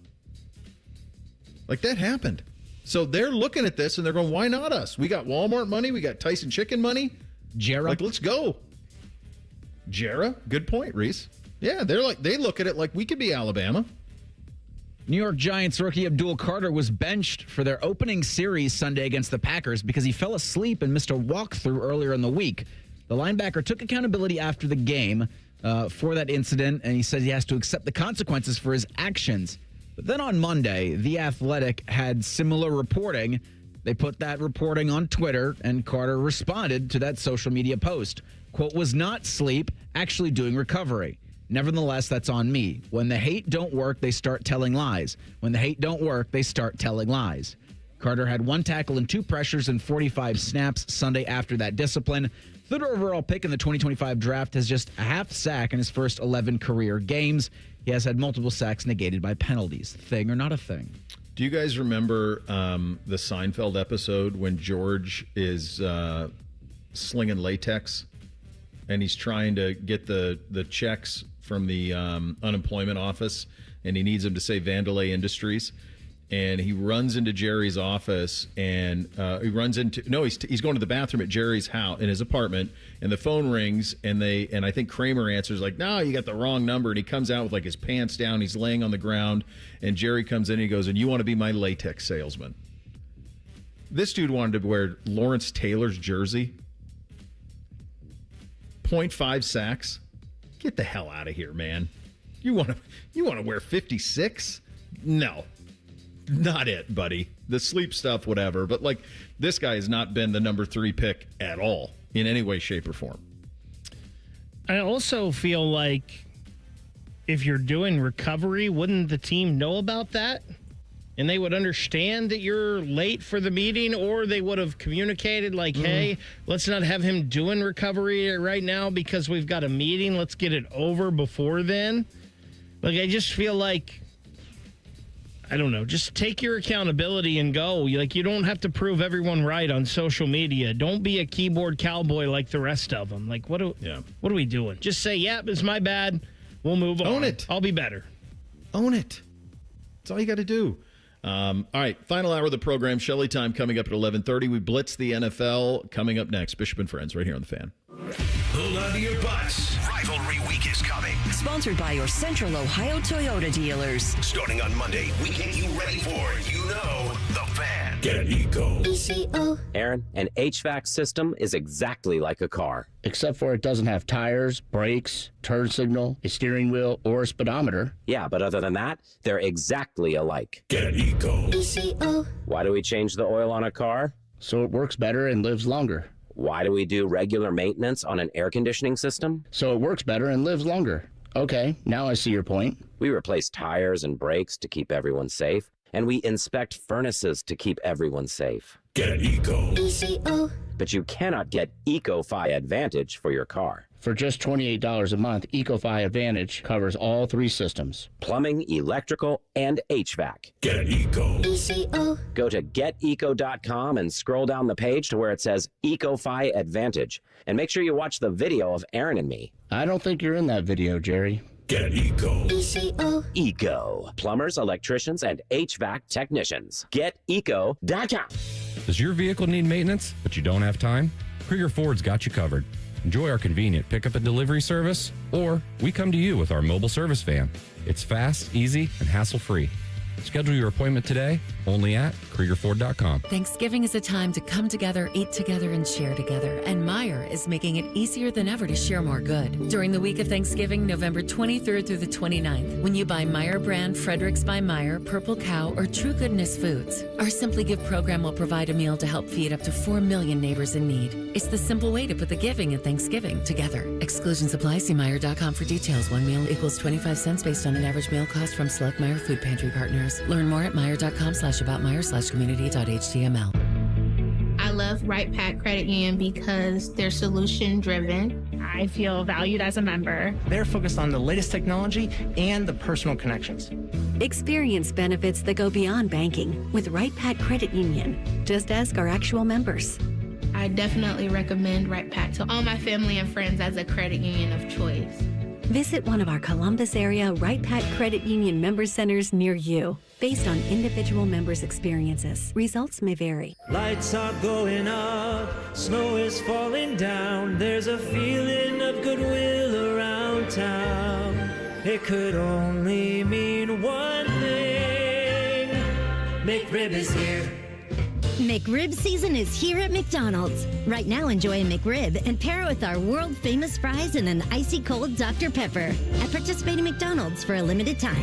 Like, that happened. So they're looking at this and they're going, why not us? We got Walmart money. We got Tyson Chicken money. Jarrah. Like, let's go. Jarrah? Good point, Reese. Yeah, they look at it like we could be Alabama. New York Giants rookie Abdul Carter was benched for their opening series Sunday against the Packers because he fell asleep and missed a walkthrough earlier in the week. The linebacker took accountability after the game for that incident, and he said he has to accept the consequences for his actions. But then on Monday, The Athletic had similar reporting. They put that reporting on Twitter, and Carter responded to that social media post. Quote, was not sleep, actually doing recovery. Nevertheless, that's on me. When the hate don't work, they start telling lies. When the hate don't work, they start telling lies. Carter had 1 tackle and 2 pressures and 45 snaps Sunday after that discipline. Third overall pick in the 2025 draft, has just a half sack in his first 11 career games. He has had multiple sacks negated by penalties. Thing or not a thing? Do you guys remember the Seinfeld episode when George is slinging latex and he's trying to get the checks from the unemployment office, and he needs him to say Vandalay Industries. And he runs into Jerry's office, and he's going to the bathroom at Jerry's house in his apartment, and the phone rings, and I think Kramer answers like, "No, you got the wrong number." And he comes out with like his pants down, he's laying on the ground, and Jerry comes in and he goes, "And you want to be my latex salesman?" This dude wanted to wear Lawrence Taylor's jersey. 0.5 sacks. Get the hell out of here, man. You want to wear 56? No. Not it, buddy. The sleep stuff, whatever. But, like, this guy has not been the number 3 pick at all in any way, shape, or form. I also feel like if you're doing recovery, wouldn't the team know about that? And they would understand that you're late for the meeting, or they would have communicated like, hey, let's not have him doing recovery right now because we've got a meeting. Let's get it over before then. Like, I just feel like, I don't know, just take your accountability and go. Like, you don't have to prove everyone right on social media. Don't be a keyboard cowboy like the rest of them. Like, what are we doing? Just say, it's my bad. We'll move on. Own it. I'll be better. Own it. That's all you got to do. All right, final hour of the program. Shelley time coming up at 11:30. We blitz the NFL coming up next. Bishop and Friends right here on The Fan. Hold on to your butts. Rivalry week is coming. Sponsored by your Central Ohio Toyota dealers. Starting on Monday, we get you ready for, The Fan. Get Eco. Aaron, an HVAC system is exactly like a car. Except for it doesn't have tires, brakes, turn signal, a steering wheel, or a speedometer. Yeah, but other than that, they're exactly alike. Get Eco. Why do we change the oil on a car? So it works better and lives longer. Why do we do regular maintenance on an air conditioning system? So it works better and lives longer. Okay, now I see your point. We replace tires and brakes to keep everyone safe, and we inspect furnaces to keep everyone safe. Get Eco. But you cannot get Eco-Fi Advantage for your car. For just $28 a month, Eco-Fi Advantage covers all 3 systems. Plumbing, electrical, and HVAC. Get Eco. Go to geteco.com and scroll down the page to where it says Eco-Fi Advantage. And make sure you watch the video of Aaron and me. I don't think you're in that video, Jerry. Get Eco. Eco. Plumbers, electricians, and HVAC technicians. GetEco.com. Does your vehicle need maintenance, but you don't have time? Krieger Ford's got you covered. Enjoy our convenient pickup and delivery service, or we come to you with our mobile service van. It's fast, easy, and hassle-free. Schedule your appointment today, only at KriegerFord.com. Thanksgiving is a time to come together, eat together, and share together. And Meijer is making it easier than ever to share more good. During the week of Thanksgiving, November 23rd through the 29th, when you buy Meijer brand Fredericks by Meijer, Purple Cow, or True Goodness Foods, our Simply Give program will provide a meal to help feed up to 4 million neighbors in need. It's the simple way to put the giving and Thanksgiving together. Exclusions apply. See Meijer.com for details. One meal equals 25 cents based on an average meal cost from select Meijer food pantry partners. Learn more at Meijer.com/aboutmeijer/community.html. I love Right Pack Credit Union because they're solution driven. I feel valued as a member. They're focused on the latest technology and the personal connections. Experience benefits that go beyond banking with Right Pack Credit Union. Just ask our actual members. I definitely recommend Right Pack to all my family and friends as a credit union of choice. Visit one of our Columbus area Right Pack Credit Union member centers near you. Based on individual members' experiences, results may vary. Lights are going up, snow is falling down. There's a feeling of goodwill around town. It could only mean one thing. McRib is here. McRib season is here at McDonald's. Right now, enjoy a McRib and pair it with our world-famous fries and an icy cold Dr. Pepper at participating McDonald's for a limited time.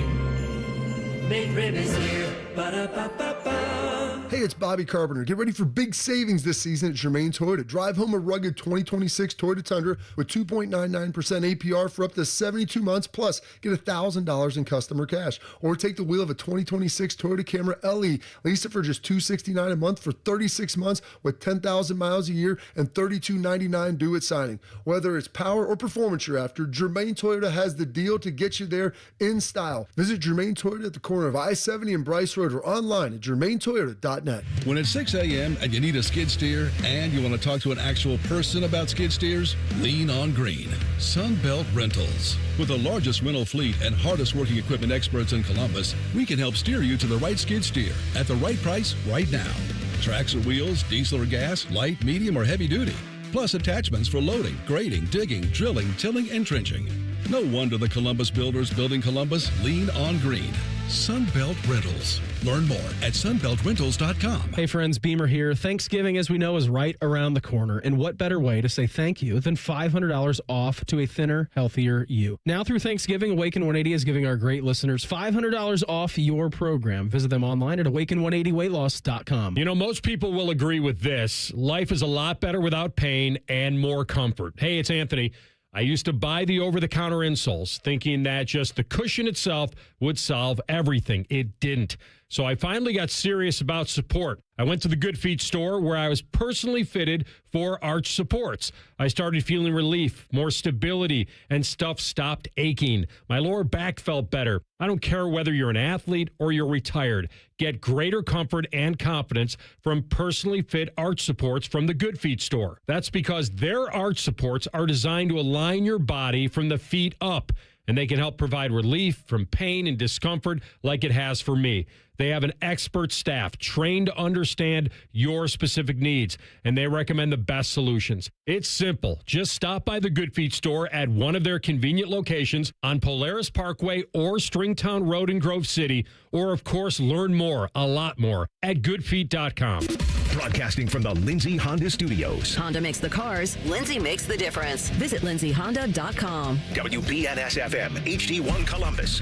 McRib is here. Ba-da-ba-ba-ba. Hey, it's Bobby Carpenter. Get ready for big savings this season at Germain Toyota. Drive home a rugged 2026 Toyota Tundra with 2.99% APR for up to 72 months, plus get $1,000 in customer cash. Or take the wheel of a 2026 Toyota Camry LE. Lease it for just $269 a month for 36 months with 10,000 miles a year and $32.99 due at signing. Whether it's power or performance you're after, Germain Toyota has the deal to get you there in style. Visit Germain Toyota at the corner of I-70 and Bryce Road or online at germaintoyota.com. sunbeltrentals.net. When it's 6 a.m. and you need a skid steer and you want to talk to an actual person about skid steers, lean on green. Sunbelt Rentals. With the largest rental fleet and hardest working equipment experts in Columbus, we can help steer you to the right skid steer at the right price right now. Tracks or wheels, diesel or gas, light, medium, or heavy duty. Plus attachments for loading, grading, digging, drilling, tilling, and trenching. No wonder the Columbus builders building Columbus lean on green. Sunbelt Rentals. Learn more at sunbeltrentals.com. Hey friends, Beamer here. Thanksgiving, as we know, is right around the corner. And what better way to say thank you than $500 off to a thinner, healthier you? Now through Thanksgiving, Awaken 180 is giving our great listeners $500 off your program. Visit them online at awaken180weightloss.com. You know, most people will agree with this. Life is a lot better without pain and more comfort. Hey, it's Anthony. I used to buy the over-the-counter insoles thinking that just the cushion itself would solve everything. It didn't. So I finally got serious about support. I went to the Good Feet store where I was personally fitted for arch supports. I started feeling relief, more stability, and stuff stopped aching. My lower back felt better. I don't care whether you're an athlete or you're retired. Get greater comfort and confidence from personally fit arch supports from the Good Feet store. That's because their arch supports are designed to align your body from the feet up, and they can help provide relief from pain and discomfort like it has for me. They have an expert staff trained to understand your specific needs, and they recommend the best solutions. It's simple. Just stop by the Good Feet store at one of their convenient locations on Polaris Parkway or Stringtown Road in Grove City, or, of course, learn more, a lot more, at goodfeet.com. Broadcasting from the Lindsay Honda Studios. Honda makes the cars. Lindsay makes the difference. Visit lindsayhonda.com. WBNS-FM, HD1 Columbus.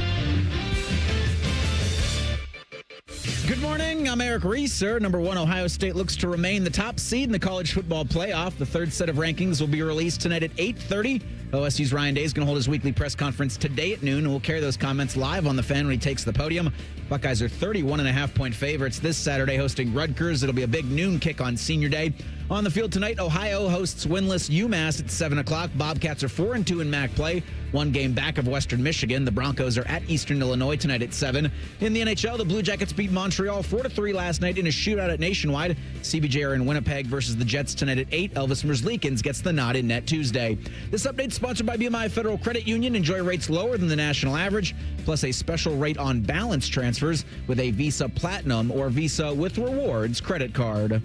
Good morning. I'm Eric Reeser. Number 1, Ohio State looks to remain the top seed in the college football playoff. The third set of rankings will be released tonight at 8:30. OSU's Ryan Day is going to hold his weekly press conference today at noon, and we'll carry those comments live on the Fan when he takes the podium. Buckeyes are 31.5-point favorites this Saturday, hosting Rutgers. It'll be a big noon kick on Senior Day. On the field tonight, Ohio hosts winless UMass at 7 o'clock. Bobcats are 4-2 in MAC play, one game back of Western Michigan. The Broncos are at Eastern Illinois tonight at 7. In the NHL, the Blue Jackets beat Montreal 4-3 last night in a shootout at Nationwide. CBJ are in Winnipeg versus the Jets tonight at 8. Elvis Merzlikins gets the nod in net Tuesday. This update is sponsored by BMI Federal Credit Union. Enjoy rates lower than the national average, plus a special rate on balance transfers with a Visa Platinum or Visa with Rewards credit card.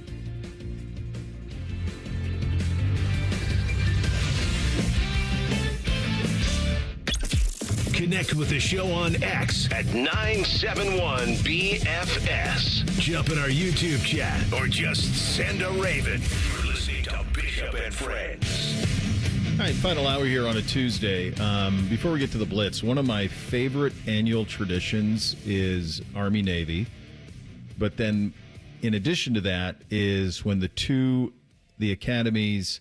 Connect with the show on X at 971BFS. Jump in our YouTube chat or just send a raven. You're listening to Bishop and Friends. All right, final hour here on a Tuesday. Before we get to the Blitz, one of my favorite annual traditions is Army-Navy. But then in addition to that is when the academies,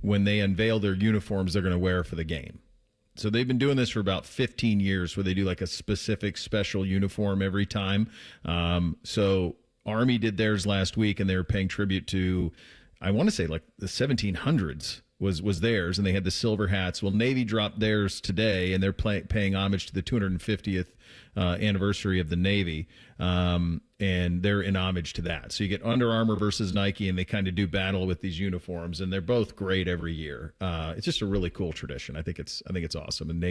when they unveil their uniforms they're going to wear for the game. So they've been doing this for about 15 years where they do like a specific special uniform every time. So Army did theirs last week, and they were paying tribute to, I want to say like the 1700s was theirs, and they had the silver hats. Well, Navy dropped theirs today, and they're paying homage to the 250th anniversary of the Navy, and they're in homage to that. So you get Under Armour versus Nike, and they kind of do battle with these uniforms, and they're both great every year. It's just a really cool tradition. I think it's awesome. And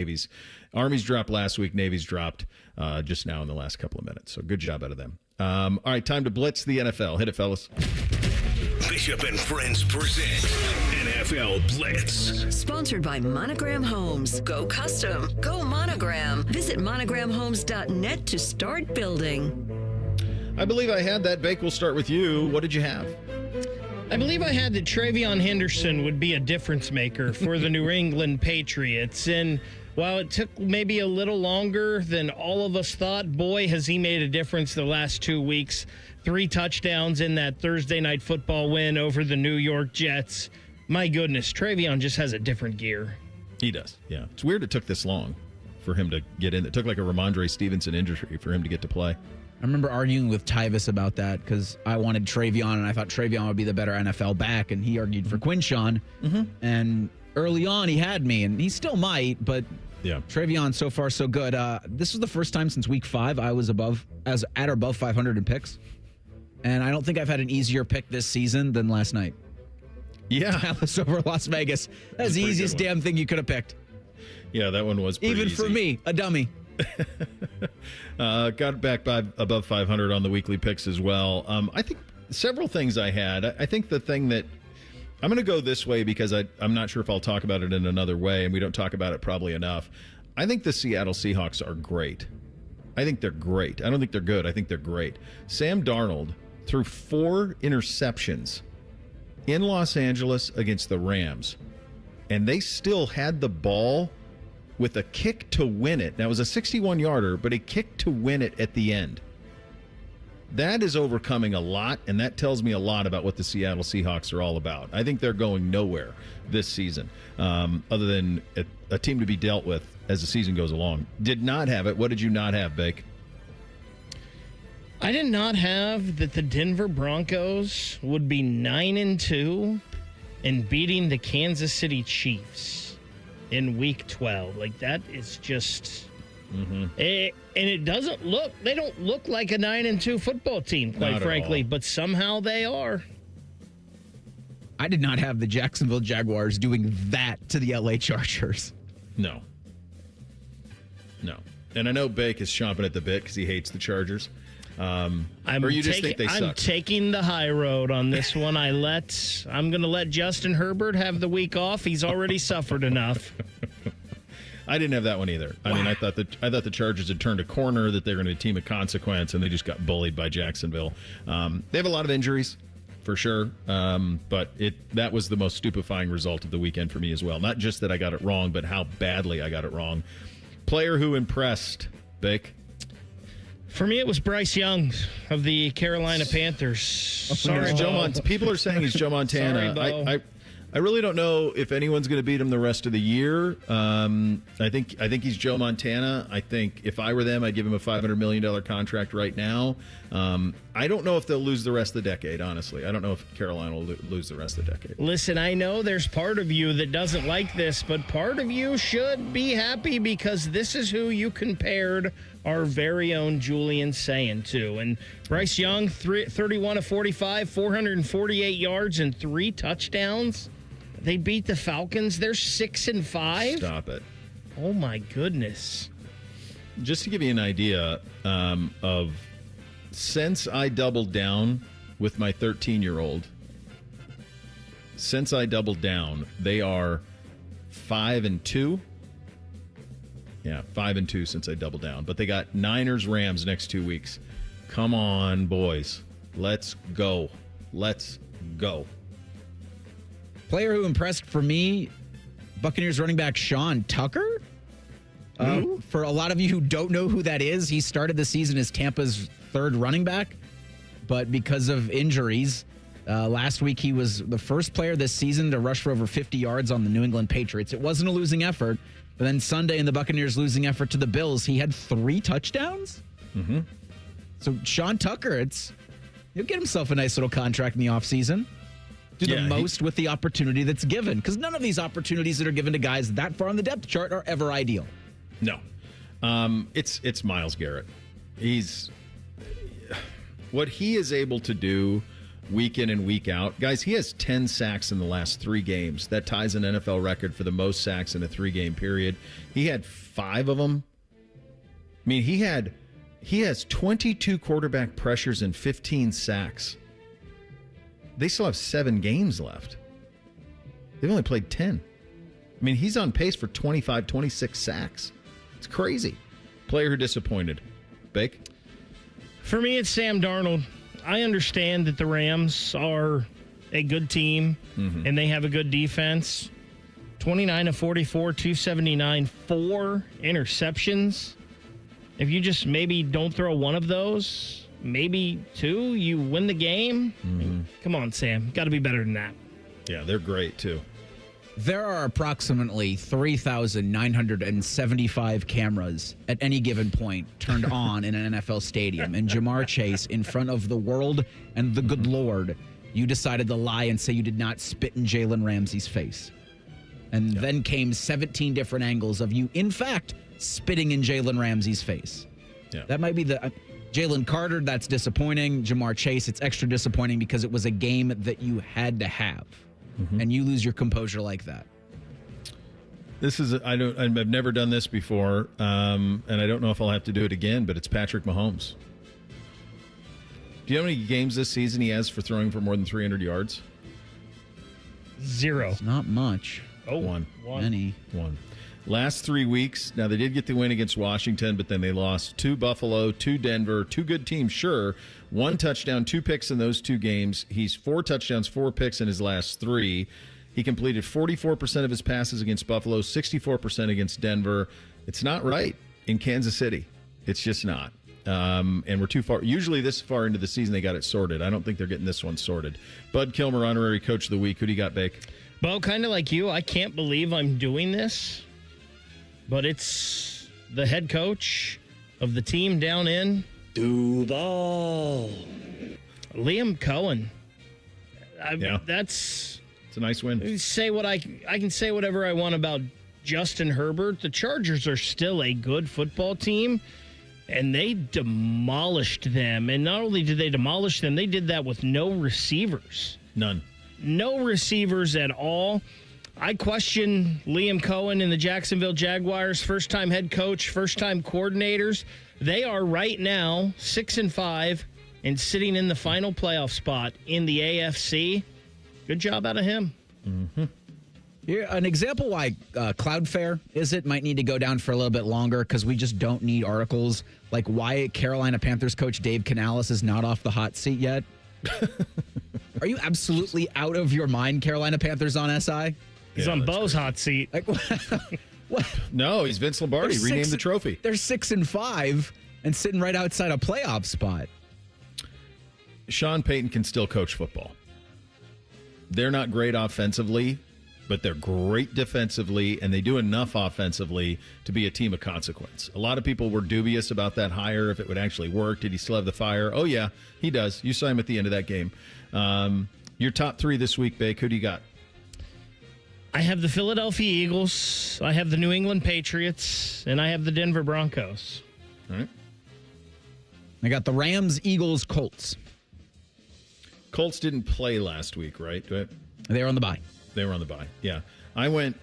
Army's dropped last week, Navy's dropped just now in the last couple of minutes. So good job out of them. All right, time to blitz the NFL. Hit it, fellas. Bishop and Friends present NFL Blitz. Sponsored by Monogram Homes. Go custom. Go Monogram. Visit monogramhomes.net to start building. I believe I had that. Bake, we'll start with you. What did you have? I believe I had that Travion Henderson would be a difference maker for the New England Patriots. And while it took maybe a little longer than all of us thought, boy, has he made a difference the last 2 weeks. 3 touchdowns in that Thursday night football win over the New York Jets. My goodness, Travion just has a different gear. He does, yeah. It's weird it took this long for him to get in. It took like a Ramondre Stevenson injury for him to get to play. I remember arguing with Tyvis about that because I wanted Travion, and I thought Travion would be the better NFL back, and he argued for Quinshawn. Mm-hmm. And early on, he had me, and he still might, but yeah, Travion so far so good. This was the first time since week 5 I was at or above 500 in picks. And I don't think I've had an easier pick this season than last night. Yeah. Dallas over Las Vegas. That's the easiest damn thing you could have picked. Yeah, that one was pretty Even easy. for me, a dummy. Got back by above 500 on the weekly picks as well. I think several things I had. I think the thing that I'm going to go this way because I'm not sure if I'll talk about it in another way, and we don't talk about it probably enough. I think the Seattle Seahawks are great. I think they're great. I don't think they're good. I think they're great. Sam Darnold threw 4 interceptions in Los Angeles against the Rams, and they still had the ball with a kick to win it. Now, it was a 61-yarder, but a kick to win it at the end. That is overcoming a lot, and that tells me a lot about what the Seattle Seahawks are all about. I think they're going nowhere this season, other than a team to be dealt with as the season goes along. Did not have it. What did you not have, Bake? I did not have that the Denver Broncos would be 9-2 and beating the Kansas City Chiefs in Week 12. Like, that is just... and it doesn't look... They don't look like a 9-2 football team, quite frankly, but somehow they are. I did not have the Jacksonville Jaguars doing that to the LA Chargers. No. And I know Bake is chomping at the bit because he hates the Chargers. Or you just think they suck? I'm taking the high road on this one. I'm going to let Justin Herbert have the week off. He's already suffered enough. I didn't have that one either. I mean, I thought the Chargers had turned a corner, that they're going to be a team of consequence, and they just got bullied by Jacksonville. They have a lot of injuries, for sure, but that was the most stupefying result of the weekend for me as well. Not just that I got it wrong, but how badly I got it wrong. Player who impressed, Bake? For me, it was Bryce Young of the Carolina Panthers. Sorry, people are saying he's Joe Montana. Sorry, Bo. I really don't know if anyone's going to beat him the rest of the year. I think he's Joe Montana. I think if I were them, I'd give him a $500 million contract right now. I don't know if they'll lose the rest of the decade, honestly. I don't know if Carolina will lose the rest of the decade. Listen, I know there's part of you that doesn't like this, but part of you should be happy because this is who you compared our very own Julian Sayin to. And Bryce Young, 31 of 45, 448 yards and 3 touchdowns. They beat the Falcons. They're 6-5. Stop it. Oh, my goodness. Just to give you an idea of since I doubled down with my 13-year-old, they are 5-2. Yeah, 5-2 since I doubled down. But they got Niners-Rams next 2 weeks. Come on, boys. Let's go. Player who impressed for me, Buccaneers running back Sean Tucker. For a lot of you who don't know who that is, he started the season as Tampa's 3rd running back, but because of injuries, last week he was the first player this season to rush for over 50 yards on the New England Patriots. It wasn't a losing effort, but then Sunday in the Buccaneers' losing effort to the Bills, he had 3 touchdowns. So Sean Tucker, he'll get himself a nice little contract in the offseason. Do the most with the opportunity that's given, because none of these opportunities that are given to guys that far on the depth chart are ever ideal. No. It's Myles Garrett. What he is able to do week in and week out. Guys, he has 10 sacks in the last 3 games. That ties an NFL record for the most sacks in a 3-game period. He had 5 of them. I mean, he has 22 quarterback pressures and 15 sacks. They still have 7 games left. They've only played 10. I mean, he's on pace for 25, 26 sacks. It's crazy. Player who disappointed. Bake? For me, it's Sam Darnold. I understand that the Rams are a good team and they have a good defense. 29 of 44, 279, 4 interceptions. If you just maybe don't throw one of those, maybe 2, you win the game. Come on, Sam. Got to be better than that. Yeah, they're great, too. There are approximately 3,975 cameras at any given point turned on in an NFL stadium. And Jamar Chase, in front of the world and the good Lord, you decided to lie and say you did not spit in Jalen Ramsey's face. And then came 17 different angles of you, in fact, spitting in Jalen Ramsey's face. Yeah. That might be Jalen Carter, that's disappointing. Jamar Chase, it's extra disappointing because it was a game that you had to have, and you lose your composure like that. This is I've never done this before, and I don't know if I'll have to do it again. But it's Patrick Mahomes. Do you know how many games this season he has for throwing for more than 300 yards? 0. It's not much. Oh, one. Many. One. Last 3 weeks, now they did get the win against Washington, but then they lost to Buffalo, to Denver, 2 good teams, sure. 1 touchdown, 2 picks in those 2 games. He's 4 touchdowns, 4 picks in his last 3. He completed 44% of his passes against Buffalo, 64% against Denver. It's not right in Kansas City. It's just not. And we're too far. Usually this far into the season, they got it sorted. I don't think they're getting this one sorted. Bud Kilmer, honorary coach of the week. Who do you got, Bake? Bo, kind of like you, I can't believe I'm doing this, but it's the head coach of the team down in Duval, Liam Cohen. It's a nice win. Say what I can say whatever I want about Justin Herbert. The Chargers are still a good football team, and they demolished them. And not only did they demolish them, they did that with no receivers. None. No receivers at all. I question Liam Cohen and the Jacksonville Jaguars, first-time head coach, first-time coordinators. They are right now 6-5 and sitting in the final playoff spot in the AFC. Good job out of him. Mm-hmm. Here, an example why Cloudflare might need to go down for a little bit longer because we just don't need articles like why Carolina Panthers coach Dave Canales is not off the hot seat yet. Are you absolutely out of your mind, Carolina Panthers on SI? He's on Bo's hot seat. Like, what? No, he's Vince Lombardi. Renamed the trophy. They're 6-5 and sitting right outside a playoff spot. Sean Payton can still coach football. They're not great offensively, but they're great defensively, and they do enough offensively to be a team of consequence. A lot of people were dubious about that hire, if it would actually work. Did he still have the fire? Oh, yeah, he does. You saw him at the end of that game. Your top 3 this week, Bake. Who do you got? I have the Philadelphia Eagles, I have the New England Patriots, and I have the Denver Broncos. All right. I got the Rams, Eagles, Colts. Colts didn't play last week, right? They were on the bye. They were on the bye, yeah. I went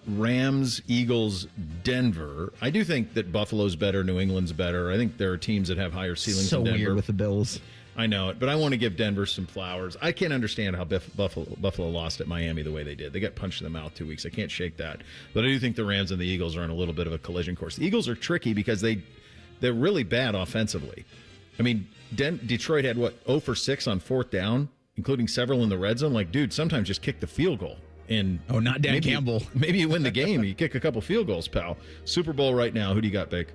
Rams, Eagles, Denver. I do think that Buffalo's better, New England's better. I think there are teams that have higher ceilings than Denver. So weird with the Bills. I know it, but I want to give Denver some flowers. I can't understand how Buffalo lost at Miami the way they did. They got punched in the mouth 2 weeks. I can't shake that. But I do think the Rams and the Eagles are on a little bit of a collision course. The Eagles are tricky because they're really bad offensively. I mean, Detroit had, 0 for 6 on 4th down, including several in the red zone. Like, dude, sometimes just kick the field goal. And not Dan Campbell. Maybe you win the game. You kick a couple field goals, pal. Super Bowl right now. Who do you got, Bake?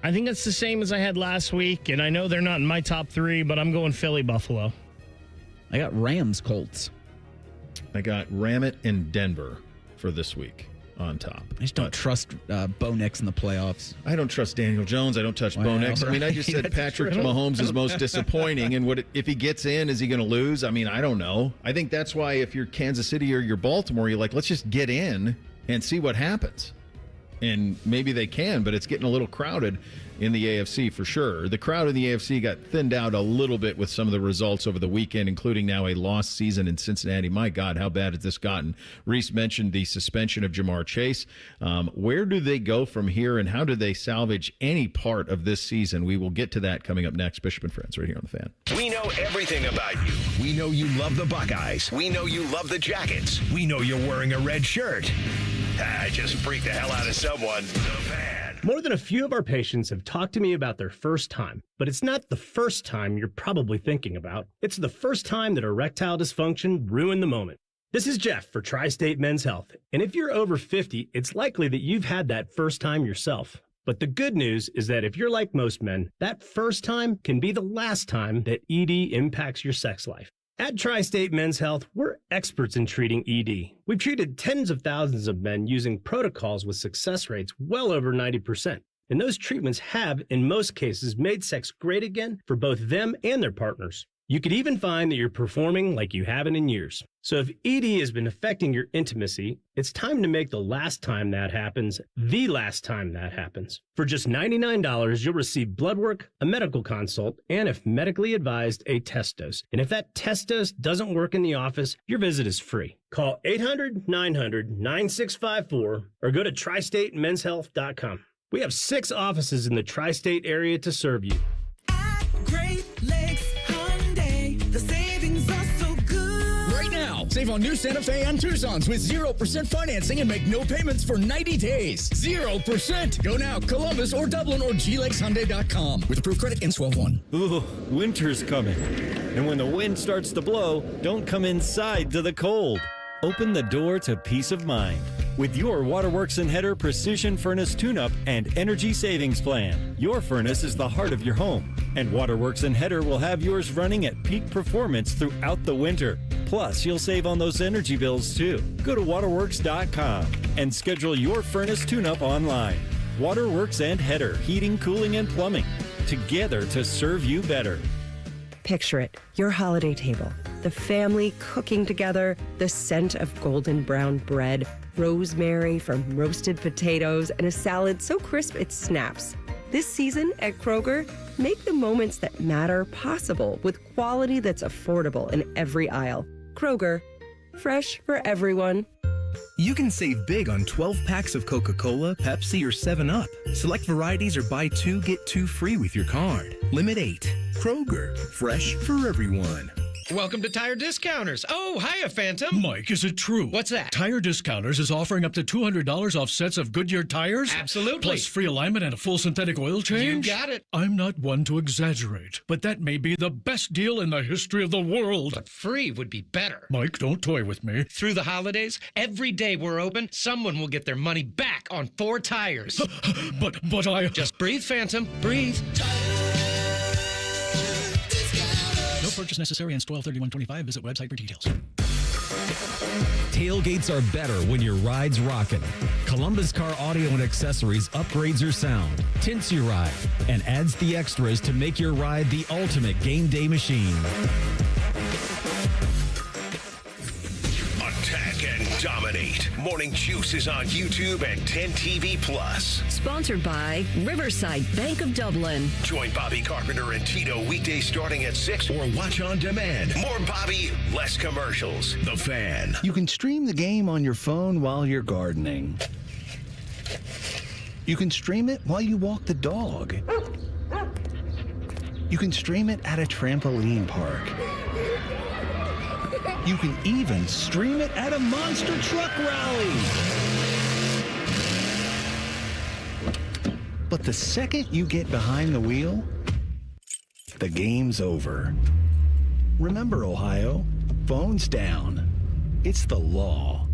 I think it's the same as I had last week, and I know they're not in my top 3, but I'm going Philly, Buffalo. I got Rams, Colts. I got Ramit and Denver for this week on top. I just don't trust Bo Nix in the playoffs. I don't trust Daniel Jones. I don't trust Bo Nix. I mean, I just said Patrick Mahomes is most disappointing, and if he gets in, is he going to lose? I mean, I don't know. I think that's why if you're Kansas City or you're Baltimore, you're like, let's just get in and see what happens. And maybe they can, but it's getting a little crowded in the AFC for sure. The crowd in the AFC got thinned out a little bit with some of the results over the weekend, including now a lost season in Cincinnati. My God, how bad has this gotten? Reese mentioned the suspension of Jamar Chase. Where do they go from here, and how do they salvage any part of this season? We will get to that coming up next. Bishop and Friends right here on The Fan. We know everything about you. We know you love the Buckeyes. We know you love the Jackets. We know you're wearing a red shirt. I just freaked the hell out of someone. The Fan. More than a few of our patients have talked to me about their first time, but it's not the first time you're probably thinking about. It's the first time that erectile dysfunction ruined the moment. This is Jeff for Tri-State Men's Health, and if you're over 50, it's likely that you've had that first time yourself. But the good news is that if you're like most men, that first time can be the last time that ED impacts your sex life. At Tri-State Men's Health, we're experts in treating ED. We've treated tens of thousands of men using protocols with success rates well over 90%. And those treatments have, in most cases, made sex great again for both them and their partners. You could even find that you're performing like you haven't in years. So if ED has been affecting your intimacy, it's time to make the last time that happens the last time that happens. For just $99, you'll receive blood work, a medical consult, and if medically advised, a test dose. And if that test dose doesn't work in the office, your visit is free. Call 800-900-9654 or go to tristatemenshealth.com. We have 6 offices in the tri-state area to serve you. Great Lakes Hyundai, the savings are so good. Right now, save on new Santa Fe and Tucson's with 0% financing and make no payments for 90 days. 0%. Go now, Columbus or Dublin or glakeshyundai.com with approved credit ends 12/1. Ooh, winter's coming. And when the wind starts to blow, don't come inside to the cold. Open the door to peace of mind with your Waterworks and Header Precision Furnace Tune-Up and Energy Savings Plan. Your furnace is the heart of your home, and Waterworks and Header will have yours running at peak performance throughout the winter. Plus, you'll save on those energy bills too. Go to waterworks.com and schedule your furnace tune-up online. Waterworks and Header, heating, cooling, and plumbing. Together to serve you better. Picture it, your holiday table, the family cooking together, the scent of golden brown bread, rosemary from roasted potatoes, and a salad so crisp it snaps. This season at Kroger, make the moments that matter possible with quality that's affordable in every aisle. Kroger, fresh for everyone. You can save big on 12 packs of Coca-Cola, Pepsi, or 7-Up. Select varieties or buy 2, get 2 free with your card. Limit 8. Kroger, fresh for everyone. Welcome to Tire Discounters. Oh, hiya, Phantom. Mike, is it true? What's that? Tire Discounters is offering up to $200 off sets of Goodyear tires? Absolutely. Plus free alignment and a full synthetic oil change? You got it. I'm not one to exaggerate, but that may be the best deal in the history of the world. But free would be better. Mike, don't toy with me. Through the holidays, every day we're open, someone will get their money back on 4 tires. But I... Just breathe, Phantom. Breathe. No purchase necessary. Ends 12/31/25. Visit website for details. Tailgates are better when your ride's rocking. Columbus Car Audio and Accessories upgrades your sound, tints your ride, and adds the extras to make your ride the ultimate game day machine. Attack and dominate. Morning Juice is on YouTube and 10 TV Plus. Sponsored by Riverside Bank of Dublin. Join Bobby Carpenter and Tito weekdays starting at 6 or watch on demand. More Bobby, less commercials. The Fan. You can stream the game on your phone while you're gardening. You can stream it while you walk the dog. You can stream it at a trampoline park. You can even stream it at a monster truck rally. But the second you get behind the wheel, the game's over. Remember, Ohio, phones down. It's the law.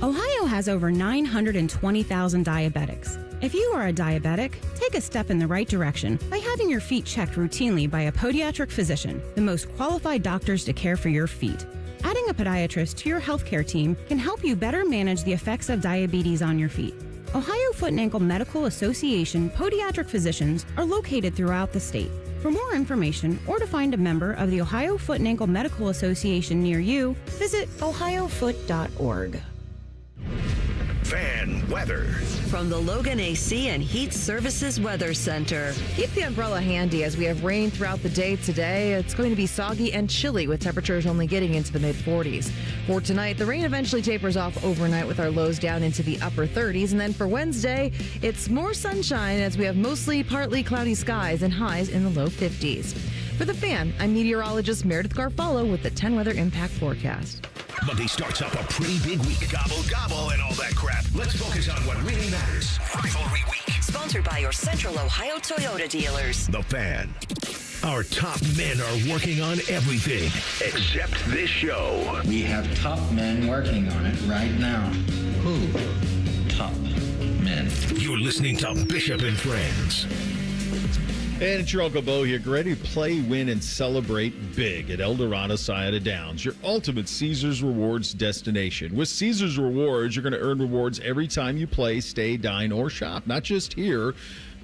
Ohio has over 920,000 diabetics. If you are a diabetic, take a step in the right direction by having your feet checked routinely by a podiatric physician, the most qualified doctors to care for your feet. Adding a podiatrist to your healthcare team can help you better manage the effects of diabetes on your feet. Ohio Foot and Ankle Medical Association podiatric physicians are located throughout the state. For more information or to find a member of the Ohio Foot and Ankle Medical Association near you, visit ohiofoot.org. Fan weather. From the Logan AC and Heat Services Weather Center. Keep the umbrella handy as we have rain throughout the day today. It's going to be soggy and chilly with temperatures only getting into the mid-40s. For tonight, the rain eventually tapers off overnight with our lows down into the upper 30s. And then for Wednesday, it's more sunshine as we have mostly partly cloudy skies and highs in the low 50s. For The Fan, I'm meteorologist Meredith Garfalo with the 10 Weather Impact Forecast. Monday starts up a pretty big week. Gobble, gobble, and all that crap. Let's focus on what really matters. Rivalry Week. Sponsored by your Central Ohio Toyota dealers. The Fan. Our top men are working on everything except this show. We have top men working on it right now. Who? Top men. You're listening to Bishop and Friends. And it's your Uncle Bo here. Get ready to play, win, and celebrate big at El Dorado Sciota Downs, your ultimate Caesars Rewards destination. With Caesars Rewards, you're going to earn rewards every time you play, stay, dine, or shop. Not just here,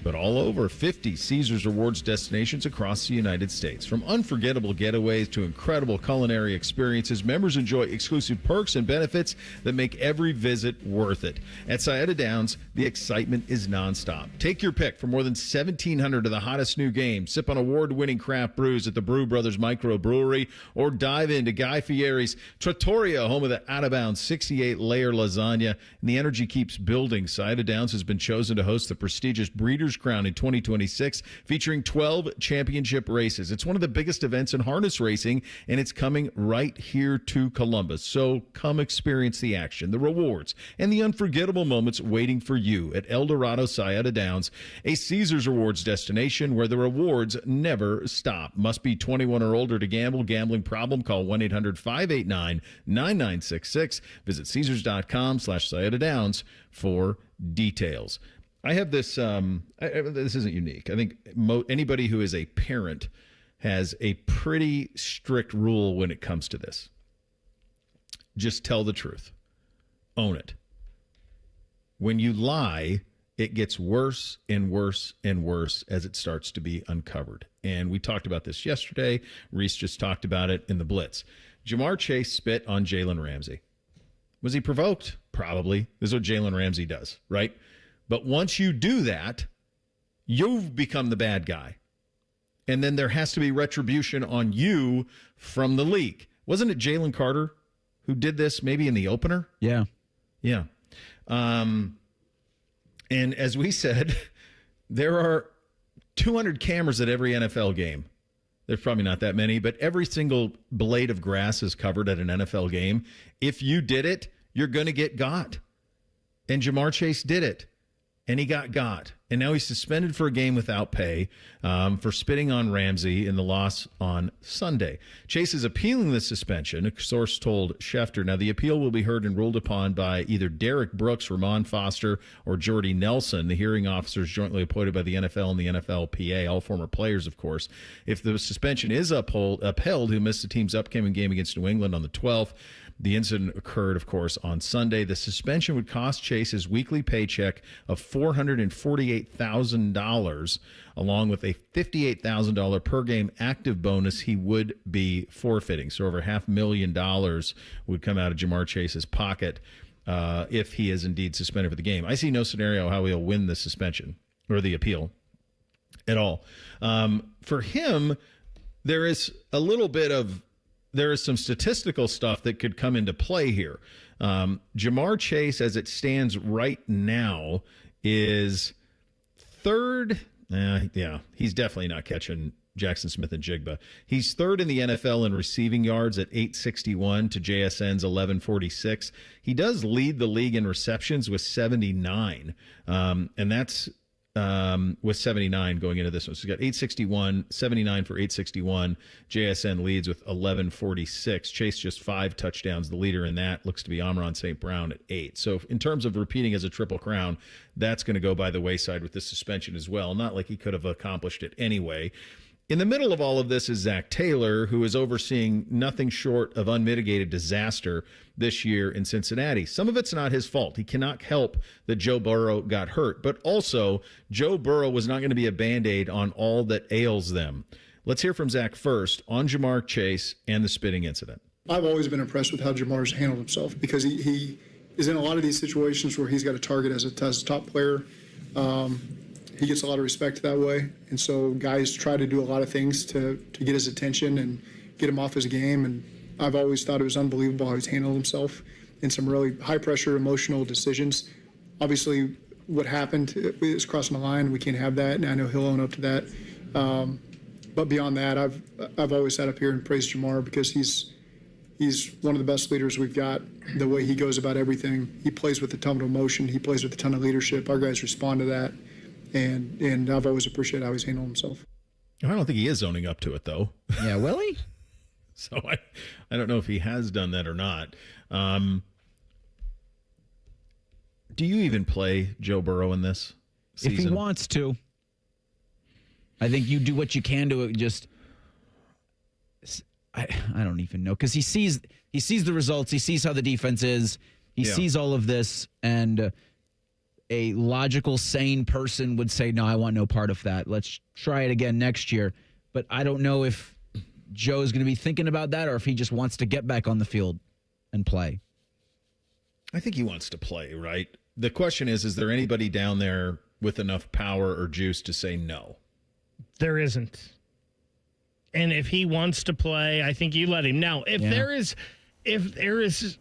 but all over 50 Caesars Rewards destinations across the United States. From unforgettable getaways to incredible culinary experiences, members enjoy exclusive perks and benefits that make every visit worth it. At Sayada Downs, the excitement is nonstop. Take your pick from more than 1,700 of the hottest new games. Sip on award-winning craft brews at the Brew Brothers Microbrewery, or dive into Guy Fieri's Trattoria, home of the out-of-bounds 68-layer lasagna. And the energy keeps building. Sayada Downs has been chosen to host the prestigious Breeders' Crown in 2026, featuring 12 championship races. It's one of the biggest events in harness racing, and it's coming right here to Columbus. So come experience the action, the rewards, and the unforgettable moments waiting for you at El Dorado Sayada Downs, a Caesars Rewards destination where the rewards never stop. Must be 21 or older to gamble. Gambling problem? Call 1-800-589-9966. Visit Caesars.com/Sayada Downs for details. I have this, this isn't unique. I think anybody who is a parent has a pretty strict rule when it comes to this. Just tell the truth. Own it. When you lie, it gets worse and worse and worse as it starts to be uncovered. And we talked about this yesterday. Reese just talked about it in the Blitz. Jamar Chase spit on Jalen Ramsey. Was he provoked? Probably. This is what Jalen Ramsey does, right? But once you do that, you've become the bad guy. And then there has to be retribution on you from the league. Wasn't it Jalen Carter who did this maybe in the opener? Yeah. Yeah. And as we said, there are 200 cameras at every NFL game. There's probably not that many, but every single blade of grass is covered at an NFL game. If you did it, you're going to get got. And Jamar Chase did it. And he got. And now he's suspended for a game without pay for spitting on Ramsey in the loss on Sunday. Chase is appealing the suspension, a source told Schefter. Now, the appeal will be heard and ruled upon by either Derek Brooks, Ramon Foster, or Jody Nelson, the hearing officers jointly appointed by the NFL and the NFLPA, all former players, of course. If the suspension is upheld, who missed the team's upcoming game against New England on the 12th, the incident occurred, of course, on Sunday. The suspension would cost Chase his weekly paycheck of $448,000, along with a $58,000 per game active bonus he would be forfeiting. So over $500,000 would come out of Jamar Chase's pocket if he is indeed suspended for the game. I see no scenario how he'll win the suspension or the appeal at all. For him, there is some statistical stuff that could come into play here. Jamar Chase, as it stands right now, is third. He's definitely not catching Jackson Smith and Jigba. He's third in the NFL in receiving yards at 861 to JSN's 1146. He does lead the league in receptions with 79, and that's with 79 going into this one. So he's got 861, 79 for 861. JSN leads with 1146. Chase just 5 touchdowns. The leader in that looks to be Amon St. Brown at 8. So in terms of repeating as a triple crown, that's going to go by the wayside with this suspension as well. Not like he could have accomplished it anyway. In the middle of all of this is Zach Taylor, who is overseeing nothing short of unmitigated disaster this year in Cincinnati. Some of it's not his fault. He cannot help that Joe Burrow got hurt, but also Joe Burrow was not going to be a Band-Aid on all that ails them. Let's hear from Zach first on Jamar Chase and the spitting incident. I've always been impressed with how Jamar's handled himself because he is in a lot of these situations where he's got a target as a top player. He gets a lot of respect that way. And so guys try to do a lot of things to get his attention and get him off his game. And I've always thought it was unbelievable how he's handled himself in some really high-pressure, emotional decisions. Obviously, what happened is crossing the line. We can't have that, and I know he'll own up to that. But beyond that, I've always sat up here and praised Jamar because he's one of the best leaders we've got. The way he goes about everything, he plays with a ton of emotion. He plays with a ton of leadership. Our guys respond to that. And I've always appreciated how he's handled himself. I don't think he is owning up to it, though. Yeah, will he? So I don't know if he has done that or not. Do you even play Joe Burrow in this season? If he wants to. I think you do what you can to just... I don't even know, because he sees the results. He sees how the defense is. He sees all of this, and... a logical, sane person would say, no, I want no part of that. Let's try it again next year. But I don't know if Joe's going to be thinking about that or if he just wants to get back on the field and play. I think he wants to play, right? The question is there anybody down there with enough power or juice to say no? There isn't. And if he wants to play, I think you let him. Now, if there is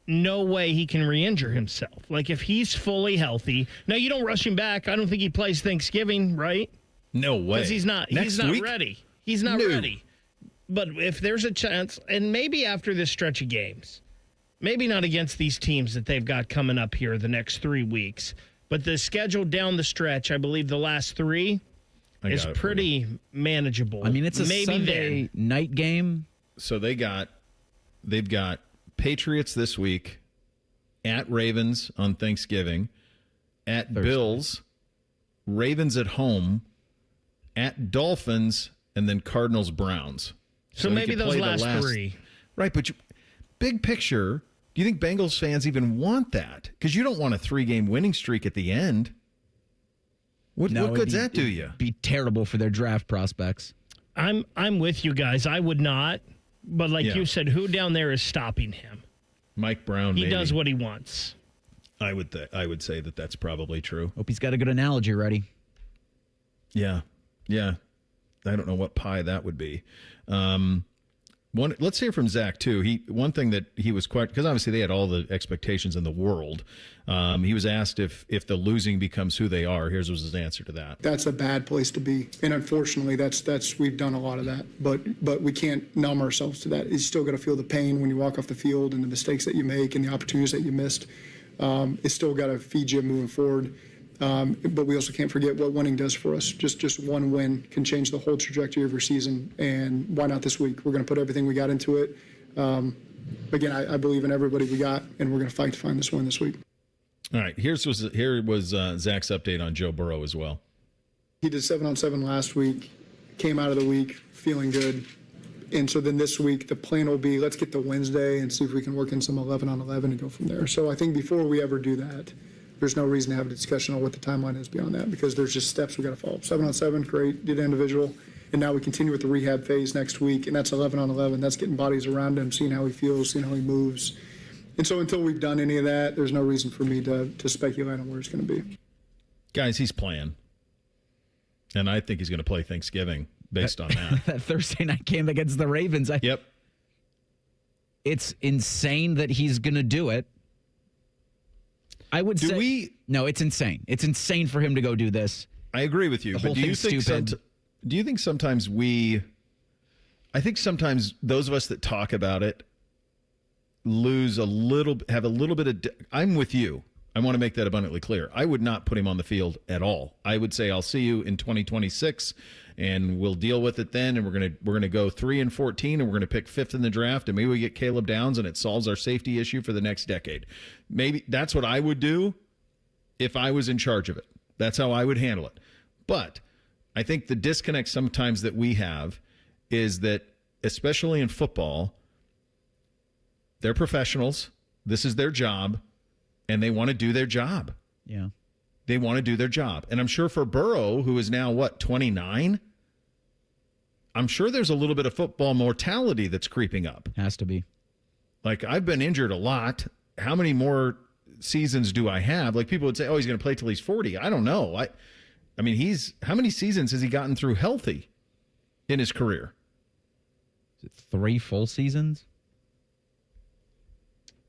no way he can re-injure himself, like if he's fully healthy, now you don't rush him back. I don't think he plays Thanksgiving, right? No way. Because he's not ready. He's not ready. But if there's a chance, and maybe after this stretch of games, maybe not against these teams that they've got coming up here the next 3 weeks, but the schedule down the stretch, I believe the last 3 is pretty manageable. I mean, it's a Sunday night game. So they've got Patriots this week, at Ravens on Thanksgiving, at Thursday. Bills, Ravens at home, at Dolphins, and then Cardinals Browns. So maybe those last 3. Right, but big picture, do you think Bengals fans even want that? Because you don't want a 3-game winning streak at the end. What good's that do you? Be terrible for their draft prospects. I'm with you guys. I would not. But like you said, who down there is stopping him? Mike Brown. He does what he wants. I would say that's probably true. Hope he's got a good analogy ready. Yeah. I don't know what pie that would be. Let's hear from Zach too. One thing that he was quite, because obviously they had all the expectations in the world. He was asked if the losing becomes who they are. Here's his answer to that. That's a bad place to be, and unfortunately, that's we've done a lot of that. But we can't numb ourselves to that. You still got to feel the pain when you walk off the field and the mistakes that you make and the opportunities that you missed. It's still got to feed you moving forward. But we also can't forget what winning does for us. Just one win can change the whole trajectory of your season. And why not this week? We're going to put everything we got into it. Again, I believe in everybody we got, and we're going to fight to find this win this week. All right. Here was Zach's update on Joe Burrow as well. He did 7-on-7 last week, came out of the week feeling good. And so then this week, the plan will be, let's get to Wednesday and see if we can work in some 11-on-11 and go from there. So I think before we ever do that, there's no reason to have a discussion on what the timeline is beyond that, because there's just steps we got to follow. 7-on-7, great, did individual. And now we continue with the rehab phase next week, and that's 11-on-11. That's getting bodies around him, seeing how he feels, seeing how he moves. And so until we've done any of that, there's no reason for me to speculate on where it's going to be. Guys, he's playing. And I think he's going to play Thanksgiving based on that. That Thursday night game against the Ravens. Yep. It's insane that he's going to do it. I would say no, it's insane. It's insane for him to go do this. I agree with you. But do you think sometimes I think sometimes those of us that talk about it have a little bit of, I'm with you. I want to make that abundantly clear. I would not put him on the field at all. I would say I'll see you in 2026 and we'll deal with it then, and we're going to go 3-14 and we're going to pick 5th in the draft, and maybe we get Caleb Downs and it solves our safety issue for the next decade. Maybe that's what I would do if I was in charge of it. That's how I would handle it. But I think the disconnect sometimes that we have is that, especially in football, they're professionals. This is their job, and they want to do their job. Yeah. They want to do their job. And I'm sure for Burrow, who is now, 29? I'm sure there's a little bit of football mortality that's creeping up. Has to be. Like, I've been injured a lot. How many more seasons do I have? Like, people would say, oh, he's going to play till he's 40. I don't know. I mean, how many seasons has he gotten through healthy in his career? Is it 3 full seasons?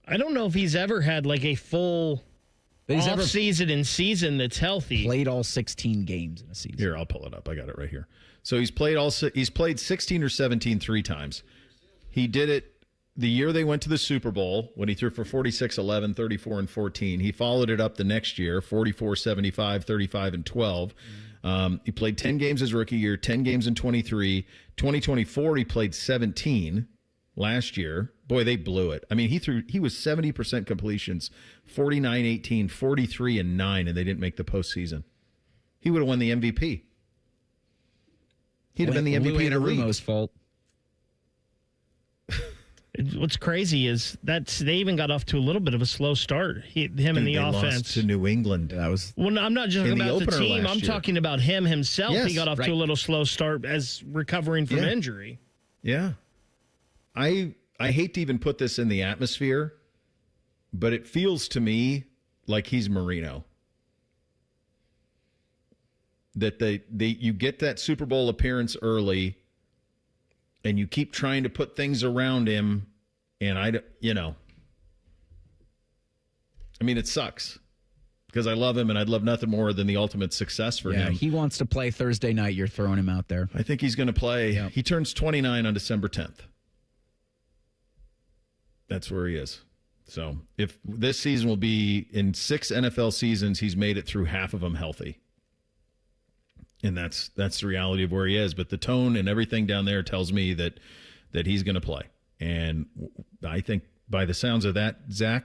I don't know if he's ever had like a full season and season that's healthy. Played all 16 games in a season. Here, I'll pull it up. I got it right here. So he's played 16 or 17 3 times. He did it the year they went to the Super Bowl when he threw for 46, 11, 34, and 14. He followed it up the next year, 44, 75, 35, and 12. He played 10 games his rookie year, 10 games in 23. 2024, he played 17 last year. Boy, they blew it. I mean, he was 70% completions, 49-18, 43-9, and they didn't make the postseason. He would have won the MVP. He'd have been the MVP of the league. Rumo's fault. What's crazy is they even got off to a little bit of a slow start. And the offense lost to New England. Well, I'm not just talking about the team. I'm talking about him himself. Yes, he got off to a little slow start as recovering from injury. Yeah. I hate to even put this in the atmosphere, but it feels to me like he's Marino. That you get that Super Bowl appearance early, and you keep trying to put things around him, and it sucks because I love him, and I'd love nothing more than the ultimate success for him. He wants to play Thursday night. You're throwing him out there. I think he's going to play. Yep. He turns 29 on December 10th. That's where he is. So if this season will be in 6 NFL seasons, he's made it through half of them healthy. And that's the reality of where he is. But the tone and everything down there tells me that he's going to play. And I think by the sounds of that, Zach,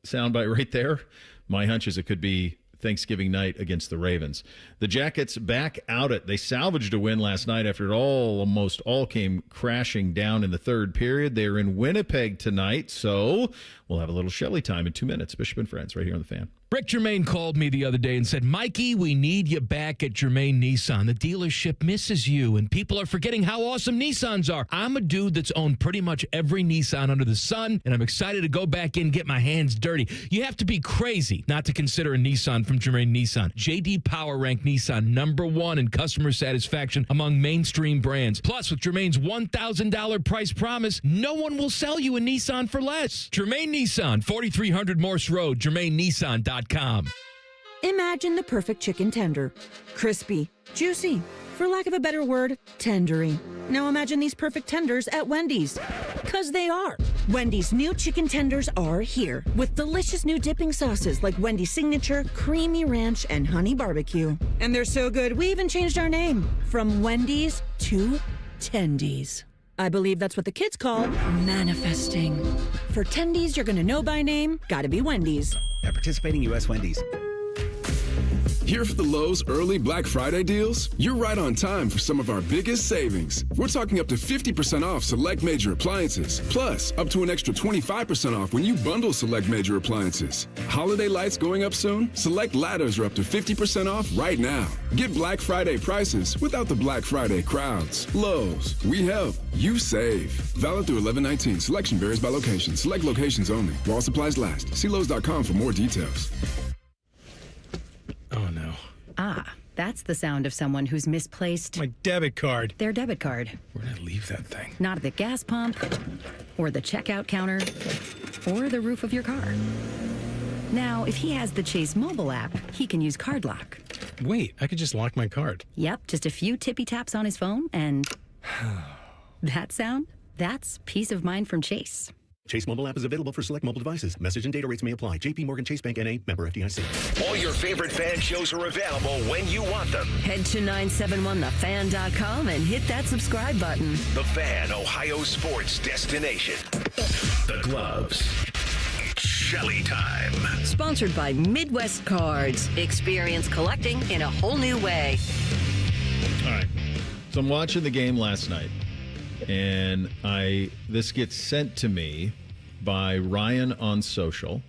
soundbite right there, my hunch is it could be Thanksgiving night against the Ravens. The Jackets back out it. They salvaged a win last night after it almost all came crashing down in the third period. They're in Winnipeg tonight, so we'll have a little Shelley time in 2 minutes. Bishop and Friends right here on The Fan. Rick Germain called me the other day and said, Mikey, we need you back at Germain Nissan. The dealership misses you, and people are forgetting how awesome Nissans are. I'm a dude that's owned pretty much every Nissan under the sun, and I'm excited to go back in and get my hands dirty. You have to be crazy not to consider a Nissan from Germain Nissan. J.D. Power ranked Nissan #1 in customer satisfaction among mainstream brands. Plus, with Germain's $1,000 price promise, no one will sell you a Nissan for less. Germain Nissan, 4300 Morse Road, GermainNissan.com. Imagine the perfect chicken tender. Crispy, juicy, for lack of a better word, tendery. Now imagine these perfect tenders at Wendy's. 'Cause they are. Wendy's new chicken tenders are here with delicious new dipping sauces like Wendy's Signature, Creamy Ranch, and Honey Barbecue. And they're so good, we even changed our name from Wendy's to Tendies. I believe that's what the kids call manifesting. For Tendies you're gonna know by name, gotta be Wendy's. At participating U.S. Wendy's. Here for the Lowe's early Black Friday deals? You're right on time for some of our biggest savings. We're talking up to 50% off select major appliances. Plus, up to an extra 25% off when you bundle select major appliances. Holiday lights going up soon? Select ladders are up to 50% off right now. Get Black Friday prices without the Black Friday crowds. Lowe's, we help, you save. Valid through 11/19. Selection varies by location. Select locations only. While supplies last. See Lowe's.com for more details. Oh, no. Ah, that's the sound of someone who's misplaced My debit card. their debit card. Where did I leave that thing? Not at the gas pump, or the checkout counter, or the roof of your car. Now, if he has the Chase mobile app, he can use Card Lock. Wait, I could just lock my card. Yep, just a few tippy taps on his phone, and that sound? That's peace of mind from Chase. Chase mobile app is available for select mobile devices. Message and data rates may apply. JP Morgan Chase Bank N.A. member FDIC. All your favorite fan shows are available when you want them. Head to 971thefan.com and hit that subscribe button. The Fan, Ohio sports destination. The gloves. It's Shelley time. Sponsored by Midwest Cards. Experience collecting in a whole new way. All right. So I'm watching the game last night, and this gets sent to me by Ryan on social,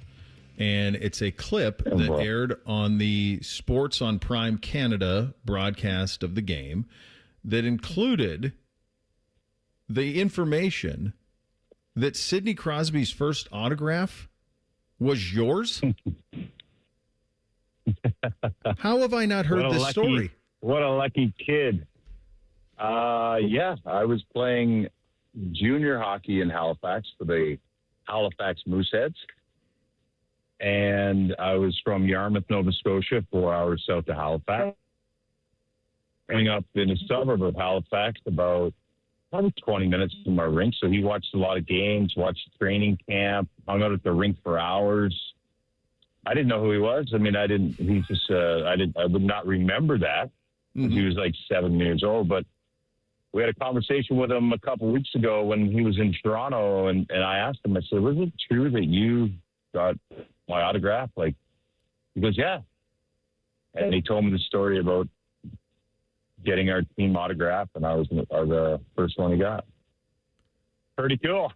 and it's a clip that aired on the Sports on Prime Canada broadcast of the game that included the information that Sidney Crosby's first autograph was yours. How have I not heard this story? What a lucky kid. Yeah, I was playing junior hockey in Halifax for the Halifax Mooseheads. And I was from Yarmouth, Nova Scotia, 4 hours south of Halifax. Growing up in a suburb of Halifax, about probably 20 minutes from our rink. So he watched a lot of games, watched training camp, hung out at the rink for hours. I didn't know who he was. I mean, I would not remember that. Mm-hmm. He was like 7 years old, but we had a conversation with him a couple of weeks ago when he was in Toronto, and I asked him, I said, was it true that you got my autograph? Like, he goes, yeah. And he told me the story about getting our team autograph, and I was the first one he got. Pretty cool.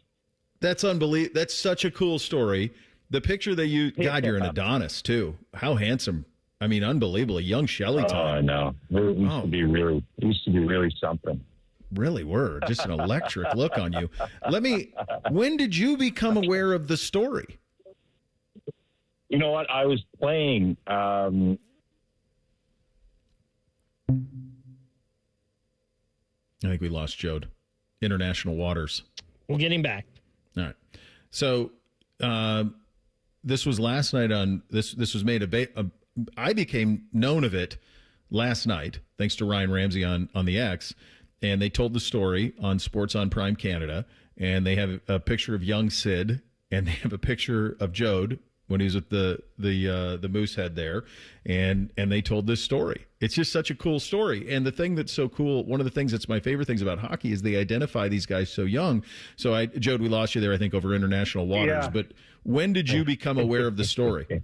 That's unbelievable. That's such a cool story. The picture that God, you're an Adonis too. How handsome. I mean, unbelievable. A young Shelley time. Oh, I know. It used to be really something. Really were. Just an electric look on you. When did you become aware of the story? You know what? I was playing. I think we lost Jode. International waters. We'll get him back. All right. So this was last night on this was made I became known of it last night thanks to Ryan Ramsey on the X, and they told the story on Sports on Prime Canada, and they have a picture of young Sid, and they have a picture of Jode when he was with the Moosehead there, and they told this story. It's just such a cool story. And the thing that's so cool, one of the things that's my favorite things about hockey is they identify these guys so young. So Jode, we lost you there, I think, over international waters. Yeah. But when did you become aware of the story?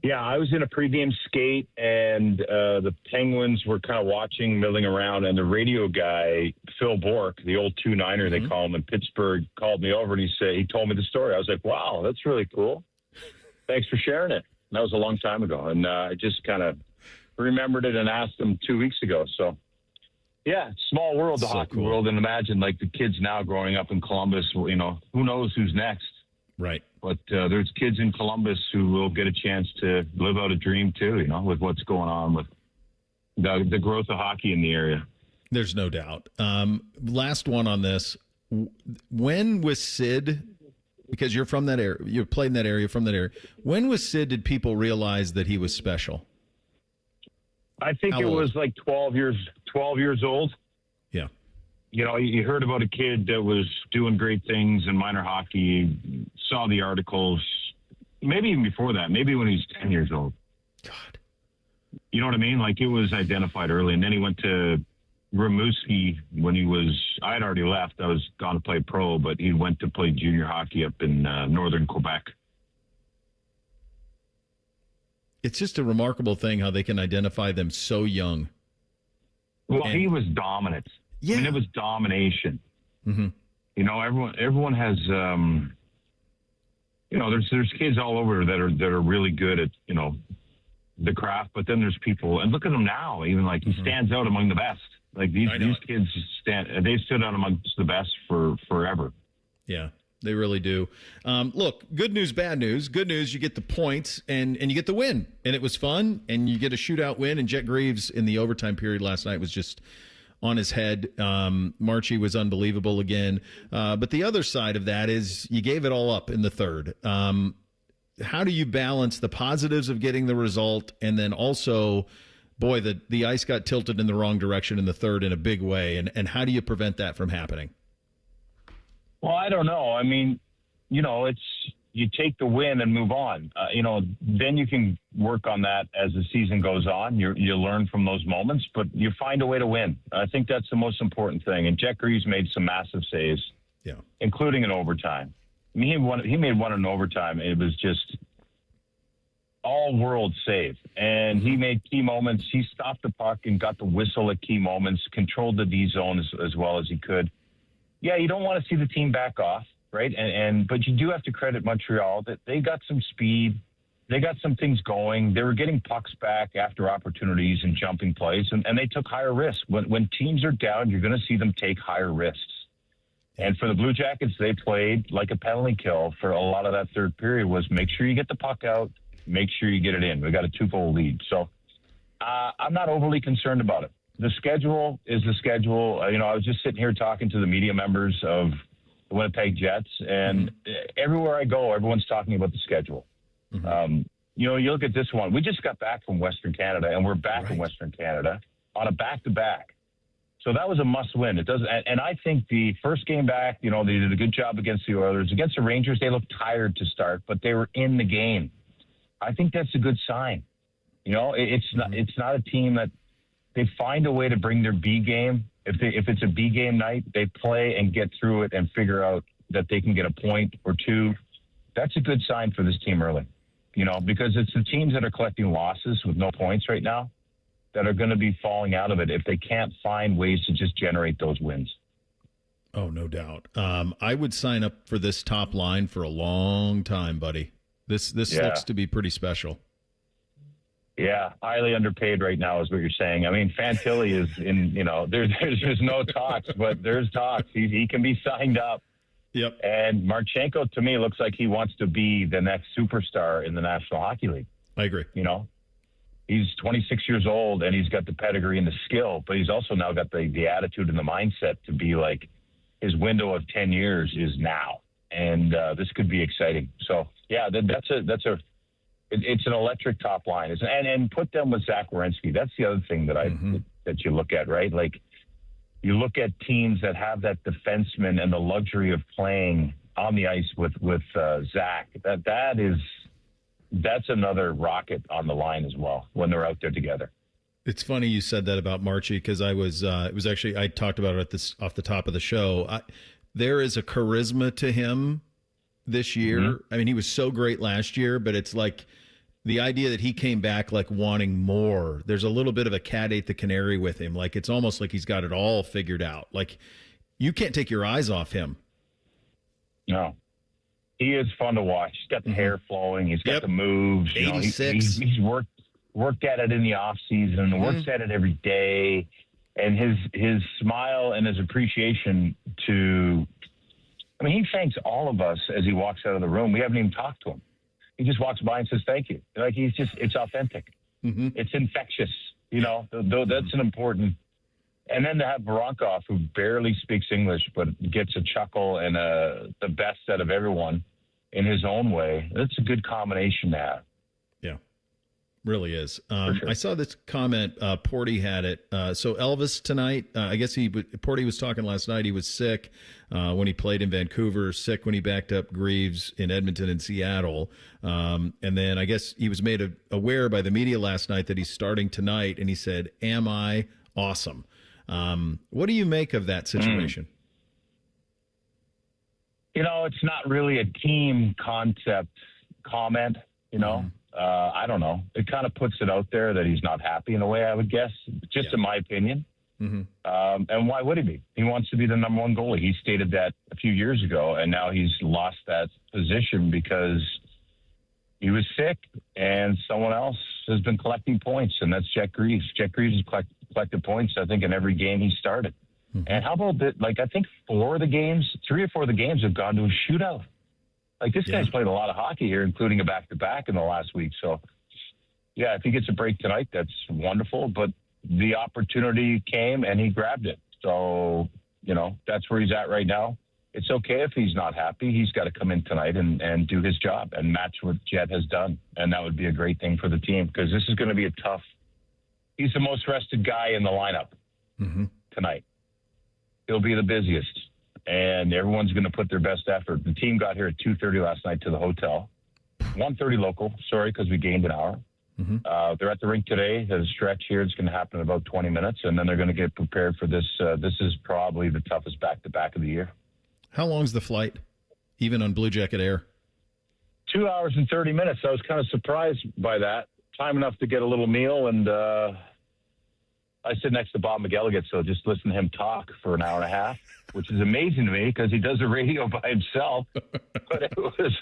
Yeah, I was in a pregame skate, and the Penguins were kind of watching, milling around, and the radio guy, Phil Bork, the old 2-9er, they call him in Pittsburgh, called me over, and he told me the story. I was like, wow, that's really cool. Thanks for sharing it. And that was a long time ago, and I just kind of remembered it and asked him 2 weeks ago. So, yeah, small world, the hockey world, and imagine, like, the kids now growing up in Columbus, who knows who's next. Right. But there's kids in Columbus who will get a chance to live out a dream too, with what's going on with the growth of hockey in the area. There's no doubt. Last one on this. When was Sid, because you're from that area, you played in that area, from that area, when was Sid, did people realize that he was special? I think How it old? was like 12 years old. Yeah. You heard about a kid that was doing great things in minor hockey, saw the articles, maybe even before that, maybe when he was 10 years old. God. You know what I mean? Like, it was identified early. And then he went to Rimouski when I had already left. I was gone to play pro, but he went to play junior hockey up in northern Quebec. It's just a remarkable thing how they can identify them so young. Well, he was dominant. Yeah. I mean, it was domination. Mm-hmm. Everyone has, there's kids all over that are really good at, the craft, but then there's people, and look at him now, even like he stands out among the best. Like these kids they stood out amongst the best for forever. Yeah, they really do. Look, good news, bad news. Good news, you get the points and you get the win, and it was fun, and you get a shootout win. And Jet Greaves in the overtime period last night was just on his head. Marchie was unbelievable again. But the other side of that is you gave it all up in the third. How do you balance the positives of getting the result, and then also, boy, the ice got tilted in the wrong direction in the third in a big way, and how do you prevent that from happening? Well, I don't know. I mean, it's you take the win and move on. Then you can work on that as the season goes on. You learn from those moments, but you find a way to win. I think that's the most important thing. And Jet Greaves made some massive saves, including in overtime. I mean, he made one in overtime. It was just all-world save. And he made key moments. He stopped the puck and got the whistle at key moments, controlled the D zone as well as he could. Yeah, you don't want to see the team back off, right? But you do have to credit Montreal that they got some speed. They got some things going. They were getting pucks back after opportunities and jumping plays, and they took higher risks. When teams are down, you're going to see them take higher risks. And for the Blue Jackets, they played like a penalty kill for a lot of that third period was make sure you get the puck out, make sure you get it in. We got a 2-goal lead. So I'm not overly concerned about it. The schedule is the schedule. I was just sitting here talking to the media members of the Winnipeg Jets, and everywhere I go, everyone's talking about the schedule. Mm-hmm. You look at this one. We just got back from Western Canada, and we're back in Western Canada on a back-to-back. So that was a must-win. It does, and I think the first game back, they did a good job against the Oilers. Against the Rangers, they looked tired to start, but they were in the game. I think that's a good sign. It's not a team that they find a way to bring their B game. If it's a B game night, they play and get through it and figure out that they can get a point or two. That's a good sign for this team early, because it's the teams that are collecting losses with no points right now that are going to be falling out of it if they can't find ways to just generate those wins. Oh, no doubt. I would sign up for this top line for a long time, buddy. This looks to be pretty special. Yeah, highly underpaid right now is what you're saying. I mean, Fantilli is in, there's no talks, but there's talks. He can be signed up. Yep. And Marchenko, to me, looks like he wants to be the next superstar in the National Hockey League. I agree. He's 26 years old, and he's got the pedigree and the skill, but he's also now got the attitude and the mindset to be like his window of 10 years is now. And this could be exciting. So, yeah, it's an electric top line. And put them with Zach Werenski. That's the other thing that you look at, right? Like, you look at teams that have that defenseman and the luxury of playing on the ice with Zach. That's another rocket on the line as well when they're out there together. It's funny you said that about Marchie, because I was I talked about it off the top of the show. There is a charisma to him this year. Mm-hmm. I mean, he was so great last year, but it's like the idea that he came back like wanting more. There's a little bit of a cat ate the canary with him. Like, it's almost like he's got it all figured out. Like, you can't take your eyes off him. No. He is fun to watch. He's got the hair flowing. He's got the moves. 86. He's worked at it in the off season, works at it every day. And his smile and his appreciation he thanks all of us as he walks out of the room. We haven't even talked to him. He just walks by and says, thank you. Like, it's authentic. Mm-hmm. It's infectious. That's an important. And then to have Voronkov, who barely speaks English, but gets a chuckle and the best out of everyone in his own way, that's a good combination to have. Yeah, really is. Sure. I saw this comment. Porty had it. So Elvis tonight, I guess Porty was talking last night. He was sick when he played in Vancouver, sick when he backed up Greaves in Edmonton and Seattle. And then I guess he was made aware by the media last night that he's starting tonight. And he said, "Am I awesome?" What do you make of that situation? It's not really a team concept comment, I don't know. It kind of puts it out there that he's not happy in a way, I would guess, just in my opinion. Mm-hmm. And why would he be? He wants to be the number one goalie. He stated that a few years ago, and now he's lost that position because he was sick and someone else has been collecting points, and that's Jack Greaves. Jack Greaves has collected points, I think, in every game he started. Mm-hmm. And how about that? Like, I think 3 or 4 of the games have gone to a shootout. Like, this guy's played a lot of hockey here, including a back-to-back in the last week. So, yeah, if he gets a break tonight, that's wonderful. But the opportunity came, and he grabbed it. So, that's where he's at right now. It's okay if he's not happy. He's got to come in tonight and do his job and match what Jet has done. And that would be a great thing for the team, because this is going to be he's the most rested guy in the lineup tonight. He'll be the busiest, and everyone's going to put their best effort. The team got here at 2:30 last night to the hotel. 1:30 local, because we gained an hour. Mm-hmm. They're at the rink today. There's a stretch here. It's going to happen in about 20 minutes, and then they're going to get prepared for this. This is probably the toughest back-to-back of the year. How long's the flight, even on Blue Jacket Air? 2 hours and 30 minutes. I was kind of surprised by that. Time enough to get a little meal, and I sit next to Bob McElligott, so just listen to him talk for an hour and a half, which is amazing to me because he does the radio by himself. But it was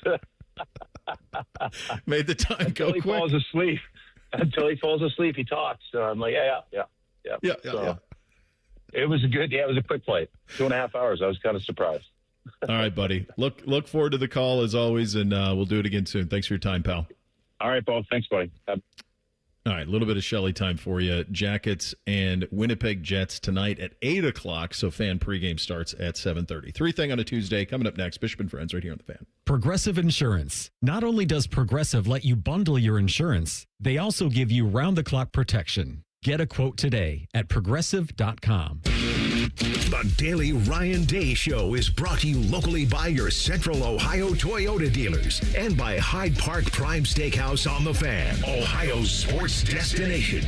made the time go quick. Until he falls asleep, he talks. So I'm like, yeah. It was a quick flight, 2.5 hours. I was kind of surprised. All right, buddy. Look forward to the call as always, and we'll do it again soon. Thanks for your time, pal. All right, Bo. Thanks, buddy. All right, a little bit of Shelley time for you. Jackets and Winnipeg Jets tonight at 8 o'clock, so fan pregame starts at 7:30. 3 Thing on a Tuesday. Coming up next, Bishop and Friends right here on The Fan. Progressive Insurance. Not only does Progressive let you bundle your insurance, they also give you round-the-clock protection. Get a quote today at Progressive.com. The Daily Ryan Day Show is brought to you locally by your Central Ohio Toyota dealers and by Hyde Park Prime Steakhouse on The Fan, Ohio's sports destination.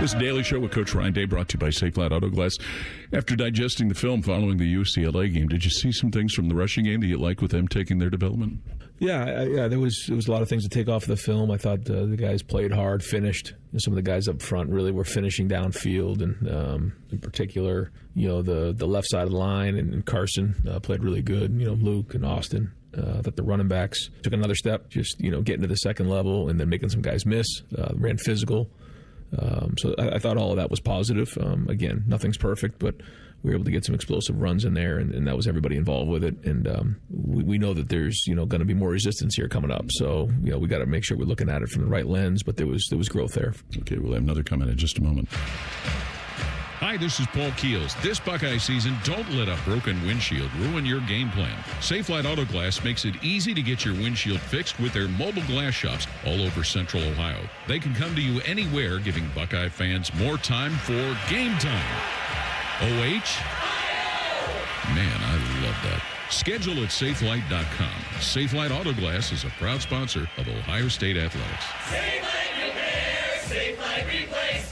This Daily Show with Coach Ryan Day, brought to you by Safe Flat Auto Glass. After digesting the film following the UCLA game, did you see some things from the rushing game that you like with them taking their development? Yeah, there was a lot of things to take off the film. I thought the guys played hard, finished. Some of the guys up front really were finishing downfield, and in particular, the left side of the line and Carson played really good. Luke and Austin. That the running backs took another step, just getting to the second level and then making some guys miss. Ran physical. So I thought all of that was positive. Again, nothing's perfect, but we were able to get some explosive runs in there, and that was everybody involved with it. And we know that there's going to be more resistance here coming up. So we got to make sure we're looking at it from the right lens. But there was growth there. Okay, we'll have another comment in just a moment. Hi, this is Paul Keels. This Buckeye season, don't let a broken windshield ruin your game plan. Safe Flat Auto Glass makes it easy to get your windshield fixed with their mobile glass shops all over Central Ohio. They can come to you anywhere, giving Buckeye fans more time for game time. OH? Man, I love that. Schedule at SafeLight.com. Safe Light Auto Glass is a proud sponsor of Ohio State Athletics. Safe Light Repair, Safe Light Replace.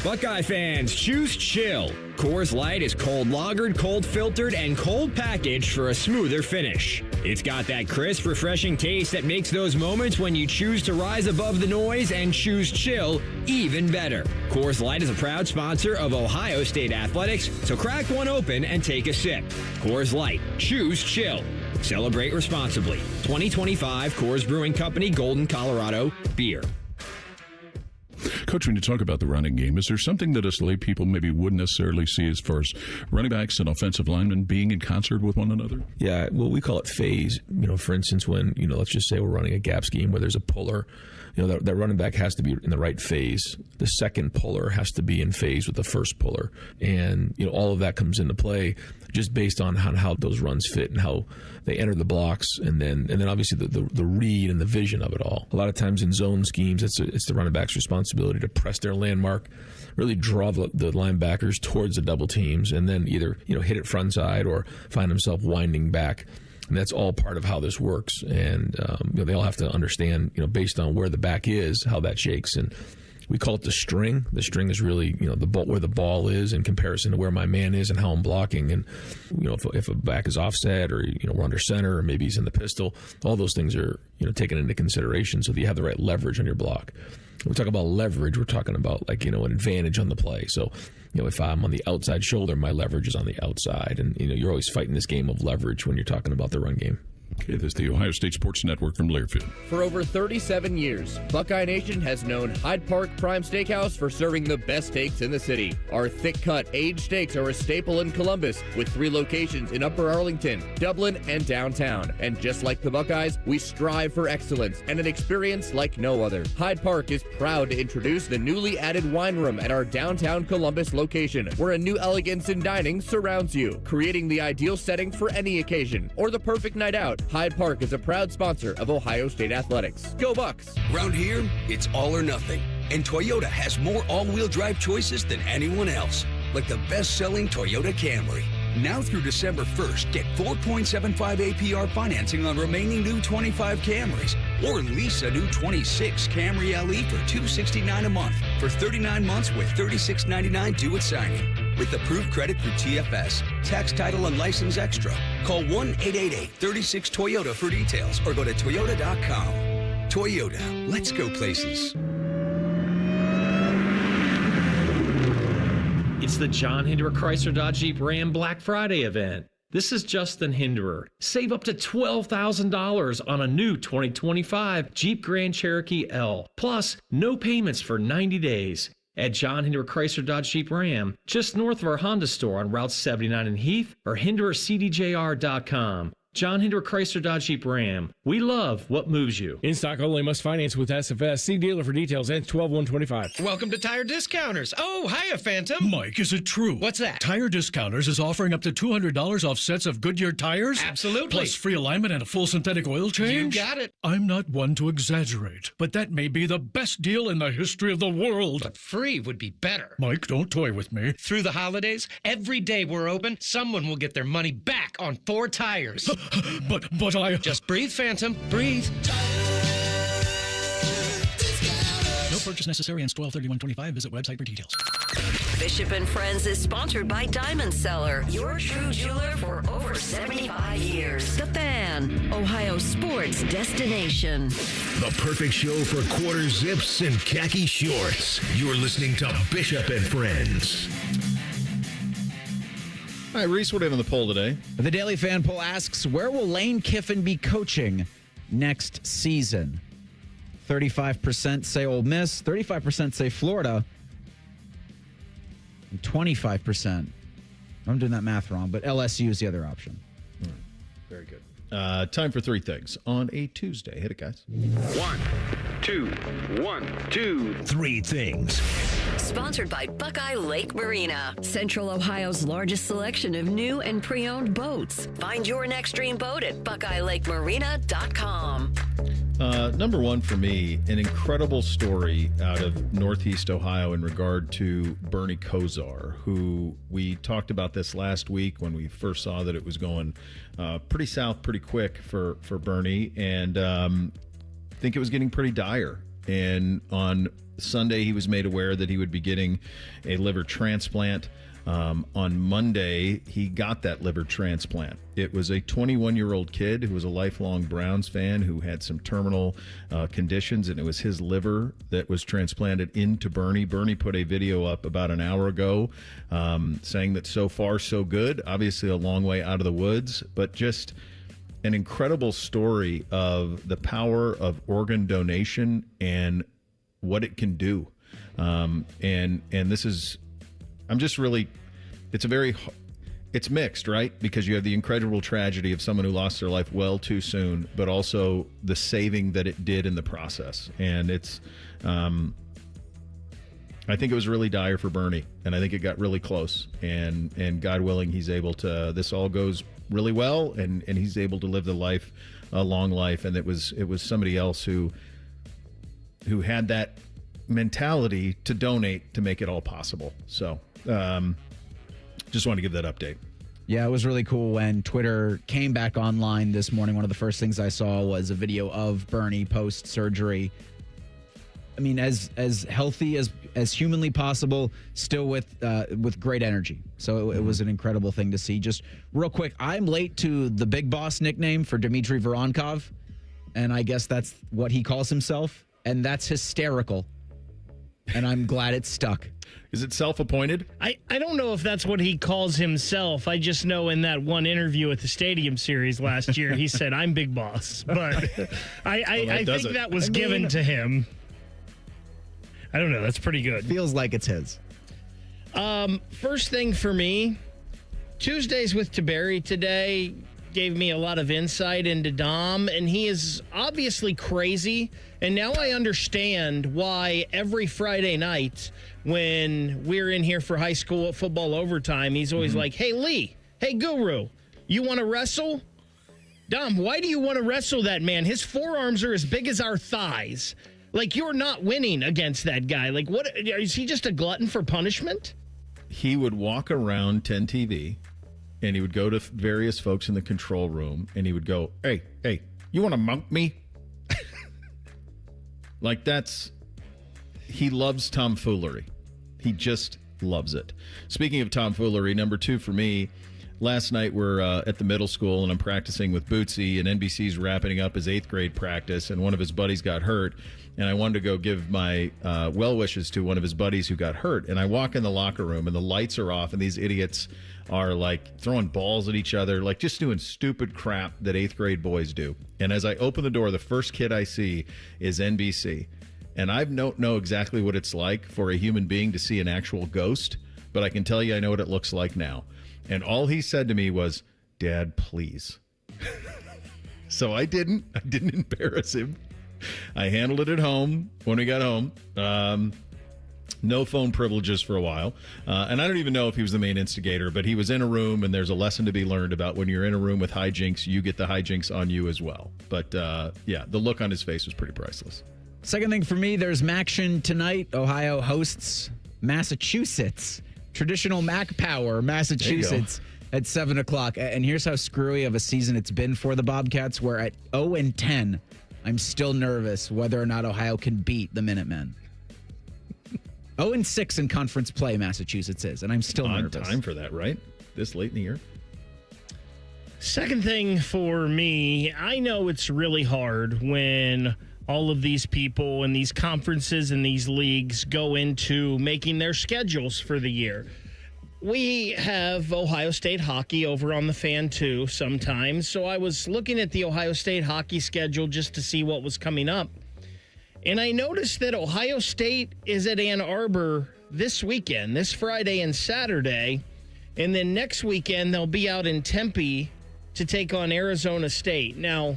Buckeye fans, choose chill. Coors Light is cold lagered, cold filtered, and cold packaged for a smoother finish. It's got that crisp, refreshing taste that makes those moments when you choose to rise above the noise and choose chill even better. Coors Light is a proud sponsor of Ohio State Athletics, so crack one open and take a sip. Coors Light, choose chill. Celebrate responsibly. 2025 Coors Brewing Company, Golden, Colorado, beer. Coach, when you talk about the running game, is there something that us lay people maybe wouldn't necessarily see as far as running backs and offensive linemen being in concert with one another? Yeah, well, we call it phase. For instance, when, let's just say we're running a gap scheme where there's a puller, that running back has to be in the right phase. The second puller has to be in phase with the first puller. And, all of that comes into play just based on how those runs fit and how they enter the blocks, and then obviously the read and the vision of it all. A lot of times in zone schemes, it's the running back's responsibility to press their landmark, really draw the linebackers towards the double teams, and then either hit it front side or find himself winding back. And that's all part of how this works. And they all have to understand, based on where the back is, how that shakes. And we call it the string. The string is really, where the ball is in comparison to where my man is and how I'm blocking. And, if a back is offset or, we're under center or maybe he's in the pistol, all those things are, taken into consideration so that you have the right leverage on your block. When we talk about leverage, we're talking about an advantage on the play. So, if I'm on the outside shoulder, my leverage is on the outside. And, you're always fighting this game of leverage when you're talking about the run game. Okay, this is the Ohio State Sports Network from Learfield. For over 37 years, Buckeye Nation has known Hyde Park Prime Steakhouse for serving the best steaks in the city. Our thick-cut, aged steaks are a staple in Columbus, with 3 locations in Upper Arlington, Dublin, and downtown. And just like the Buckeyes, we strive for excellence and an experience like no other. Hyde Park is proud to introduce the newly added wine room at our downtown Columbus location, where a new elegance in dining surrounds you, creating the ideal setting for any occasion or the perfect night out. Hyde Park is a proud sponsor of Ohio State Athletics. Go Bucks! Around here, it's all or nothing. And Toyota has more all-wheel drive choices than anyone else. Like the best-selling Toyota Camry. Now through December 1st, get 4.75 APR financing on remaining new 25 Camrys. Or lease a new 26 Camry LE for $269 a month for 39 months with $36.99 due at signing. With approved credit through TFS, tax, title, and license extra. Call 1-888-36-TOYOTA for details or go to Toyota.com. Toyota, let's go places. It's the John Hinderer Chrysler Dodge Jeep Ram Black Friday event. This is Justin Hinderer. Save up to $12,000 on a new 2025 Jeep Grand Cherokee L. Plus, no payments for 90 days. At John Hinderer Chrysler Dodge Jeep Ram, just north of our Honda store on Route 79 in Heath, or HindererCDJR.com. John Hinderer Chrysler Dodge Jeep Ram. We love what moves you. In stock only, must finance with SFS. See dealer for details. Ends 12/125. Welcome to Tire Discounters. Oh, hiya, Phantom. Mike, is it true? What's that? Tire Discounters is offering up to $200 off sets of Goodyear tires? Absolutely. Plus free alignment and a full synthetic oil change? You got it. I'm not one to exaggerate, but that may be the best deal in the history of the world. But free would be better. Mike, don't toy with me. Through the holidays, every day we're open, someone will get their money back on 4 tires. But I... Just breathe, Phantom. Breathe. Nope, purchase necessary. Ends 12/31/25. Visit website for details. Bishop and Friends is sponsored by Diamond Seller, your true jeweler for over 75 years. The Fan, Ohio sports destination. The perfect show for quarter zips and khaki shorts. You're listening to Bishop and Friends. All right, Reese, what do you have on the poll today? The Daily Fan poll asks, where will Lane Kiffin be coaching next season? 35% say Ole Miss, 35% say Florida, and 25%, I'm doing that math wrong, but LSU is the other option. Very good. Time for three things on a Tuesday. Hit it, guys. 1, 2, 1, 2, 3 things. Sponsored by Buckeye Lake Marina, Central Ohio's largest selection of new and pre-owned boats. Find your next dream boat at BuckeyeLakeMarina.com. Number one for me, an incredible story out of Northeast Ohio in regard to Bernie Kosar, who we talked about this last week when we first saw that it was going pretty south pretty quick for Bernie, and I think it was getting pretty dire. And on Sunday, he was made aware that he would be getting a liver transplant. On Monday, he got that liver transplant. It was a 21-year-old kid who was a lifelong Browns fan who had some terminal conditions, and it was his liver that was transplanted into Bernie. Bernie put a video up about an hour ago saying that so far, so good. Obviously, a long way out of the woods, but just an incredible story of the power of organ donation and what it can do. And this is, I'm just really, it's mixed, right? Because you have the incredible tragedy of someone who lost their life well too soon, but also the saving that it did in the process. And it's, I think it was really dire for Bernie, and I think it got really close. And God willing, he's able to, this all goes really well, and he's able to live a long life. And it was somebody else who had that mentality to donate to make it all possible. So just want to give that update. Yeah, it was really cool when Twitter came back online this morning. One of the first things I saw was a video of Bernie post-surgery. I mean, as healthy as humanly possible, still with great energy. So it was an incredible thing to see. Just real quick, I'm late to the Big Boss nickname for Dmitry Voronkov, and I guess that's what he calls himself, and that's hysterical. And I'm glad it stuck. Is it self-appointed? I don't know if that's what he calls himself. I just know in that one interview at the Stadium Series last year, he said, "I'm Big Boss." But I think that was given to him. I don't know. That's pretty good. Feels like it's his. First thing for me, Tuesdays with Tiberi today gave me a lot of insight into Dom, and he is obviously crazy. And now I understand why every Friday night when we're in here for high school football overtime, he's always like, "Hey, Lee, hey, Guru, you want to wrestle?" Dom, why do you want to wrestle that man? His forearms are as big as our thighs. Like, you're not winning against that guy. Like, what? Is he just a glutton for punishment? He would walk around 10 TV, and he would go to various folks in the control room, and he would go, hey, you want to mount me? Like, he loves tomfoolery. He just loves it. Speaking of tomfoolery, number two for me, last night we're at the middle school, and I'm practicing with Bootsy, and NBC's wrapping up his 8th grade practice, and one of his buddies got hurt, and I wanted to go give my well wishes to one of his buddies who got hurt. And I walk in the locker room, and the lights are off, and these idiots are, like, throwing balls at each other, like, just doing stupid crap that 8th grade boys do. And as I open the door, the first kid I see is NBC. And I don't know exactly what it's like for a human being to see an actual ghost, but I can tell you I know what it looks like now. And all he said to me was, "Dad, please." So I didn't embarrass him. I handled it at home when we got home. No phone privileges for a while. And I don't even know if he was the main instigator, but he was in a room, and there's a lesson to be learned about when you're in a room with hijinks, you get the hijinks on you as well. But yeah, the look on his face was pretty priceless. Second thing for me, there's Maction tonight. Ohio hosts Massachusetts. Traditional Mac Power, Massachusetts at 7 o'clock. And here's how screwy of a season it's been for the Bobcats, where at 0-10, I'm still nervous whether or not Ohio can beat the Minutemen. 0-6 in conference play, Massachusetts is, and I'm still nervous. Time for that, right? This late in the year? Second thing for me, I know it's really hard when all of these people and these conferences and these leagues go into making their schedules for the year. We have Ohio State hockey over on the Fan too sometimes, so I was looking at the Ohio State hockey schedule just to see what was coming up. And I noticed that Ohio State is at Ann Arbor this weekend, this Friday and Saturday. And then next weekend, they'll be out in Tempe to take on Arizona State. Now,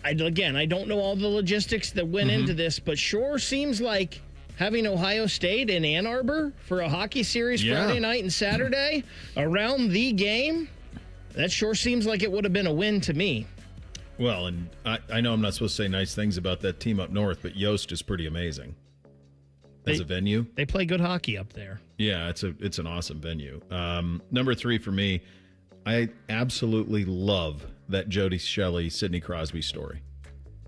I don't know all the logistics that went into this, but sure seems like having Ohio State in Ann Arbor for a hockey series Friday night and Saturday around the game, that sure seems like it would have been a win to me. Well, and I know I'm not supposed to say nice things about that team up north, but Yost is pretty amazing as a venue. They play good hockey up there. Yeah, it's an awesome venue. Number 3 for me, I absolutely love that Jody, Shelley, Sidney Crosby story.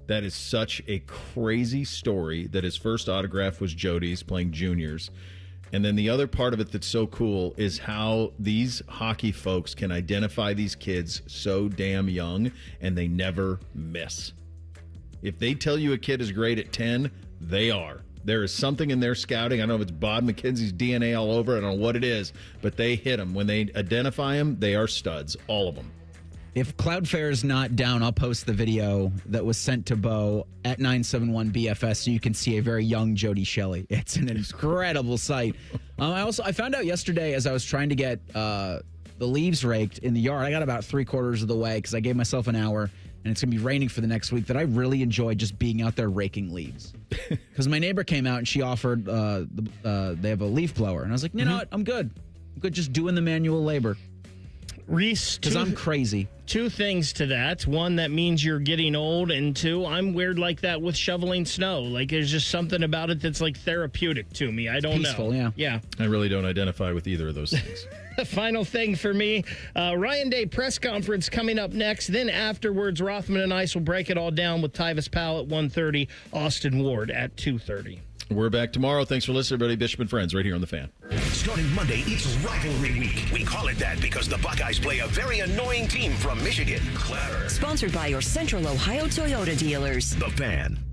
That is such a crazy story that his first autograph was Jody's playing juniors. And then the other part of it that's so cool is how these hockey folks can identify these kids so damn young, and they never miss. If they tell you a kid is great at 10, they are. There is something in their scouting. I don't know if it's Bob McKenzie's DNA all over. I don't know what it is, but they hit them. When they identify them, they are studs, all of them. If Cloudflare is not down, I'll post the video that was sent to Bo at 971BFS so you can see a very young Jody Shelley. It's an incredible sight. I found out yesterday as I was trying to get the leaves raked in the yard. I got about 3/4 of the way because I gave myself an hour, and it's going to be raining for the next week, that I really enjoy just being out there raking leaves. Because my neighbor came out and she offered, they have a leaf blower. And I was like, you know what? I'm good. I'm good just doing the manual labor. Reese, because I'm crazy. 2 things to that. 1, that means you're getting old. And 2, I'm weird like that with shoveling snow. Like, there's just something about it that's like therapeutic to me. I don't Peaceful, know. Yeah. I really don't identify with either of those things. The final thing for me, Ryan Day press conference coming up next. Then afterwards, Rothman and Ice will break it all down with Tyvis Powell at 1:30, Austin Ward at 2:30. We're back tomorrow. Thanks for listening, everybody. Bishop and Friends right here on The Fan. Starting Monday, it's rivalry week. We call it that because the Buckeyes play a very annoying team from Michigan. Clever. Sponsored by your Central Ohio Toyota dealers. The Fan.